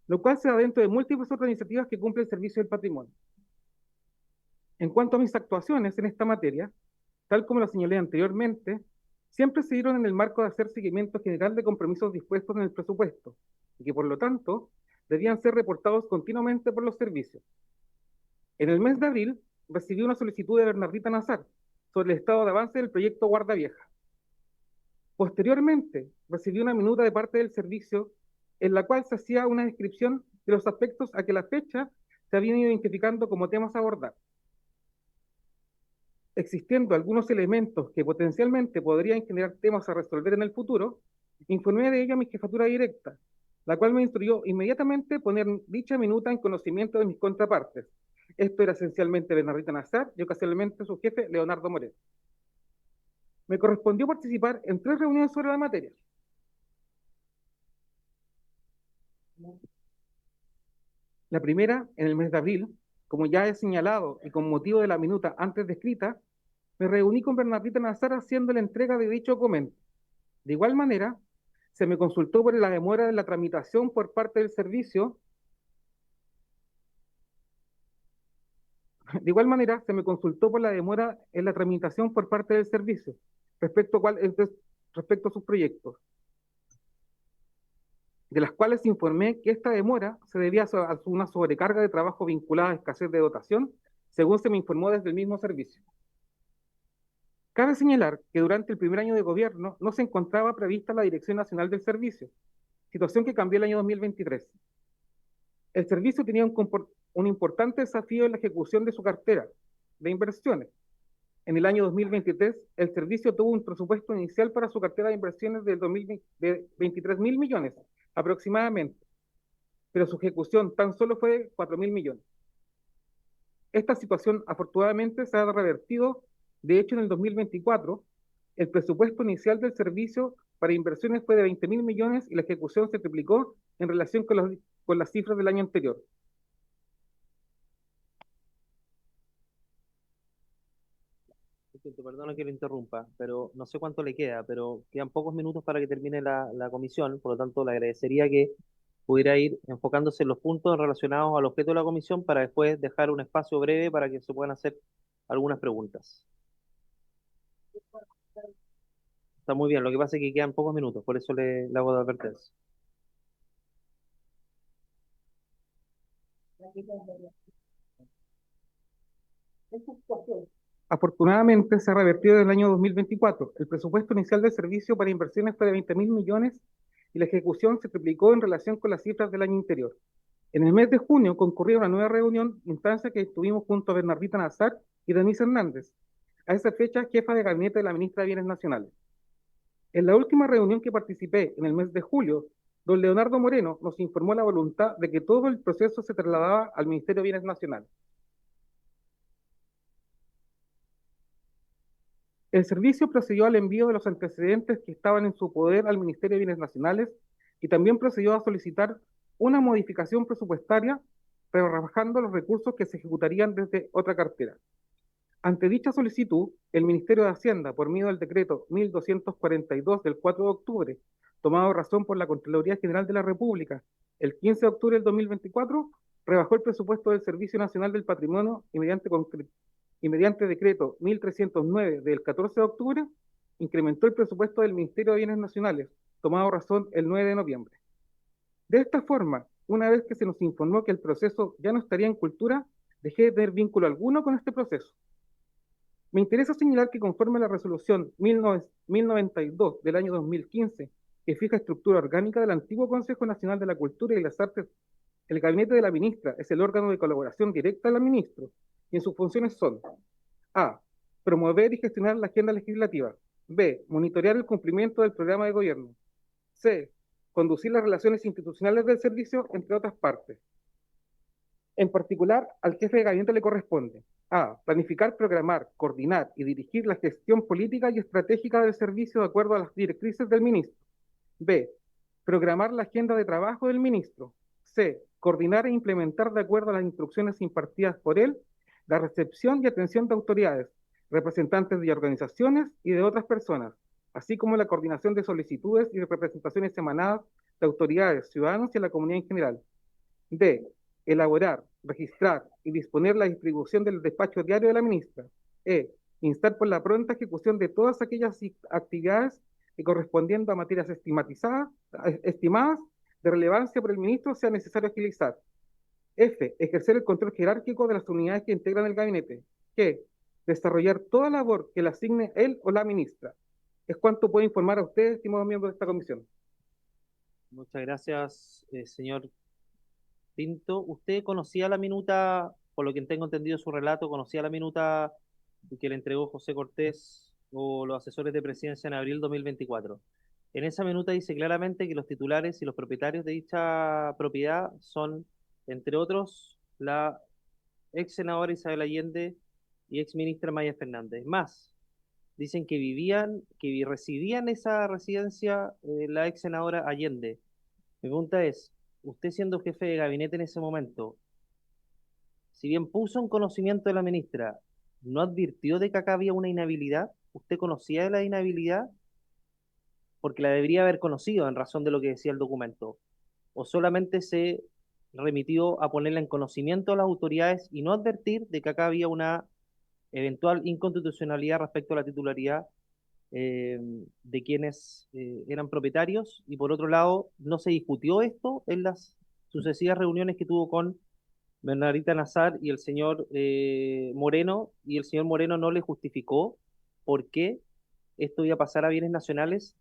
lo cual se da dentro de múltiples otras iniciativas que cumple el Servicio del Patrimonio. En cuanto a mis actuaciones en esta materia, tal como lo señalé anteriormente, siempre se dieron en el marco de hacer seguimiento general de compromisos dispuestos en el presupuesto, y que por lo tanto debían ser reportados continuamente por los servicios. En el mes de abril recibí una solicitud de Bernardita Nazar sobre el estado de avance del proyecto Guarda Vieja. Posteriormente, recibí una minuta de parte del servicio en la cual se hacía una descripción de los aspectos a que la fecha se habían ido identificando como temas a abordar. Existiendo algunos elementos que potencialmente podrían generar temas a resolver en el futuro, informé de ello a mi jefatura directa, la cual me instruyó inmediatamente poner dicha minuta en conocimiento de mis contrapartes. Esto era esencialmente Bernardita Nazar y ocasionalmente su jefe, Leonardo Moreno. Me correspondió participar en 3 reuniones sobre la materia. La primera, en el mes de abril, como ya he señalado y con motivo de la minuta antes descrita, me reuní con Bernardita Nazar haciendo la entrega de dicho documento. De igual manera, se me consultó por la demora de la tramitación por parte del servicio. De igual manera, se me consultó por la demora en la tramitación por parte del servicio respecto a sus proyectos, de las cuales informé que esta demora se debía a una sobrecarga de trabajo vinculada a escasez de dotación, según se me informó desde el mismo servicio. Cabe señalar que durante el primer año de gobierno no se encontraba prevista la Dirección Nacional del Servicio, situación que cambió el año 2023. El servicio tenía un importante desafío en la ejecución de su cartera de inversiones. En el año 2023, el servicio tuvo un presupuesto inicial para su cartera de inversiones de 23.000 millones aproximadamente, pero su ejecución tan solo fue de 4.000 millones. Esta situación afortunadamente se ha revertido. De hecho, en el 2024, el presupuesto inicial del servicio para inversiones fue de 20.000 millones y la ejecución se triplicó en relación con las cifras del año anterior.
Perdona que lo interrumpa, pero no sé cuánto le queda, pero quedan pocos minutos para que termine la comisión, por lo tanto le agradecería que pudiera ir enfocándose en los puntos relacionados al objeto de la comisión para después dejar un espacio breve para que se puedan hacer algunas preguntas. Está muy bien, lo que pasa es que quedan pocos minutos, por eso le hago de advertencia.
Afortunadamente se ha revertido en el año 2024. El presupuesto inicial del servicio para inversiones fue de 20.000 millones y la ejecución se triplicó en relación con las cifras del año anterior. En el mes de junio concurrió una nueva reunión, instancia que estuvimos junto a Bernardita Nazar y Denise Hernández, a esa fecha jefa de gabinete de la ministra de Bienes Nacionales. En la última reunión que participé en el mes de julio, don Leonardo Moreno nos informó la voluntad de que todo el proceso se trasladaba al Ministerio de Bienes Nacionales. El servicio procedió al envío de los antecedentes que estaban en su poder al Ministerio de Bienes Nacionales y también procedió a solicitar una modificación presupuestaria, pero rebajando los recursos que se ejecutarían desde otra cartera. Ante dicha solicitud, el Ministerio de Hacienda, por medio del decreto 1242 del 4 de octubre, tomado razón por la Contraloría General de la República, el 15 de octubre del 2024, rebajó el presupuesto del Servicio Nacional del Patrimonio y mediante decreto 1309 del 14 de octubre, incrementó el presupuesto del Ministerio de Bienes Nacionales, tomado razón el 9 de noviembre. De esta forma, una vez que se nos informó que el proceso ya no estaría en cultura, dejé de tener vínculo alguno con este proceso. Me interesa señalar que conforme a la resolución 1092 del año 2015, que fija estructura orgánica del antiguo Consejo Nacional de la Cultura y las Artes, el gabinete de la ministra es el órgano de colaboración directa del ministro, y en sus funciones son: A. Promover y gestionar la agenda legislativa. B. Monitorear el cumplimiento del programa de gobierno. C. Conducir las relaciones institucionales del servicio, entre otras partes. En particular, al jefe de gabinete le corresponde: A. Planificar, programar, coordinar y dirigir la gestión política y estratégica del servicio de acuerdo a las directrices del ministro. B. Programar la agenda de trabajo del ministro. C. Coordinar e implementar de acuerdo a las instrucciones impartidas por él la recepción y atención de autoridades, representantes de organizaciones y de otras personas, así como la coordinación de solicitudes y de representaciones emanadas de autoridades, ciudadanos y de la comunidad en general. D. Elaborar, registrar y disponer la distribución del despacho diario de la ministra. Instar por la pronta ejecución de todas aquellas actividades que correspondiendo a materias estimadas de relevancia por el ministro sea necesario agilizar. Ejercer el control jerárquico de las unidades que integran el gabinete. G. Desarrollar toda labor que le asigne él o la ministra. Es cuanto puedo informar a ustedes, estimados miembros de esta comisión.
Muchas gracias, señor Pinto. ¿Usted conocía la minuta, por lo que tengo entendido su relato, conocía la minuta que le entregó José Cortés o los asesores de presidencia en abril 2024? En esa minuta dice claramente que los titulares y los propietarios de dicha propiedad son, entre otros, la ex senadora Isabel Allende y ex ministra Maya Fernández. Más, dicen que residían esa residencia la ex senadora Allende. Mi pregunta es, usted siendo jefe de gabinete en ese momento, si bien puso en conocimiento de la ministra, ¿no advirtió de que acá había una inhabilidad? ¿Usted conocía de la inhabilidad? Porque la debería haber conocido en razón de lo que decía el documento. ¿O solamente se remitió a ponerla en conocimiento a las autoridades y no advertir de que acá había una eventual inconstitucionalidad respecto a la titularidad de quienes eran propietarios? Y por otro lado, ¿no se discutió esto en las sucesivas reuniones que tuvo con Bernardita Nazar y el señor Moreno, y el señor Moreno no le justificó por qué esto iba a pasar a bienes nacionales?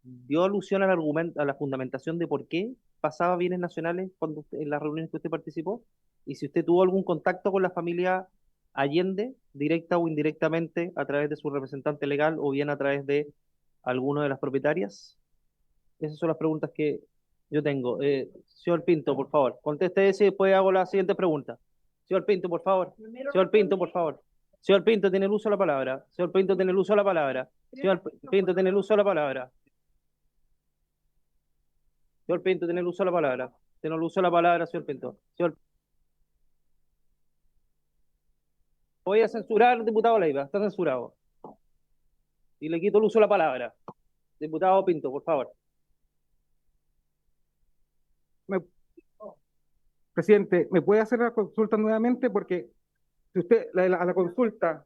¿Dio alusión al argumento, a la fundamentación de por qué pasaba a bienes nacionales en las reuniones que usted participó? Y si usted tuvo algún contacto con la familia Allende, directa o indirectamente, a través de su representante legal o bien a través de alguna de las propietarias. Esas son las preguntas que yo tengo. Señor Pinto, por favor, conteste ese y después hago la siguiente pregunta. Señor Pinto, por favor. Señor Pinto, por favor. Señor Pinto, tiene el uso de la palabra. Señor Pinto, tiene el uso de la palabra. Señor Pinto, tiene el uso de la palabra. Señor Pinto, tiene el uso de la palabra. Tiene el uso de la palabra, señor Pinto. Voy a censurar al diputado Leiva, está censurado. Y le quito el uso de la palabra. Diputado Pinto, por favor.
Presidente, ¿me puede hacer la consulta nuevamente? Porque si usted, a la consulta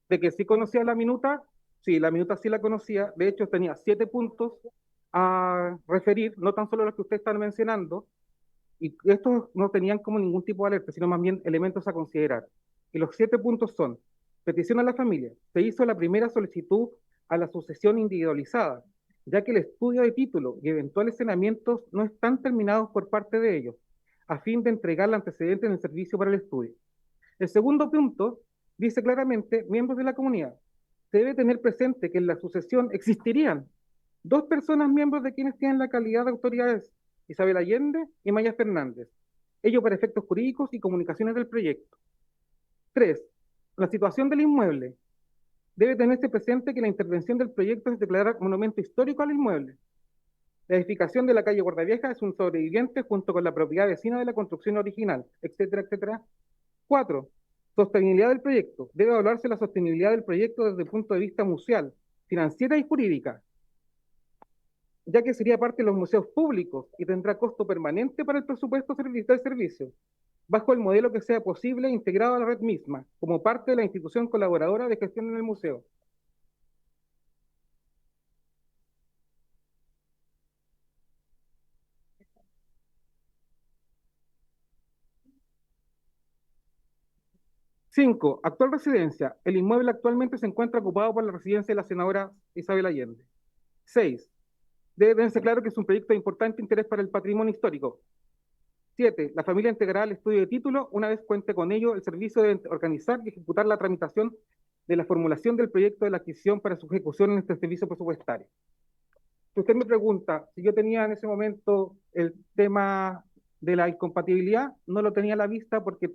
de que sí conocía la minuta, sí, la minuta sí la conocía. De hecho, tenía 7 puntos a referir, no tan solo los que usted está mencionando, y estos no tenían como ningún tipo de alerta, sino más bien elementos a considerar. Y los 7 puntos son: petición a la familia. Se hizo la primera solicitud a la sucesión individualizada, ya que el estudio de título y eventuales saneamientos no están terminados por parte de ellos, a fin de entregar el antecedente en el servicio para el estudio. El segundo punto dice claramente: miembros de la comunidad. Se debe tener presente que en la sucesión existirían 2 personas miembros de quienes tienen la calidad de autoridades, Isabel Allende y Maya Fernández, ello para efectos jurídicos y comunicaciones del proyecto. 3. La situación del inmueble. Debe tenerse presente que la intervención del proyecto es declarar monumento histórico al inmueble. La edificación de la calle Guardavieja es un sobreviviente junto con la propiedad vecina de la construcción original, etcétera, etcétera. 4. Sostenibilidad del proyecto. Debe evaluarse la sostenibilidad del proyecto desde el punto de vista museal, financiera y jurídica, ya que sería parte de los museos públicos y tendrá costo permanente para el presupuesto del servicio, bajo el modelo que sea posible integrado a la red misma, como parte de la institución colaboradora de gestión en el museo. Cinco, actual residencia. El inmueble actualmente se encuentra ocupado por la residencia de la senadora Isabel Allende. 6. Debe tenerse claro que es un proyecto de importante interés para el patrimonio histórico. 7. La familia integrará el estudio de título. Una vez cuente con ello, el servicio debe organizar y ejecutar la tramitación de la formulación del proyecto de la adquisición para su ejecución en este servicio presupuestario. Si usted me pregunta si yo tenía en ese momento el tema de la incompatibilidad, no lo tenía a la vista porque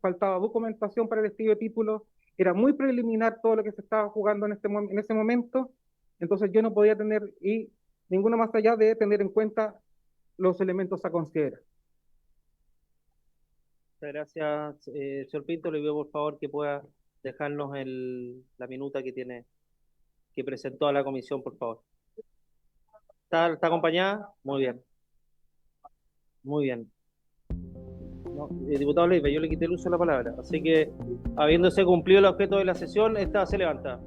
faltaba documentación para el estudio de título, era muy preliminar todo lo que se estaba jugando en ese momento, entonces yo no podía tener ninguno más allá de tener en cuenta los elementos a considerar.
Muchas gracias, señor Pinto. Le pido por favor que pueda dejarnos la minuta que presentó a la comisión, por favor. ¿Está acompañada? Muy bien. Muy bien. No, diputado Leiva, yo le quité el uso de la palabra. Así que, habiéndose cumplido el objeto de la sesión, esta se levanta.